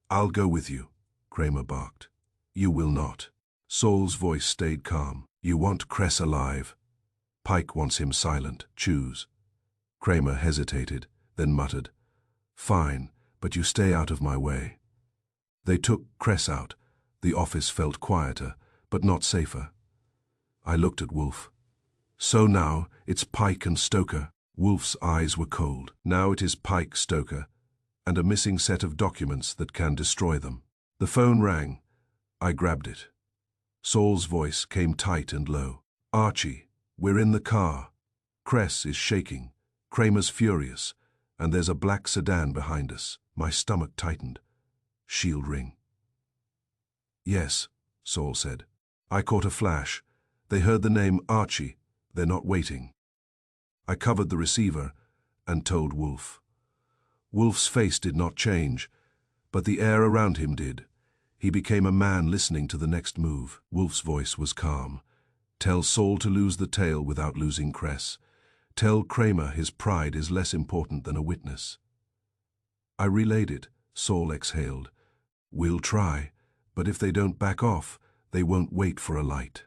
"I'll go with you," Kramer barked. "You will not." Saul's voice stayed calm. "You want Kress alive. Pike wants him silent. Choose." Kramer hesitated, then muttered, "Fine, but you stay out of my way." They took Kress out. The office felt quieter, but not safer. I looked at Wolf. "So now, it's Pike and Stoker." Wolf's eyes were cold. "Now it is Pike, Stoker, and a missing set of documents that can destroy them." The phone rang. I grabbed it. Saul's voice came tight and low. "Archie, we're in the car. Kress is shaking. Kramer's furious, and there's a black sedan behind us." My stomach tightened. "Shield ring." "Yes," Saul said. I caught a flash. They heard the name Archie. They're not waiting. I covered the receiver and told Wolf. Wolf's face did not change, but the air around him did. He became a man listening to the next move. Wolf's voice was calm. "Tell Saul to lose the tail without losing Kress. Tell Kramer his pride is less important than a witness." I relayed it. Saul exhaled. "We'll try, but if they don't back off, they won't wait for a light."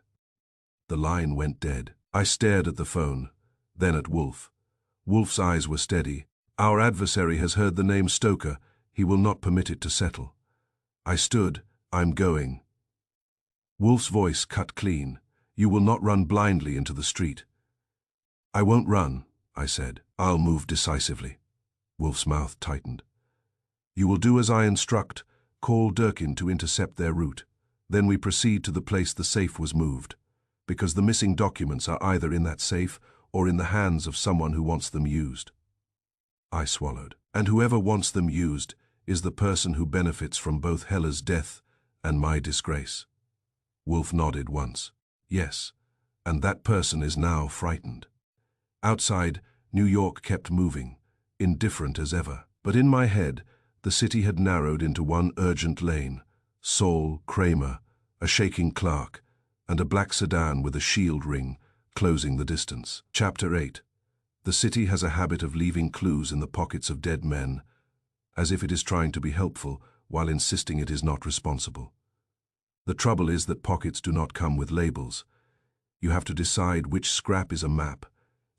The line went dead. I stared at the phone, then at Wolf. Wolf's eyes were steady. "Our adversary has heard the name Stoker. He will not permit it to settle." I stood. "I'm going." Wolf's voice cut clean. "You will not run blindly into the street." "I won't run," I said. "I'll move decisively." Wolf's mouth tightened. "You will do as I instruct. Call Durkin to intercept their route. Then we proceed to the place the safe was moved, because the missing documents are either in that safe or in the hands of someone who wants them used." I swallowed. "And whoever wants them used is the person who benefits from both Heller's death and my disgrace." Wolf nodded once. "Yes, and that person is now frightened." Outside, New York kept moving, indifferent as ever. But in my head, the city had narrowed into one urgent lane. Saul, Kramer, a shaking clerk, and a black sedan with a shield ring closing the distance. Chapter 8. The city has a habit of leaving clues in the pockets of dead men, as if it is trying to be helpful while insisting it is not responsible. The trouble is that pockets do not come with labels. You have to decide which scrap is a map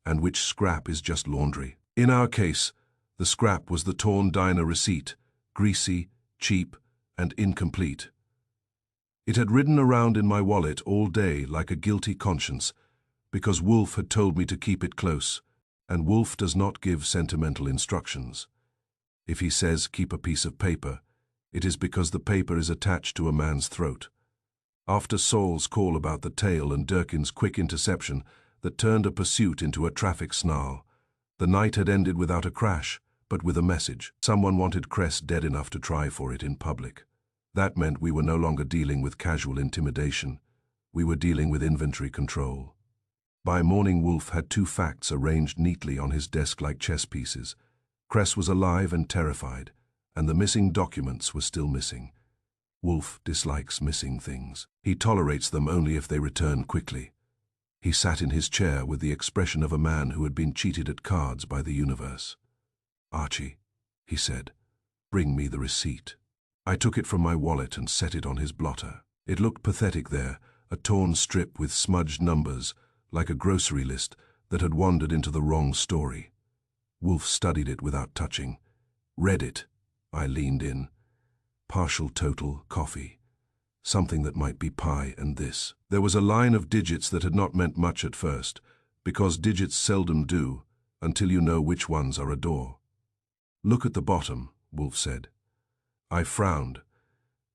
and which scrap is just laundry. In our case, the scrap was the torn diner receipt, greasy, cheap, and incomplete. It had ridden around in my wallet all day like a guilty conscience, because Wolf had told me to keep it close, and Wolf does not give sentimental instructions. If he says keep a piece of paper, it is because the paper is attached to a man's throat. After Saul's call about the tail and Durkin's quick interception that turned a pursuit into a traffic snarl, the night had ended without a crash, but with a message. Someone wanted Cress dead enough to try for it in public. That meant we were no longer dealing with casual intimidation. We were dealing with inventory control. By morning, Wolf had 2 facts arranged neatly on his desk like chess pieces. Cress was alive and terrified, and the missing documents were still missing. Wolf dislikes missing things. He tolerates them only if they return quickly. He sat in his chair with the expression of a man who had been cheated at cards by the universe. "Archie," he said, "bring me the receipt." I took it from my wallet and set it on his blotter. It looked pathetic there, a torn strip with smudged numbers, like a grocery list that had wandered into the wrong story. Wolf studied it without touching. Read it. I leaned in. Partial total, coffee. Something that might be pie and this. There was a line of digits that had not meant much at first, because digits seldom do, until you know which ones are a door. "Look at the bottom," Wolf said. I frowned.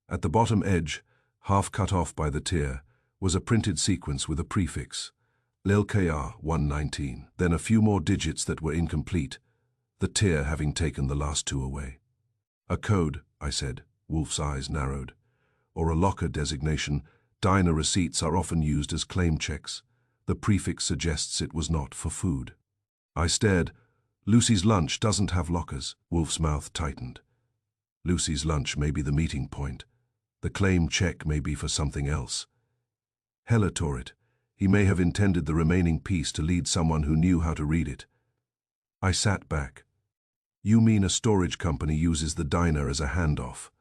At the bottom edge, half cut off by the tier, was a printed sequence with a prefix, LKR 119, then a few more digits that were incomplete, the tier having taken the last 2 away. "A code," I said. Wolf's eyes narrowed. "Or a locker designation. Diner receipts are often used as claim checks. The prefix suggests it was not for food." I stared. "Lucy's lunch doesn't have lockers." Wolf's mouth tightened. Lucy's lunch may be the meeting point. The claim check may be for something else. Heller tore it. He may have intended the remaining piece to lead someone who knew how to read it. I sat back. "You mean a storage company uses the diner as a handoff?"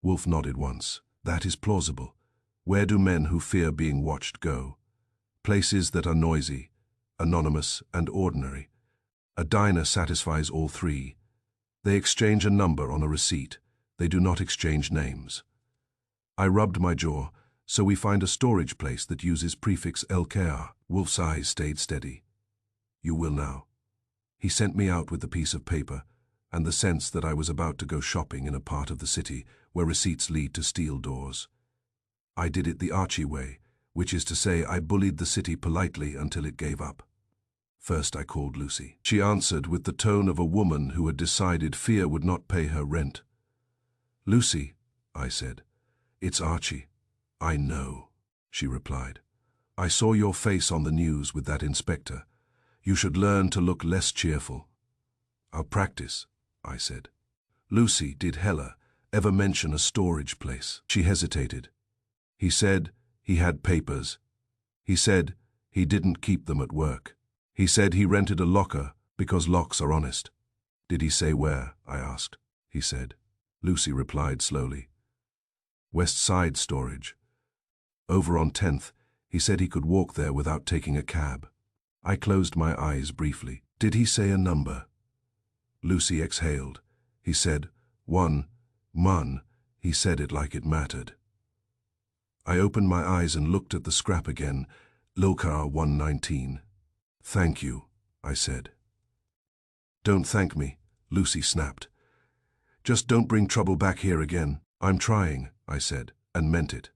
Wolf nodded once. "That is plausible. Where do men who fear being watched go? Places that are noisy, anonymous, and ordinary. A diner satisfies all 3. They exchange a number on a receipt. They do not exchange names." I rubbed my jaw. "So we find a storage place that uses prefix LKR. Wolf's eyes stayed steady. "You will now." He sent me out with the piece of paper, and the sense that I was about to go shopping in a part of the city where receipts lead to steel doors. I did it the Archie way, which is to say I bullied the city politely until it gave up. First I called Lucy. She answered with the tone of a woman who had decided fear would not pay her rent. "Lucy," I said, "it's Archie." "I know," she replied. "I saw your face on the news with that inspector. You should learn to look less cheerful." "I'll practice," I said. "Lucy, did Heller ever mention a storage place?" She hesitated. "He said he had papers. He said he didn't keep them at work. He said he rented a locker because locks are honest." "Did he say where?" I asked. "He said." Lucy replied slowly. "West Side Storage. Over on 10th, he said he could walk there without taking a cab." I closed my eyes briefly. "Did he say a number?" Lucy exhaled. "He said 1, Mun." He said it like it mattered. I opened my eyes and looked at the scrap again, LKR 119. "Thank you," I said. "Don't thank me," Lucy snapped. "Just don't bring trouble back here again." "I'm trying," I said, and meant it.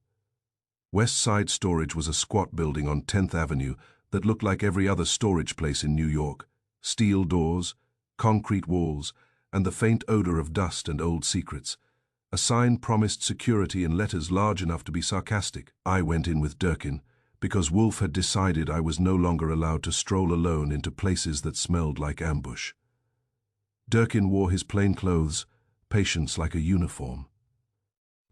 West Side Storage was a squat building on 10th Avenue that looked like every other storage place in New York. Steel doors, concrete walls, and the faint odor of dust and old secrets. A sign promised security in letters large enough to be sarcastic. I went in with Durkin, because Wolf had decided I was no longer allowed to stroll alone into places that smelled like ambush. Durkin wore his plain clothes, patience like a uniform.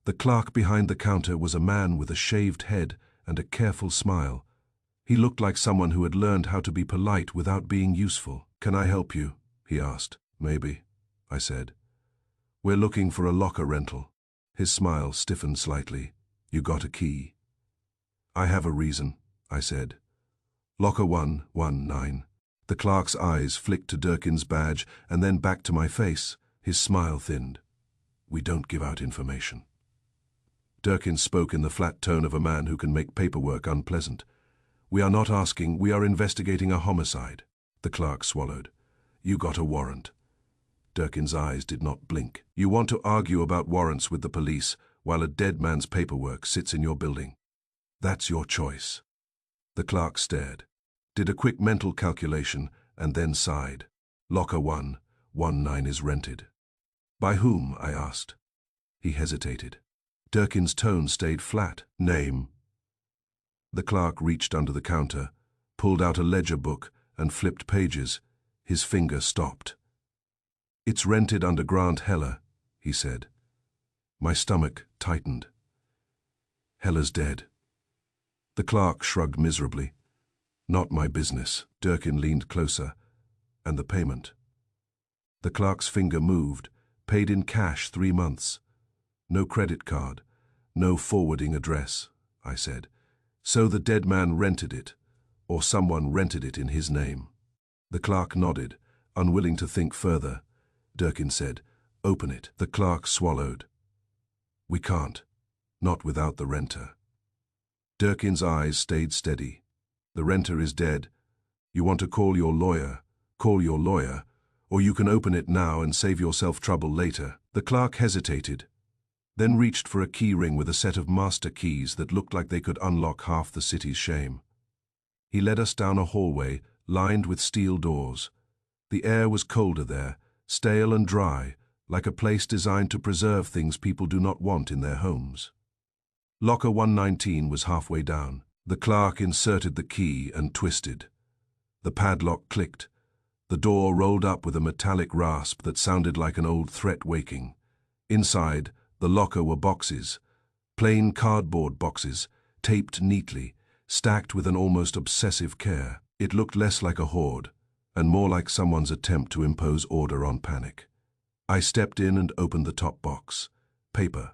The clerk behind the counter was a man with a shaved head and a careful smile. He looked like someone who had learned how to be polite without being useful. "Can I help you?" he asked. "Maybe," I said. "We're looking for a locker rental." His smile stiffened slightly. "You got a key?" "I have a reason," I said. "Locker 119. The clerk's eyes flicked to Durkin's badge and then back to my face. His smile thinned. "We don't give out information." Durkin spoke in the flat tone of a man who can make paperwork unpleasant. "We are not asking, we are investigating a homicide." The clerk swallowed. "You got a warrant." Durkin's eyes did not blink. "You want to argue about warrants with the police while a dead man's paperwork sits in your building. That's your choice." The clerk stared, did a quick mental calculation, and then sighed. "Locker 119 is rented." "By whom?" I asked. He hesitated. Durkin's tone stayed flat. "Name." The clerk reached under the counter, pulled out a ledger book, and flipped pages. His finger stopped. "It's rented under Grant Heller," he said. My stomach tightened. "Heller's dead." The clerk shrugged miserably. "Not my business." Durkin leaned closer. "And the payment?" The clerk's finger moved. "Paid in cash 3 months. No credit card, no forwarding address," I said. "So the dead man rented it, or someone rented it in his name." The clerk nodded, unwilling to think further. Durkin said, "Open it." The clerk swallowed. "We can't. Not without the renter." Durkin's eyes stayed steady. "The renter is dead. You want to call your lawyer, or you can open it now and save yourself trouble later." The clerk hesitated, then reached for a key ring with a set of master keys that looked like they could unlock half the city's shame. He led us down a hallway lined with steel doors. The air was colder there, stale and dry, like a place designed to preserve things people do not want in their homes. Locker 119 was halfway down. The clerk inserted the key and twisted. The padlock clicked. The door rolled up with a metallic rasp that sounded like an old threat waking. Inside, the locker were boxes, plain cardboard boxes, taped neatly, stacked with an almost obsessive care. It looked less like a hoard, and more like someone's attempt to impose order on panic. I stepped in and opened the top box. Paper.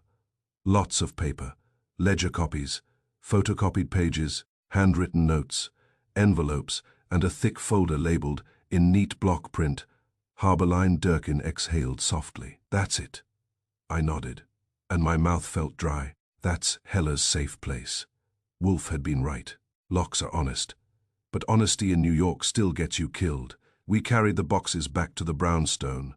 Lots of paper. Ledger copies, photocopied pages, handwritten notes, envelopes, and a thick folder labeled, in neat block print, Harborline. Durkin exhaled softly. "That's it." I nodded, and my mouth felt dry. "That's Heller's safe place." Wolf had been right. Locks are honest. But honesty in New York still gets you killed. We carried the boxes back to the brownstone,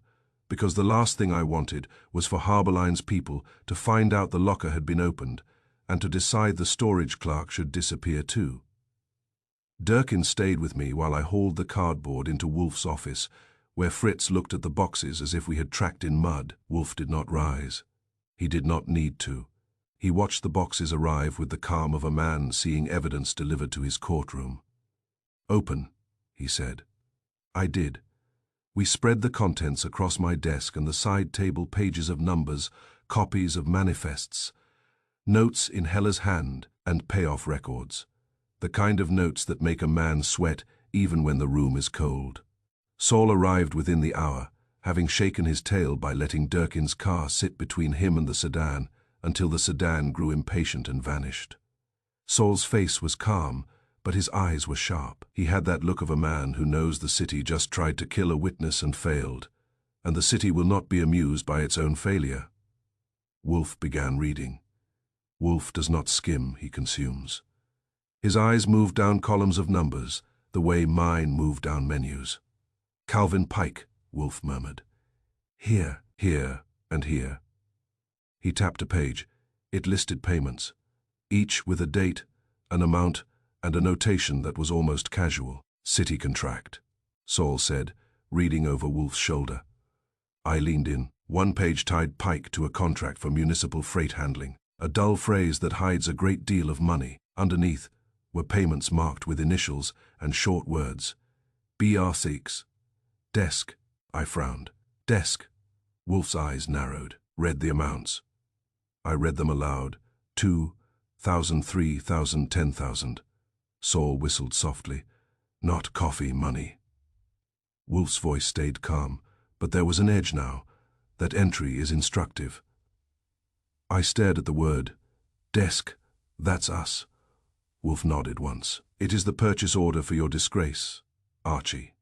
because the last thing I wanted was for Harborline's people to find out the locker had been opened, and to decide the storage clerk should disappear too. Durkin stayed with me while I hauled the cardboard into Wolf's office, where Fritz looked at the boxes as if we had tracked in mud. Wolf did not rise. He did not need to. He watched the boxes arrive with the calm of a man seeing evidence delivered to his courtroom. "Open," he said. I did. We spread the contents across my desk and the side table, pages of numbers, copies of manifests, notes in Heller's hand, and payoff records. The kind of notes that make a man sweat even when the room is cold. Saul arrived within the hour, having shaken his tail by letting Durkin's car sit between him and the sedan until the sedan grew impatient and vanished. Saul's face was calm, but his eyes were sharp. He had that look of a man who knows the city just tried to kill a witness and failed, and the city will not be amused by its own failure. Wolf began reading. Wolf does not skim, he consumes. His eyes moved down columns of numbers, the way mine moved down menus. "Calvin Pike," Wolf murmured. "Here, here, and here." He tapped a page. It listed payments, each with a date, an amount, and a notation that was almost casual. "City contract," Saul said, reading over Wolf's shoulder. I leaned in. One page tied Pike to a contract for municipal freight handling, a dull phrase that hides a great deal of money. Underneath were payments marked with initials and short words. BR6. "Desk," I frowned. "Desk." Wolf's eyes narrowed, read the amounts. I read them aloud. 2,000, 3,000, 10,000. Saul whistled softly. Not coffee, money. Wolf's voice stayed calm, but there was an edge now. That entry is instructive. I stared at the word. Desk. That's us. Wolf nodded once. It is the purchase order for your disgrace, Archie.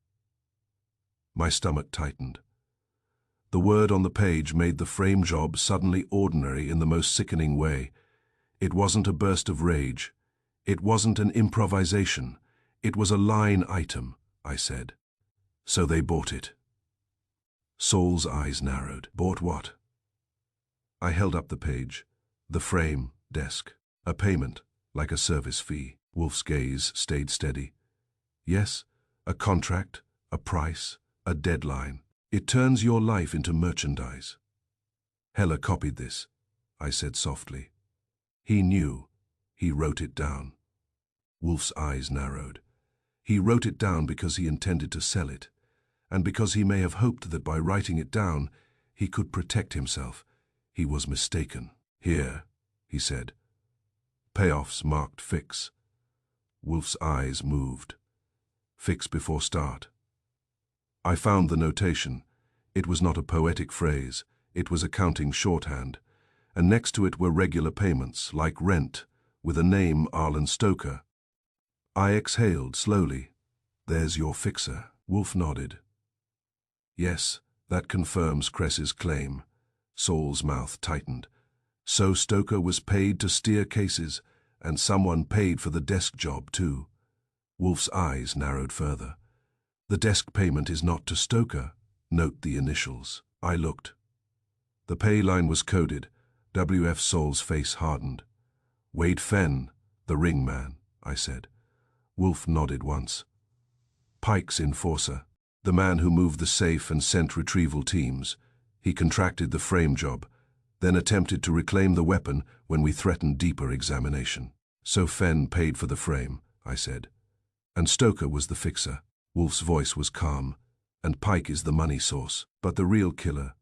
My stomach tightened. The word on the page made the frame job suddenly ordinary in the most sickening way. It wasn't a burst of rage. It wasn't an improvisation. It was a line item, I said. So they bought it. Saul's eyes narrowed. Bought what? I held up the page. The frame, desk. A payment, like a service fee. Wolf's gaze stayed steady. Yes, a contract, a price, a deadline. It turns your life into merchandise. Heller copied this, I said softly. He knew. He wrote it down. Wolf's eyes narrowed. He wrote it down because he intended to sell it, and because he may have hoped that by writing it down, he could protect himself. He was mistaken. Here, he said. Payoffs marked fix. Wolf's eyes moved. Fix before start. I found the notation. It was not a poetic phrase. It was accounting shorthand. And next to it were regular payments, like rent, with a name Arlen Stoker. I exhaled slowly. There's your fixer. Wolf nodded. Yes, that confirms Cress's claim. Saul's mouth tightened. So Stoker was paid to steer cases, and someone paid for the desk job too. Wolf's eyes narrowed further. The desk payment is not to Stoker. Note the initials. I looked. The pay line was coded. W.F. Saul's face hardened. Wade Fenn, the ring man, I said. Wolf nodded once. Pike's enforcer, the man who moved the safe and sent retrieval teams. He contracted the frame job, then attempted to reclaim the weapon when we threatened deeper examination. So Fenn paid for the frame, I said. And Stoker was the fixer. Wolf's voice was calm. And Pike is the money source. But the real killer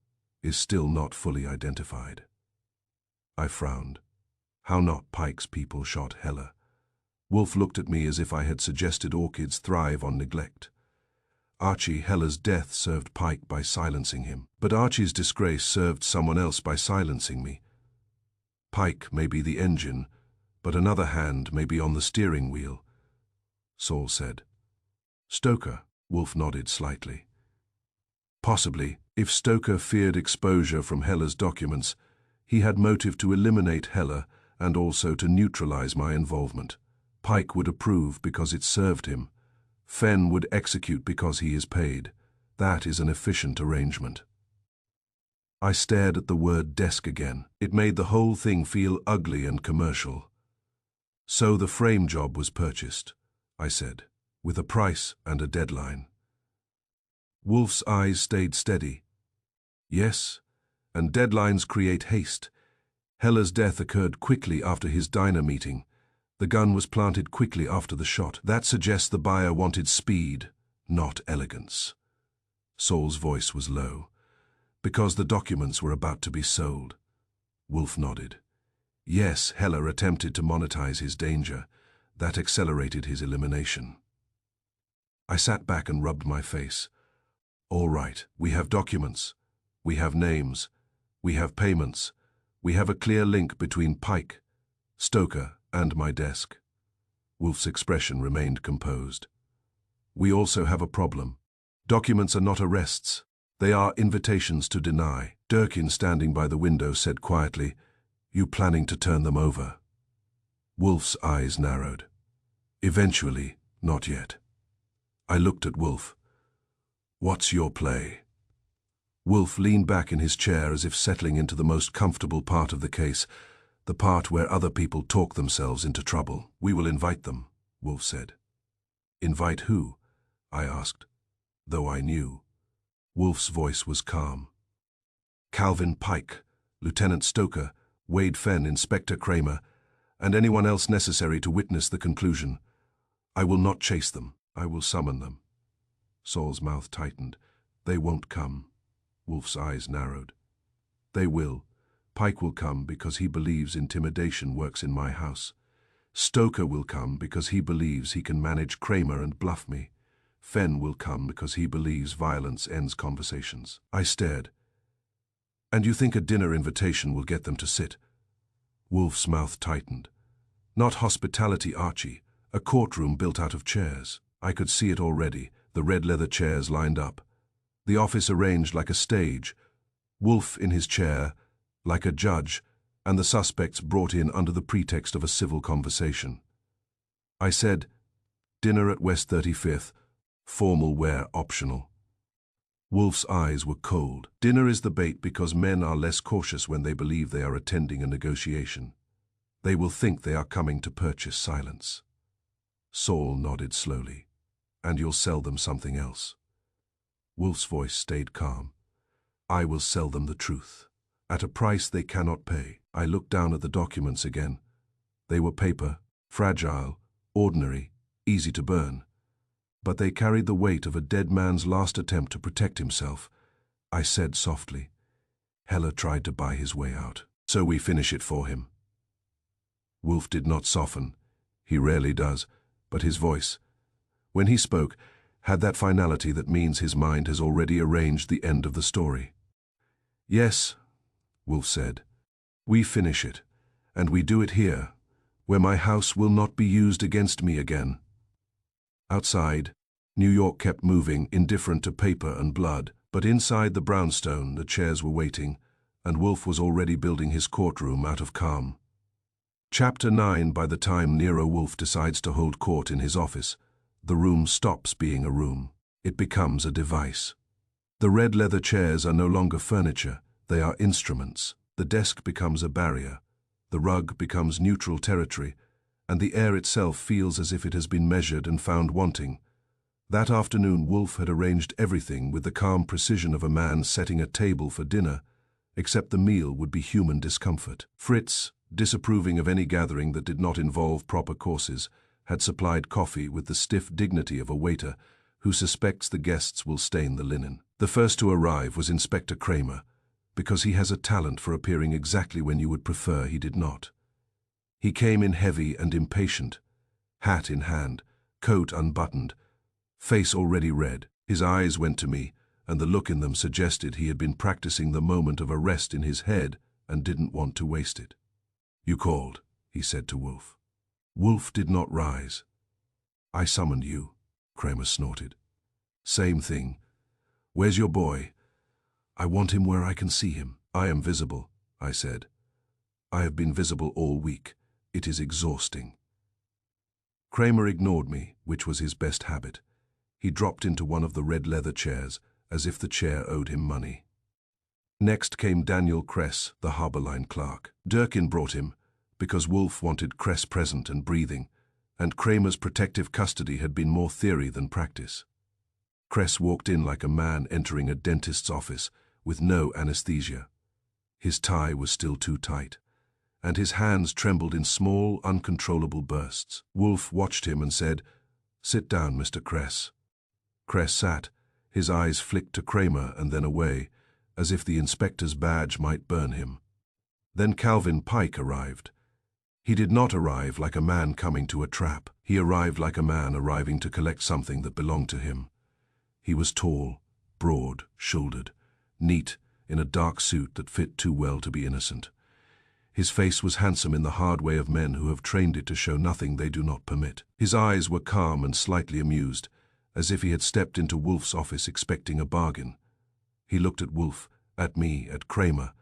is still not fully identified. I frowned. How not Pike's people shot Heller? Wolf looked at me as if I had suggested orchids thrive on neglect. Archie Heller's death served Pike by silencing him, but Archie's disgrace served someone else by silencing me. Pike may be the engine, but another hand may be on the steering wheel, Saul said. Stoker, Wolf nodded slightly. Possibly, if Stoker feared exposure from Heller's documents, he had motive to eliminate Heller and also to neutralize my involvement. Pike would approve because it served him. Fenn would execute because he is paid. That is an efficient arrangement. I stared at the word desk again. It made the whole thing feel ugly and commercial. So the frame job was purchased, I said, with a price and a deadline. Wolf's eyes stayed steady. Yes, and deadlines create haste. Heller's death occurred quickly after his diner meeting. The gun was planted quickly after the shot. That suggests the buyer wanted speed, not elegance. Saul's voice was low. Because the documents were about to be sold. Wolf nodded. Yes, Heller attempted to monetize his danger. That accelerated his elimination. I sat back and rubbed my face. All right, we have documents. We have names. We have payments. We have a clear link between Pike, Stoker, and my desk. Wolf's expression remained composed. We also have a problem. Documents are not arrests. They are invitations to deny. Durkin, standing by the window, said quietly, You planning to turn them over? Wolf's eyes narrowed. Eventually, not yet. I looked at Wolf. What's your play? Wolf leaned back in his chair as if settling into the most comfortable part of the case, the part where other people talk themselves into trouble. We will invite them, Wolf said. Invite who? I asked, though I knew. Wolf's voice was calm. Calvin Pike, Lieutenant Stoker, Wade Fenn, Inspector Kramer, and anyone else necessary to witness the conclusion. I will not chase them. I will summon them. Saul's mouth tightened. They won't come. Wolf's eyes narrowed. They will, Pike will come because he believes intimidation works in my house. Stoker will come because he believes he can manage Kramer and bluff me. Fenn will come because he believes violence ends conversations. I stared. And you think a dinner invitation will get them to sit? Wolf's mouth tightened. Not hospitality, Archie. A courtroom built out of chairs. I could see it already, the red leather chairs lined up. The office arranged like a stage. Wolf in his chair, like a judge, and the suspects brought in under the pretext of a civil conversation. I said, dinner at West 35th, formal wear optional. Wolf's eyes were cold. Dinner is the bait because men are less cautious when they believe they are attending a negotiation. They will think they are coming to purchase silence. Saul nodded slowly. And you'll sell them something else. Wolf's voice stayed calm. I will sell them the truth. At a price they cannot pay. I looked down at the documents again. They were paper, fragile, ordinary, easy to burn. But they carried the weight of a dead man's last attempt to protect himself. I said softly, Heller tried to buy his way out. So we finish it for him. Wolf did not soften. He rarely does, but his voice, when he spoke, had that finality that means his mind has already arranged the end of the story. Yes, Wolf said, we finish it, and we do it here, where my house will not be used against me again. Outside, New York kept moving, indifferent to paper and blood, but inside the brownstone the chairs were waiting, and Wolf was already building his courtroom out of calm. Chapter 9. By the time Nero Wolfe decides to hold court in his office, the room stops being a room. It becomes a device. The red leather chairs are no longer furniture, they are instruments. The desk becomes a barrier, the rug becomes neutral territory, and the air itself feels as if it has been measured and found wanting. That afternoon Wolfe had arranged everything with the calm precision of a man setting a table for dinner, except the meal would be human discomfort. Fritz, disapproving of any gathering that did not involve proper courses, had supplied coffee with the stiff dignity of a waiter who suspects the guests will stain the linen. The first to arrive was Inspector Kramer, because he has a talent for appearing exactly when you would prefer he did not. He came in heavy and impatient, hat in hand, coat unbuttoned, face already red. His eyes went to me, and the look in them suggested he had been practicing the moment of arrest in his head and didn't want to waste it. You called, he said to Wolfe. Wolfe did not rise. I summoned you, Kramer snorted. Same thing. Where's your boy? I want him where I can see him. I am visible, I said. I have been visible all week. It is exhausting. Kramer ignored me, which was his best habit. He dropped into one of the red leather chairs, as if the chair owed him money. Next came Daniel Kress, the Harbor Line clerk. Durkin brought him, because Wolfe wanted Kress present and breathing, and Kramer's protective custody had been more theory than practice. Kress walked in like a man entering a dentist's office, with no anesthesia. His tie was still too tight, and his hands trembled in small, uncontrollable bursts. Wolfe watched him and said, "Sit down, Mr. Kress." Kress sat, his eyes flicked to Kramer and then away, as if the inspector's badge might burn him. Then Calvin Pike arrived. He did not arrive like a man coming to a trap. He arrived like a man arriving to collect something that belonged to him. He was tall, broad-shouldered, neat, in a dark suit that fit too well to be innocent. His face was handsome in the hard way of men who have trained it to show nothing they do not permit. His eyes were calm and slightly amused, as if he had stepped into Wolfe's office expecting a bargain. He looked at Wolfe, at me, at Kramer,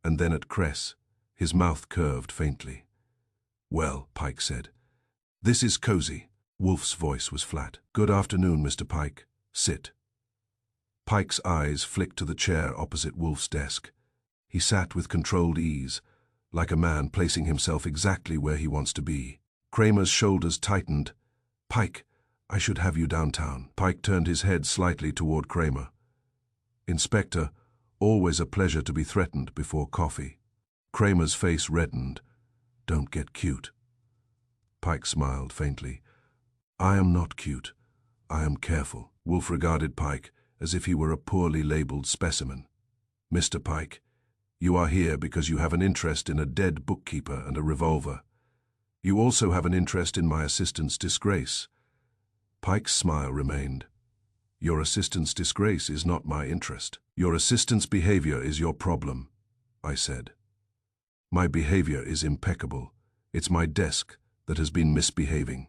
and then at Kress, his mouth curved faintly. "Well," Pike said, "this is cozy." Wolfe's voice was flat. "Good afternoon, Mr. Pike. Sit." Pike's eyes flicked to the chair opposite Wolfe's desk. He sat with controlled ease, like a man placing himself exactly where he wants to be. Kramer's shoulders tightened. "Pike, I should have you downtown." Pike turned his head slightly toward Kramer. "Inspector, always a pleasure to be threatened before coffee." Kramer's face reddened. "Don't get cute." Pike smiled faintly. "I am not cute. I am careful." Wolfe regarded Pike as if he were a poorly labeled specimen. "Mr. Pike, You are here because you have an interest in a dead bookkeeper and a revolver. You also have an interest in my assistant's disgrace. Pike's smile remained. Your assistant's disgrace is not my interest. Your assistant's behavior is your problem, I said. My behavior is impeccable. It's my desk that has been misbehaving.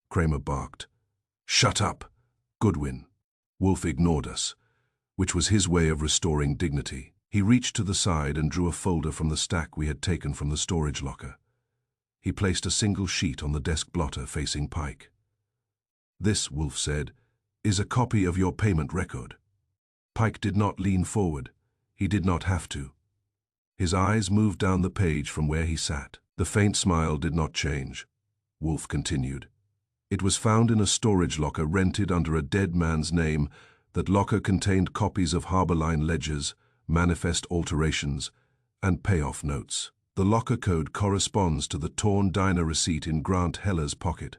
Kramer barked. Shut up, Goodwin. Wolf ignored us, which was his way of restoring dignity. He reached to the side and drew a folder from the stack we had taken from the storage locker. He placed a single sheet on the desk blotter facing Pike. This, Wolf said, is a copy of your payment record. Pike did not lean forward. He did not have to. His eyes moved down the page from where he sat. The faint smile did not change. Wolf continued. It was found in a storage locker rented under a dead man's name. That locker contained copies of Harbor Line ledgers, manifest alterations, and payoff notes. The locker code corresponds to the torn diner receipt in Grant Heller's pocket.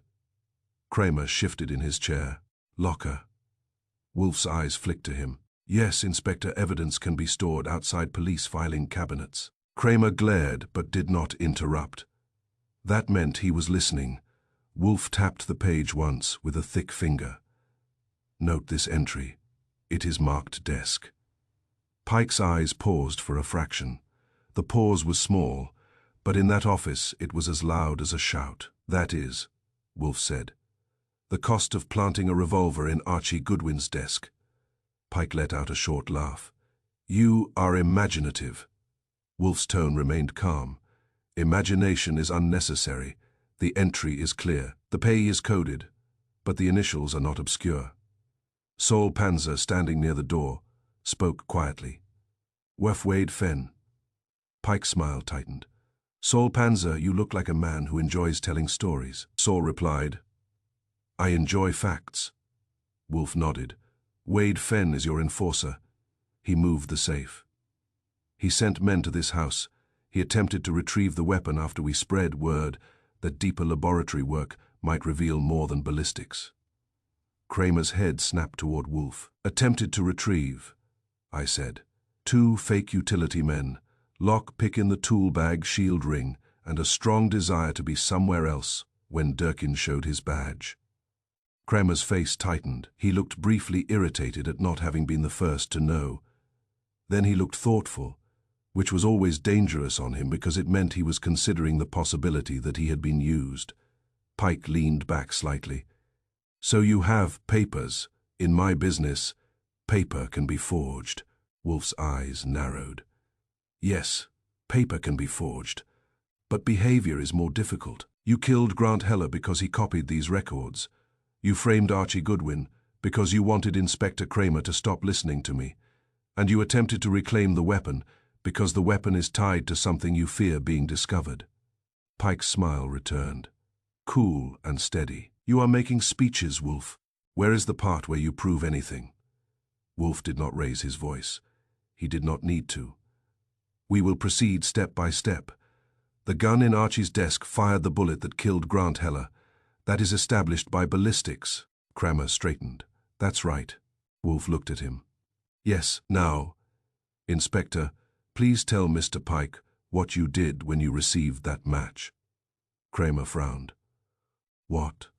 Kramer shifted in his chair. Locker. Wolf's eyes flicked to him. Yes, Inspector, evidence can be stored outside police filing cabinets. Kramer glared but did not interrupt. That meant he was listening. Wolf tapped the page once with a thick finger. Note this entry. It is marked desk. Pike's eyes paused for a fraction. The pause was small, but in that office it was as loud as a shout. That is, Wolf said, the cost of planting a revolver in Archie Goodwin's desk. Pike let out a short laugh. You are imaginative. Wolf's tone remained calm. Imagination is unnecessary. The entry is clear. The pay is coded, but the initials are not obscure. Saul Panzer, standing near the door, spoke quietly. Wef Wade Fenn. Pike's smile tightened. Saul Panzer, you look like a man who enjoys telling stories. Saul replied, I enjoy facts. Wolf nodded. Wade Fenn is your enforcer. He moved the safe. He sent men to this house. He attempted to retrieve the weapon after we spread word that deeper laboratory work might reveal more than ballistics. Kramer's head snapped toward Wolf. Attempted to retrieve, I said. 2 fake utility men, lock pick in the tool bag shield ring, and a strong desire to be somewhere else when Durkin showed his badge. Kramer's face tightened. He looked briefly irritated at not having been the first to know. Then he looked thoughtful, which was always dangerous on him because it meant he was considering the possibility that he had been used. Pike leaned back slightly. So you have papers. In my business, paper can be forged. Wolf's eyes narrowed. Yes, paper can be forged, but behavior is more difficult. You killed Grant Heller because he copied these records. You framed Archie Goodwin because you wanted Inspector Kramer to stop listening to me. And you attempted to reclaim the weapon because the weapon is tied to something you fear being discovered. Pike's smile returned, cool and steady. You are making speeches, Wolf. Where is the part where you prove anything? Wolf did not raise his voice. He did not need to. We will proceed step by step. The gun in Archie's desk fired the bullet that killed Grant Heller. That is established by ballistics. Kramer straightened. That's right. Wolf looked at him. Yes, now, Inspector, please tell Mr. Pike what you did when you received that match. Kramer frowned. What?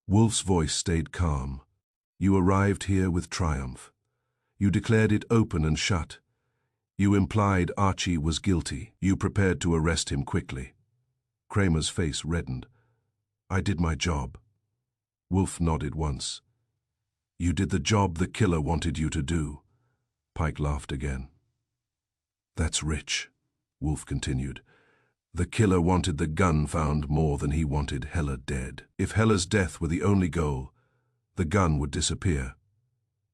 Wolf's voice stayed calm. You arrived here with triumph. You declared it open and shut. You implied Archie was guilty. You prepared to arrest him quickly. Kramer's face reddened. I did my job. Wolf nodded once. You did the job the killer wanted you to do. Pike laughed again. That's rich, Wolf continued. The killer wanted the gun found more than he wanted Heller dead. If Heller's death were the only goal, the gun would disappear.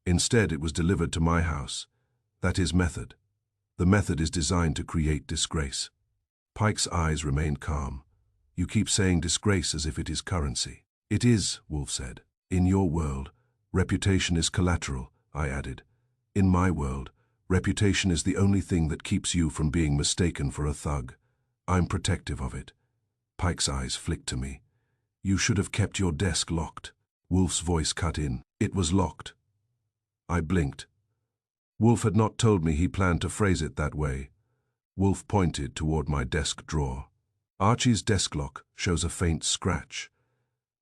Instead, it was delivered to my house. That is method. The method is designed to create disgrace. Pike's eyes remained calm. You keep saying disgrace as if it is currency. It is, Wolf said. In your world, reputation is collateral, I added. In my world, reputation is the only thing that keeps you from being mistaken for a thug. I'm protective of it. Pike's eyes flicked to me. You should have kept your desk locked. Wolf's voice cut in. It was locked. I blinked. Wolf had not told me he planned to phrase it that way. Wolf pointed toward my desk drawer. Archie's desk lock shows a faint scratch.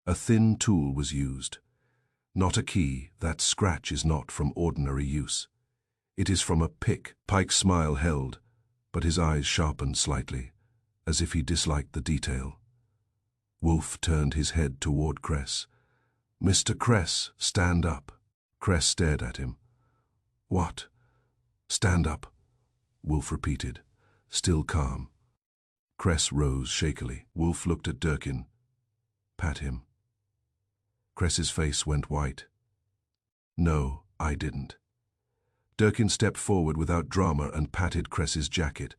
A thin tool was used. Not a key. That scratch is not from ordinary use. It is from a pick. Pike's smile held, but his eyes sharpened slightly, as if he disliked the detail. Wolf turned his head toward Cress. "Mr. Cress, stand up." Cress stared at him. "What? Stand up?" Wolf repeated, still calm. Cress rose shakily. Wolf looked at Durkin. "Pat him." Cress's face went white. "No, I didn't." Durkin stepped forward without drama and patted Cress's jacket.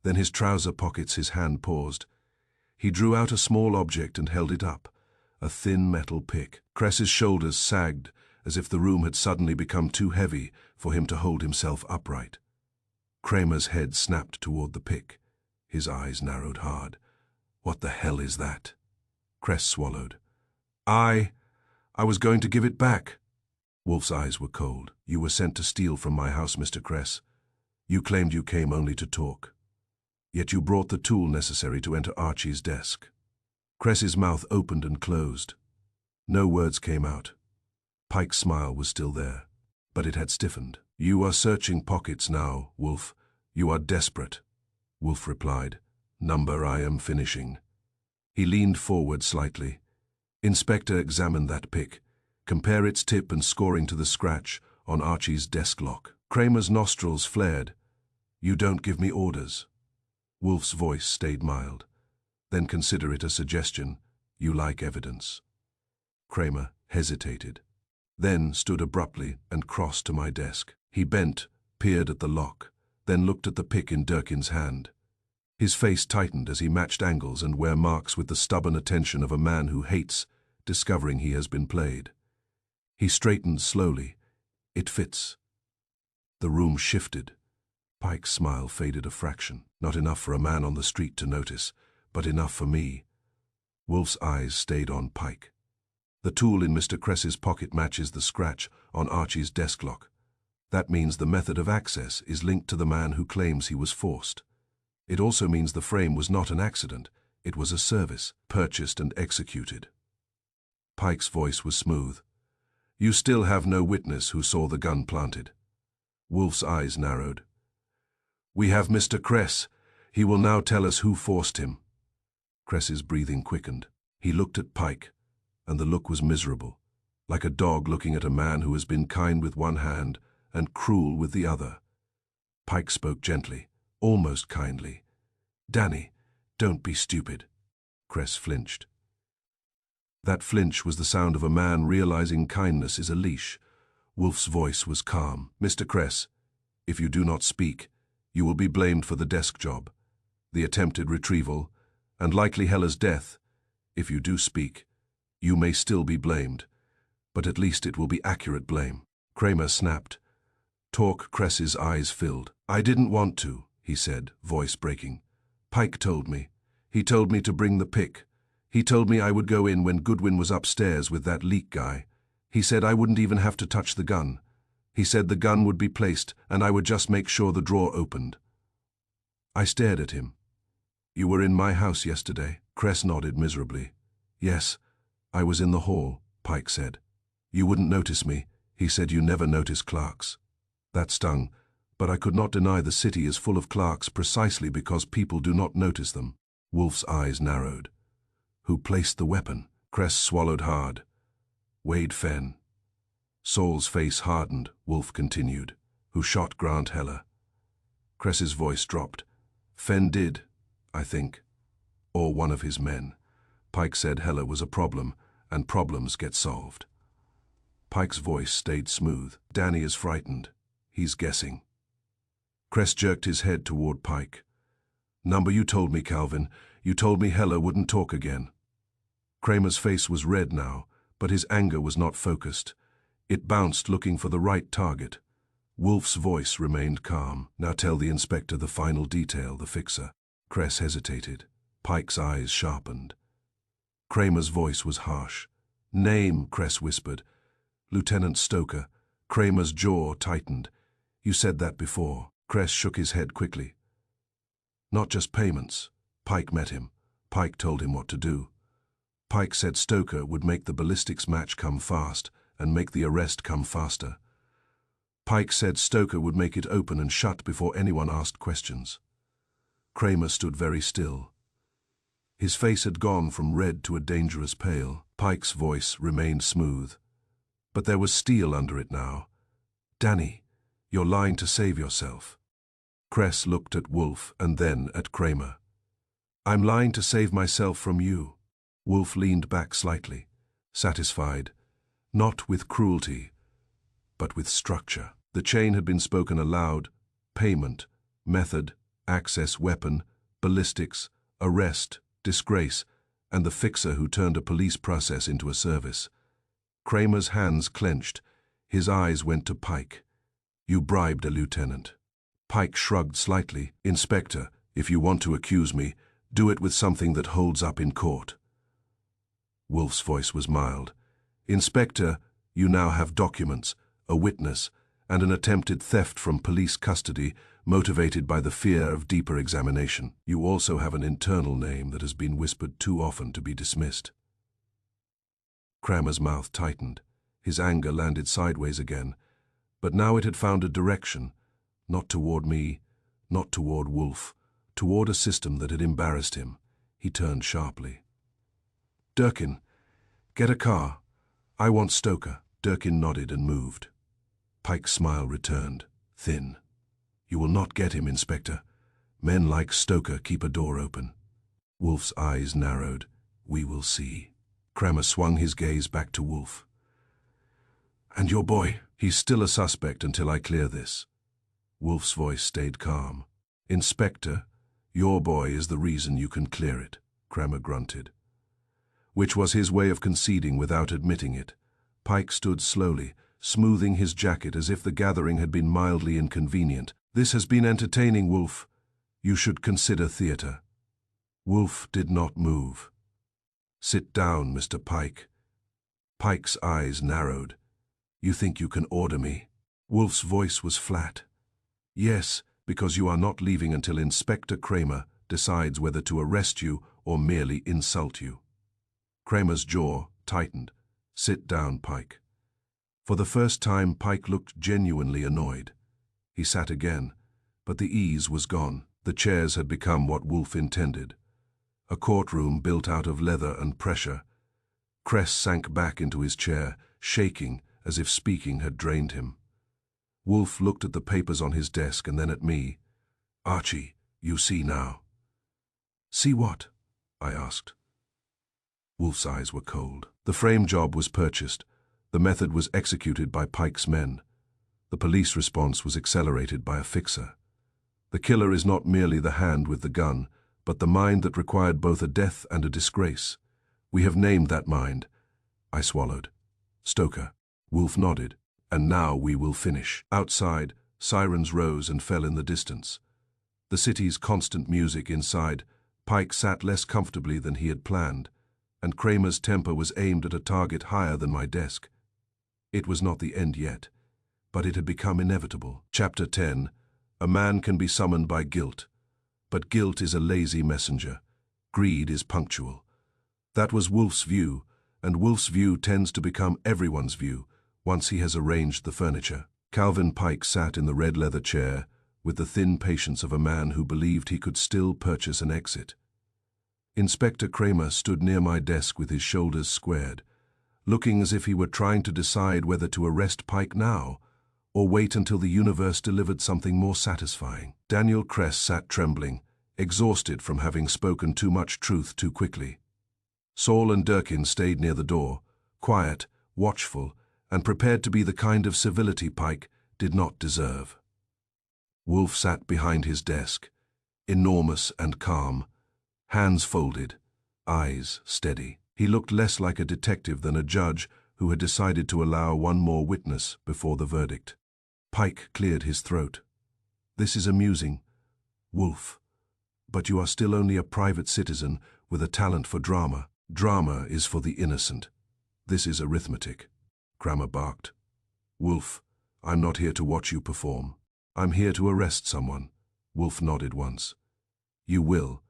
Then his trouser pockets his hand paused. He drew out a small object and held it up, a thin metal pick. Cress's shoulders sagged as if the room had suddenly become too heavy for him to hold himself upright. Kramer's head snapped toward the pick. His eyes narrowed hard. "What the hell is that?" Cress swallowed. I was going to give it back." Wolf's eyes were cold. "You were sent to steal from my house, Mr. Cress. You claimed you came only to talk. Yet you brought the tool necessary to enter Archie's desk." Cress's mouth opened and closed. No words came out. Pike's smile was still there, but it had stiffened. "You are searching pockets now, Wolf. You are desperate." Wolf replied, "Number, I am finishing." He leaned forward slightly. "Inspector, examine that pick. Compare its tip and scoring to the scratch on Archie's desk lock." Kramer's nostrils flared. "You don't give me orders." Wolf's voice stayed mild. "Then consider it a suggestion. You like evidence." Kramer hesitated, then stood abruptly and crossed to my desk. He bent, peered at the lock, then looked at the pick in Durkin's hand. His face tightened as he matched angles and wear marks with the stubborn attention of a man who hates discovering he has been played. He straightened slowly. "It fits." The room shifted. Pike's smile faded a fraction. Not enough for a man on the street to notice, but enough for me. Wolf's eyes stayed on Pike. "The tool in Mr. Cress's pocket matches the scratch on Archie's desk lock. That means the method of access is linked to the man who claims he was forced. It also means the frame was not an accident. It was a service, purchased and executed." Pike's voice was smooth. "You still have no witness who saw the gun planted." Wolf's eyes narrowed. "We have Mr. Cress. He will now tell us who forced him." Cress's breathing quickened. He looked at Pike, and the look was miserable, like a dog looking at a man who has been kind with one hand and cruel with the other. Pike spoke gently, almost kindly. "Danny, don't be stupid." Cress flinched. That flinch was the sound of a man realizing kindness is a leash. Wolf's voice was calm. "Mr. Cress, if you do not speak, you will be blamed for the desk job, the attempted retrieval, and likely Hella's death. If you do speak, you may still be blamed, but at least it will be accurate blame." Kramer snapped. Talk. Cress's eyes filled. "I didn't want to," he said, voice breaking. "Pike told me. He told me to bring the pick. He told me I would go in when Goodwin was upstairs with that leak guy. He said I wouldn't even have to touch the gun. He said the gun would be placed and I would just make sure the drawer opened." I stared at him. "You were in my house yesterday?" Cress nodded miserably. "Yes, I was in the hall," Pike said. "You wouldn't notice me. He said you never notice clerks." That stung, but I could not deny the city is full of clerks precisely because people do not notice them. Wolf's eyes narrowed. "Who placed the weapon?" Cress swallowed hard. "Wade Fenn." Saul's face hardened. Wolf continued. "Who shot Grant Heller?" Cress's voice dropped. "Fenn did, I think. Or one of his men. Pike said Heller was a problem, and problems get solved." Pike's voice stayed smooth. "Danny is frightened. He's guessing." Cress jerked his head toward Pike. "Number, you told me, Calvin. You told me Heller wouldn't talk again." Kramer's face was red now, but his anger was not focused. It bounced, looking for the right target. Wolf's voice remained calm. "Now tell the inspector the final detail, the fixer." Cress hesitated. Pike's eyes sharpened. Kramer's voice was harsh. "Name," Cress whispered. "Lieutenant Stoker." Kramer's jaw tightened. "You said that before." Cress shook his head quickly. Not just payments. Pike met him. Pike told him what to do. Pike said Stoker would make the ballistics match come fast and make the arrest come faster. Pike said Stoker would make it open and shut before anyone asked questions. Kramer stood very still. His face had gone from red to a dangerous pale. Pike's voice remained smooth, but there was steel under it now. "Danny, you're lying to save yourself." Kress looked at Wolf and then at Kramer. "I'm lying to save myself from you." Wolf leaned back slightly, satisfied, not with cruelty, but with structure. The chain had been spoken aloud: payment, method, access weapon, ballistics, arrest, disgrace, and the fixer who turned a police process into a service. Kramer's hands clenched. His eyes went to Pike. "You bribed a lieutenant." Pike shrugged slightly. "Inspector, if you want to accuse me, do it with something that holds up in court." Wolf's voice was mild. "Inspector, you now have documents, a witness, and an attempted theft from police custody motivated by the fear of deeper examination. You also have an internal name that has been whispered too often to be dismissed." Kramer's mouth tightened. His anger landed sideways again, but now it had found a direction, not toward me, not toward Wolf, toward a system that had embarrassed him. He turned sharply. "Durkin, get a car. I want Stoker." Durkin nodded and moved. Pike's smile returned, thin. "You will not get him, Inspector. Men like Stoker keep a door open." Wolf's eyes narrowed. "We will see." Kramer swung his gaze back to Wolf. "And your boy?" "He's still a suspect until I clear this." Wolf's voice stayed calm. "Inspector, your boy is the reason you can clear it," Kramer grunted. Which was his way of conceding without admitting it. Pike stood slowly, smoothing his jacket as if the gathering had been mildly inconvenient. "This has been entertaining, Wolf. You should consider theater." Wolf did not move. "Sit down, Mr. Pike." Pike's eyes narrowed. "You think you can order me?" Wolf's voice was flat. "Yes, because you are not leaving until Inspector Kramer decides whether to arrest you or merely insult you." Kramer's jaw tightened. "Sit down, Pike." For the first time, Pike looked genuinely annoyed. He sat again, but the ease was gone. The chairs had become what Wolf intended. A courtroom built out of leather and pressure. Kress sank back into his chair, shaking as if speaking had drained him. Wolf looked at the papers on his desk and then at me. "Archie, you see now." "See what?" I asked. Wolf's eyes were cold. The frame job was purchased. The method was executed by Pike's men. The police response was accelerated by a fixer. The killer is not merely the hand with the gun, but the mind that required both a death and a disgrace. We have named that mind. I swallowed. "Stoker." Wolf nodded. "And now we will finish." Outside, sirens rose and fell in the distance. The city's constant music inside, Pike sat less comfortably than he had planned, and Kramer's temper was aimed at a target higher than my desk. It was not the end yet, but it had become inevitable. Chapter 10. A man can be summoned by guilt, but guilt is a lazy messenger. Greed is punctual. That was Wolf's view, and Wolf's view tends to become everyone's view once he has arranged the furniture. Calvin Pike sat in the red leather chair with the thin patience of a man who believed he could still purchase an exit. Inspector Kramer stood near my desk with his shoulders squared, looking as if he were trying to decide whether to arrest Pike now or wait until the universe delivered something more satisfying. Daniel Kress sat trembling, exhausted from having spoken too much truth too quickly. Saul and Durkin stayed near the door, quiet, watchful, and prepared to be the kind of civility Pike did not deserve. Wolf sat behind his desk, enormous and calm, hands folded, eyes steady. He looked less like a detective than a judge who had decided to allow one more witness before the verdict. Pike cleared his throat. "This is amusing, Wolf, but you are still only a private citizen with a talent for drama. Drama is for the innocent. This is arithmetic." Kramer barked. "Wolf, I'm not here to watch you perform. I'm here to arrest someone." Wolf nodded once. You will.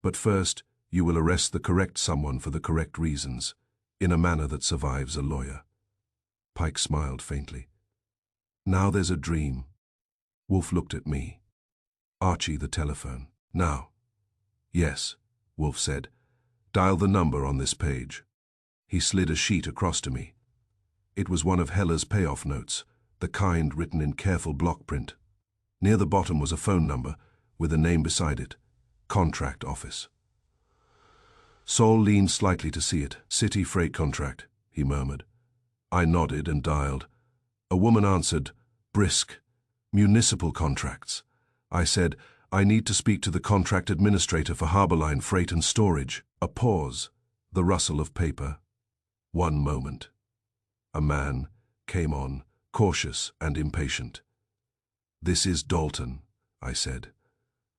But first, you will arrest the correct someone for the correct reasons, in a manner that survives a lawyer. Pike smiled faintly. Now there's a dream. Wolf looked at me. Archie, the telephone. Now. Yes, Wolf said. Dial the number on this page. He slid a sheet across to me. It was one of Hella's payoff notes, the kind written in careful block print. Near the bottom was a phone number, with a name beside it. Contract office. Saul leaned slightly to see it. City freight contract, he murmured. I nodded and dialed. A woman answered, brisk. Municipal contracts. I said, I need to speak to the contract administrator for Harborline Freight and Storage. A pause. The rustle of paper. One moment. A man came on, cautious and impatient. This is Dalton, I said.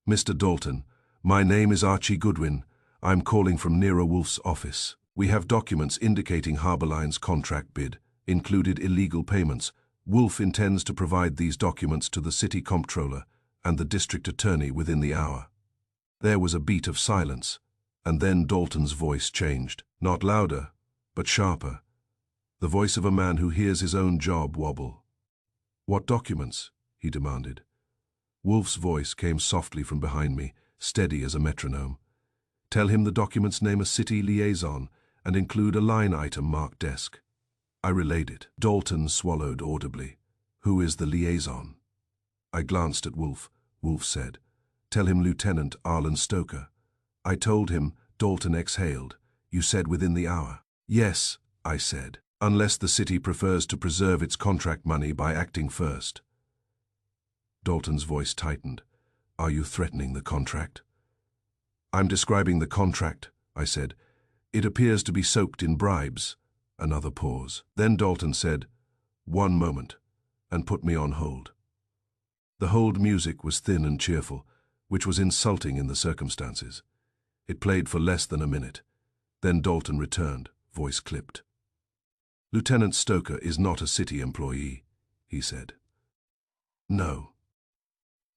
Mr. Dalton, my name is Archie Goodwin. I'm calling from Nero Wolf's office. We have documents indicating Harborline's contract bid included illegal payments. Wolf intends to provide these documents to the city comptroller and the district attorney within the hour. There was a beat of silence, and then Dalton's voice changed, not louder, but sharper. The voice of a man who hears his own job wobble. What documents? He demanded. Wolf's voice came softly from behind me, steady as a metronome. Tell him the documents name a city liaison and include a line item marked desk. I relayed it. Dalton swallowed audibly. Who is the liaison? I glanced at Wolf. Wolf said, tell him Lieutenant Arlen Stoker. I told him. Dalton exhaled. You said within the hour. Yes, I said, unless the city prefers to preserve its contract money by acting first. Dalton's voice tightened. Are you threatening the contract? I'm describing the contract, I said. It appears to be soaked in bribes. Another pause. Then Dalton said, one moment, and put me on hold. The hold music was thin and cheerful, which was insulting in the circumstances. It played for less than a minute. Then Dalton returned, voice clipped. Lieutenant Stoker is not a city employee, he said. No.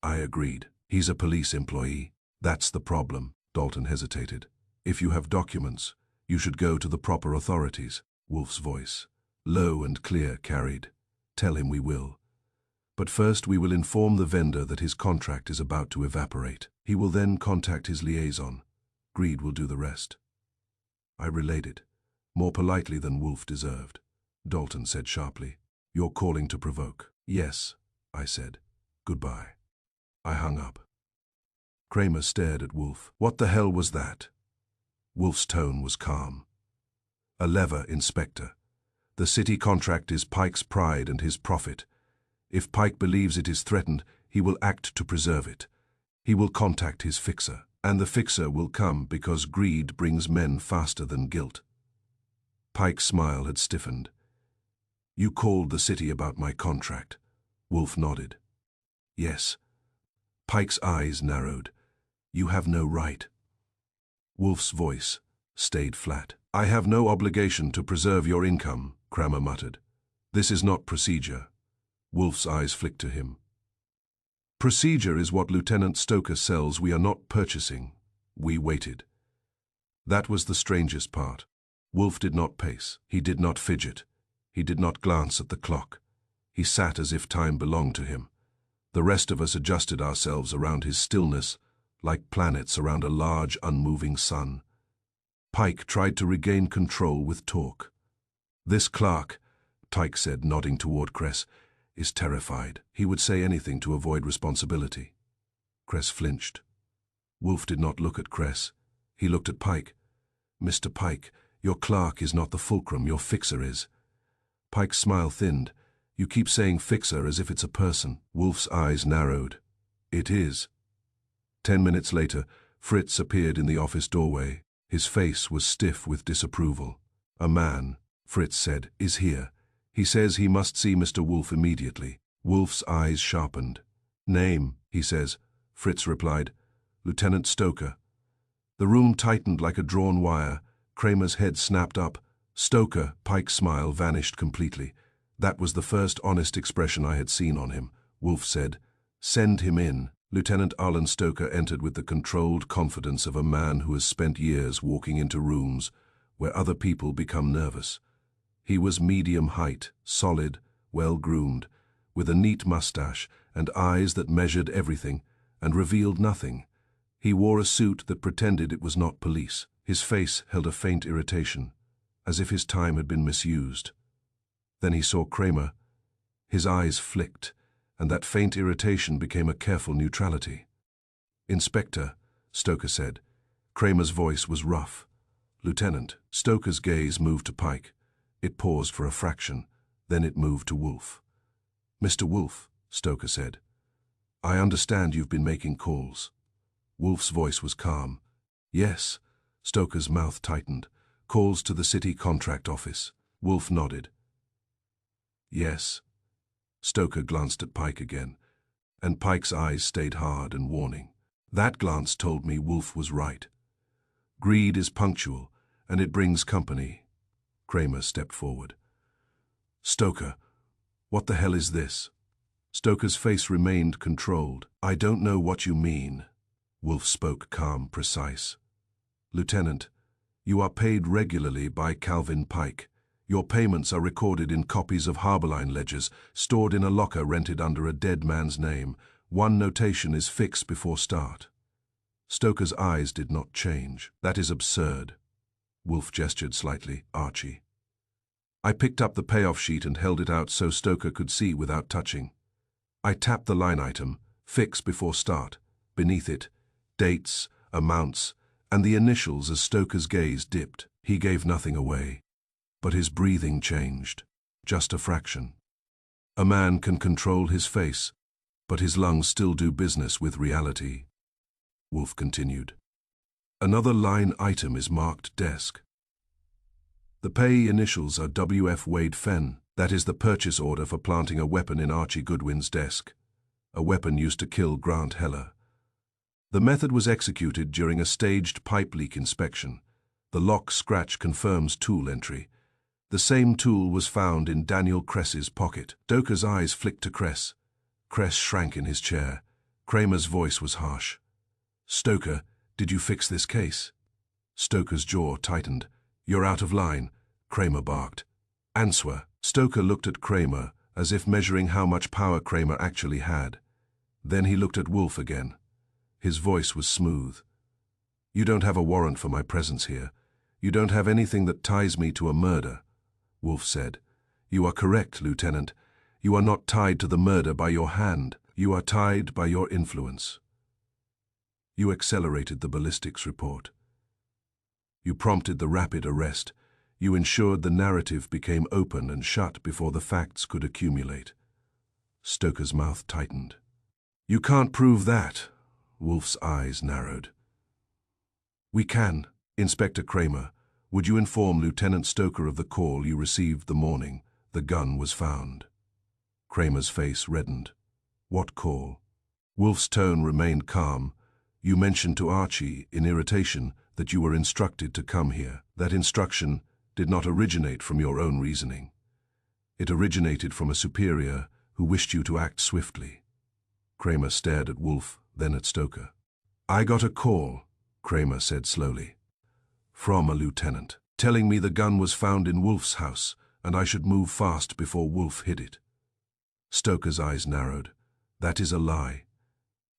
I agreed. He's a police employee. That's the problem. Dalton hesitated. If you have documents, you should go to the proper authorities. Wolf's voice, low and clear, carried. Tell him we will. But first we will inform the vendor that his contract is about to evaporate. He will then contact his liaison. Greed will do the rest. I relayed it, more politely than Wolf deserved. Dalton said sharply, you're calling to provoke. Yes, I said. Goodbye. I hung up. Kramer stared at Wolf. What the hell was that? Wolf's tone was calm. A lever, Inspector. The city contract is Pike's pride and his profit. If Pike believes it is threatened, he will act to preserve it. He will contact his fixer, and the fixer will come because greed brings men faster than guilt. Pike's smile had stiffened. You called the city about my contract. Wolf nodded. Yes. Pike's eyes narrowed. You have no right. Wolf's voice stayed flat. I have no obligation to preserve your income, Kramer muttered. This is not procedure. Wolf's eyes flicked to him. Procedure is what Lieutenant Stoker sells. We are not purchasing. We waited. That was the strangest part. Wolf did not pace. He did not fidget. He did not glance at the clock. He sat as if time belonged to him. The rest of us adjusted ourselves around his stillness, like planets around a large, unmoving sun. Pike tried to regain control with talk. This clerk, Pike said, nodding toward Cress, is terrified. He would say anything to avoid responsibility. Cress flinched. Wolf did not look at Cress. He looked at Pike. Mr. Pike, your clerk is not the fulcrum, your fixer is. Pike's smile thinned. You keep saying fixer as if it's a person. Wolf's eyes narrowed. It is. 10 minutes later, Fritz appeared in the office doorway. His face was stiff with disapproval. A man, Fritz said, is here. He says he must see Mr. Wolf immediately. Wolf's eyes sharpened. Name, he says, Fritz replied. Lieutenant Stoker. The room tightened like a drawn wire. Kramer's head snapped up. Stoker, Pike's smile vanished completely. That was the first honest expression I had seen on him. Wolf said, send him in. Lieutenant Arlen Stoker entered with the controlled confidence of a man who has spent years walking into rooms where other people become nervous. He was medium height, solid, well-groomed, with a neat mustache and eyes that measured everything and revealed nothing. He wore a suit that pretended it was not police. His face held a faint irritation, as if his time had been misused. Then he saw Kramer. His eyes flicked, and that faint irritation became a careful neutrality. "Inspector," Stoker said. Kramer's voice was rough. "Lieutenant." Stoker's gaze moved to Pike. It paused for a fraction, then it moved to Wolf. "Mr. Wolf," Stoker said, "I understand you've been making calls." Wolf's voice was calm. "Yes." Stoker's mouth tightened. "Calls to the city contract office." Wolf nodded. "Yes." Stoker glanced at Pike again, and Pike's eyes stayed hard and warning. That glance told me Wolf was right. Greed is punctual, and it brings company. Kramer stepped forward. "Stoker, what the hell is this?" Stoker's face remained controlled. "I don't know what you mean." Wolf spoke calm, precise. "Lieutenant, you are paid regularly by Calvin Pike. Your payments are recorded in copies of Harborline ledgers, stored in a locker rented under a dead man's name. One notation is fixed before start." Stoker's eyes did not change. "That is absurd." Wolf gestured slightly. "Archie." I picked up the payoff sheet and held it out so Stoker could see without touching. I tapped the line item, "Fix before start." Beneath it, dates, amounts, and the initials as Stoker's gaze dipped. He gave nothing away. But his breathing changed, just a fraction. A man can control his face, but his lungs still do business with reality. Wolf continued. "Another line item is marked desk. The pay initials are W.F. Wade Fenn. That is the purchase order for planting a weapon in Archie Goodwin's desk, a weapon used to kill Grant Heller. The method was executed during a staged pipe leak inspection. The lock scratch confirms tool entry. The same tool was found in Daniel Kress's pocket." Stoker's eyes flicked to Kress. Kress shrank in his chair. Kramer's voice was harsh. "Stoker, did you fix this case?" Stoker's jaw tightened. "You're out of line," Kramer barked. "Answer." Stoker looked at Kramer, as if measuring how much power Kramer actually had. Then he looked at Wolf again. His voice was smooth. "You don't have a warrant for my presence here. You don't have anything that ties me to a murder." Wolf said. "You are correct, Lieutenant. You are not tied to the murder by your hand. You are tied by your influence. You accelerated the ballistics report. You prompted the rapid arrest. You ensured the narrative became open and shut before the facts could accumulate." Stoker's mouth tightened. "You can't prove that." Wolf's eyes narrowed. "We can. Inspector Kramer, would you inform Lieutenant Stoker of the call you received the morning the gun was found?" Kramer's face reddened. "What call?" Wolf's tone remained calm. "You mentioned to Archie, in irritation, that you were instructed to come here. That instruction did not originate from your own reasoning. It originated from a superior who wished you to act swiftly." Kramer stared at Wolf, then at Stoker. "I got a call," Kramer said slowly, "from a lieutenant, telling me the gun was found in Wolf's house and I should move fast before Wolf hid it." Stoker's eyes narrowed. "That is a lie."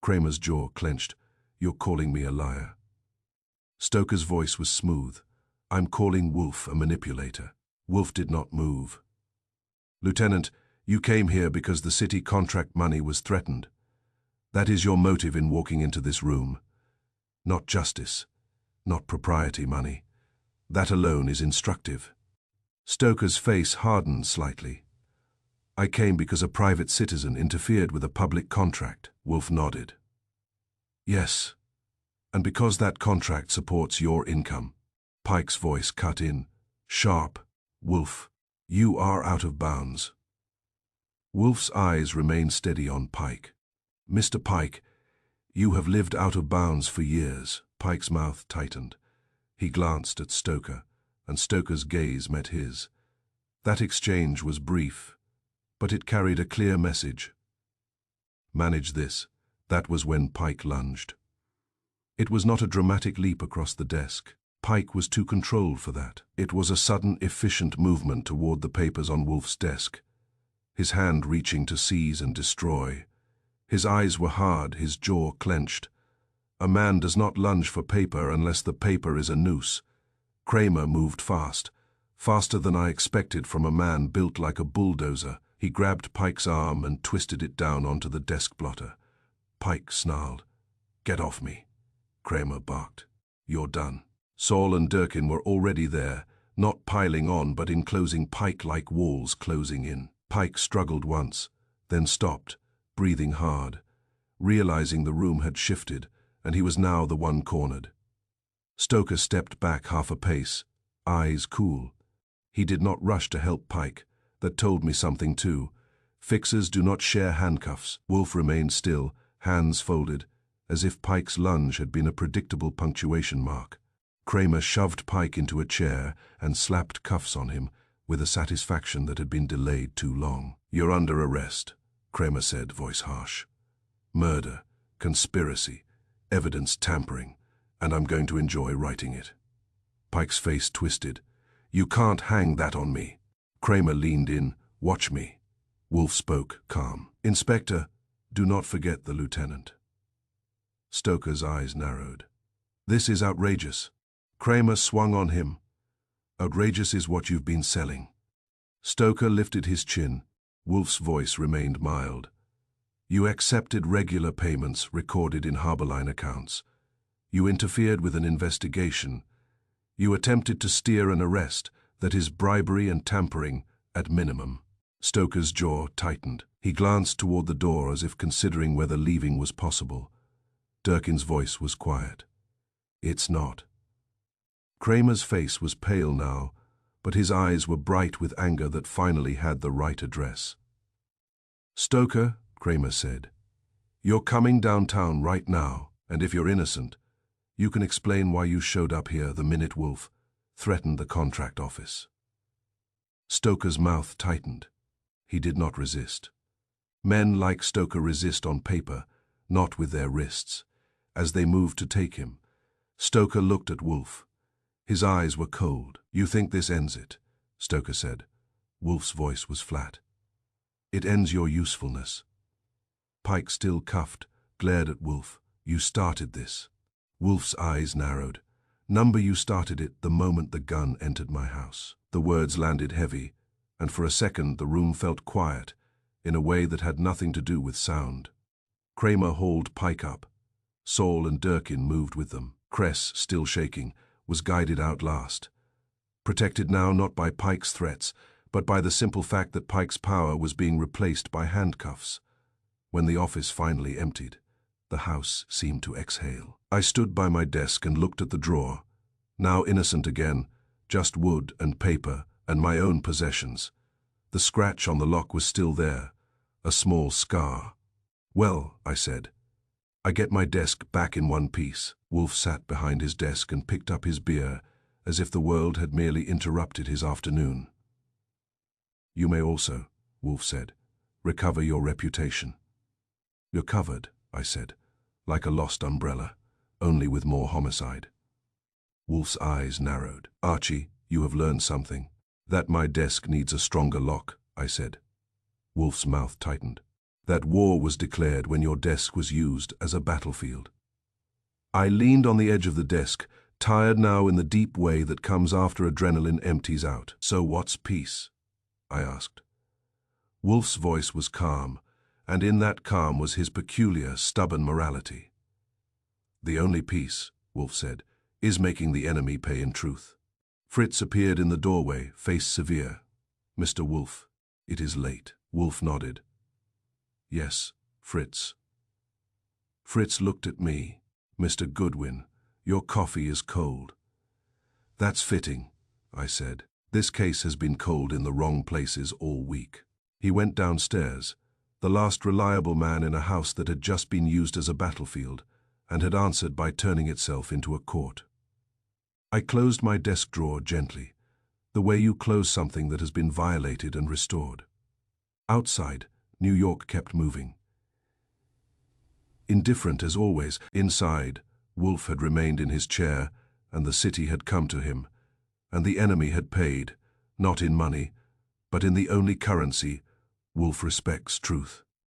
Kramer's jaw clenched. "You're calling me a liar." Stoker's voice was smooth. "I'm calling Wolf a manipulator." Wolf did not move. "Lieutenant, you came here because the city contract money was threatened. That is your motive in walking into this room. Not justice, not propriety money. That alone is instructive." Stoker's face hardened slightly. "I came because a private citizen interfered with a public contract." Wolf nodded. "Yes, and because that contract supports your income." Pike's voice cut in, sharp. "Wolf, you are out of bounds." Wolf's eyes remained steady on Pike. "Mr. Pike, you have lived out of bounds for years." Pike's mouth tightened. He glanced at Stoker, and Stoker's gaze met his. That exchange was brief, but it carried a clear message. "Manage this. That was when Pike lunged. It was not a dramatic leap across the desk. Pike was too controlled for that. It was a sudden, efficient movement toward the papers on Wolf's desk, his hand reaching to seize and destroy. His eyes were hard, his jaw clenched. A man does not lunge for paper unless the paper is a noose. Kramer moved fast, faster than I expected from a man built like a bulldozer. He grabbed Pike's arm and twisted it down onto the desk blotter. Pike snarled. "Get off me," Kramer barked. "You're done." Saul and Durkin were already there, not piling on but enclosing Pike like walls closing in. Pike struggled once, then stopped, breathing hard, realizing the room had shifted, and he was now the one cornered. Stoker stepped back half a pace, eyes cool. He did not rush to help Pike. That told me something too. Fixers do not share handcuffs. Wolf remained still, hands folded, as if Pike's lunge had been a predictable punctuation mark. Kramer shoved Pike into a chair and slapped cuffs on him with a satisfaction that had been delayed too long. "You're under arrest," Kramer said, voice harsh. "Murder, conspiracy, evidence tampering, and I'm going to enjoy writing it." Pike's face twisted. "You can't hang that on me." Kramer leaned in. "Watch me." Wolf spoke, calm. "Inspector, do not forget the lieutenant." Stoker's eyes narrowed. "This is outrageous." Kramer swung on him. "Outrageous is what you've been selling." Stoker lifted his chin. Wolf's voice remained mild. "You accepted regular payments recorded in Harborline accounts. You interfered with an investigation. You attempted to steer an arrest that is bribery and tampering at minimum." Stoker's jaw tightened. He glanced toward the door as if considering whether leaving was possible. Durkin's voice was quiet. "It's not." Kramer's face was pale now, but his eyes were bright with anger that finally had the right address. "Stoker," Kramer said, "you're coming downtown right now, and if you're innocent, you can explain why you showed up here the minute Wolf threatened the contract office." Stoker's mouth tightened. He did not resist. Men like Stoker resist on paper, not with their wrists. As they moved to take him, Stoker looked at Wolf. His eyes were cold. "You think this ends it?" Stoker said. Wolf's voice was flat. "It ends your usefulness." Pike, still cuffed, glared at Wolf. "You started this." Wolf's eyes narrowed. "Number you started it the moment the gun entered my house." The words landed heavy, and for a second the room felt quiet, in a way that had nothing to do with sound. Kramer hauled Pike up. Saul and Durkin moved with them. Kress, still shaking, was guided out last. Protected now not by Pike's threats, but by the simple fact that Pike's power was being replaced by handcuffs. When the office finally emptied, the house seemed to exhale. I stood by my desk and looked at the drawer, now innocent again, just wood and paper and my own possessions. The scratch on the lock was still there, a small scar. "Well," I said, "I get my desk back in one piece." Wolf sat behind his desk and picked up his beer, as if the world had merely interrupted his afternoon. "You may also," Wolf said, "recover your reputation." "You're covered," I said, "like a lost umbrella, only with more homicide." Wolf's eyes narrowed. "Archie, you have learned something." "That my desk needs a stronger lock," I said. Wolf's mouth tightened. "That war was declared when your desk was used as a battlefield." I leaned on the edge of the desk, tired now in the deep way that comes after adrenaline empties out. "So what's peace?" I asked. Wolf's voice was calm, and in that calm was his peculiar, stubborn morality. "The only peace," Wolf said, "is making the enemy pay in truth." Fritz appeared in the doorway, face severe. "Mr. Wolf, it is late." Wolf nodded. "Yes, Fritz." Fritz looked at me. "Mr. Goodwin, your coffee is cold." "That's fitting," I said. "This case has been cold in the wrong places all week." He went downstairs, the last reliable man in a house that had just been used as a battlefield and had answered by turning itself into a court. I closed my desk drawer gently, the way you close something that has been violated and restored. Outside, New York kept moving. Indifferent as always, inside, Wolf had remained in his chair, and the city had come to him, and the enemy had paid, not in money, but in the only currency Wolf respects: truth.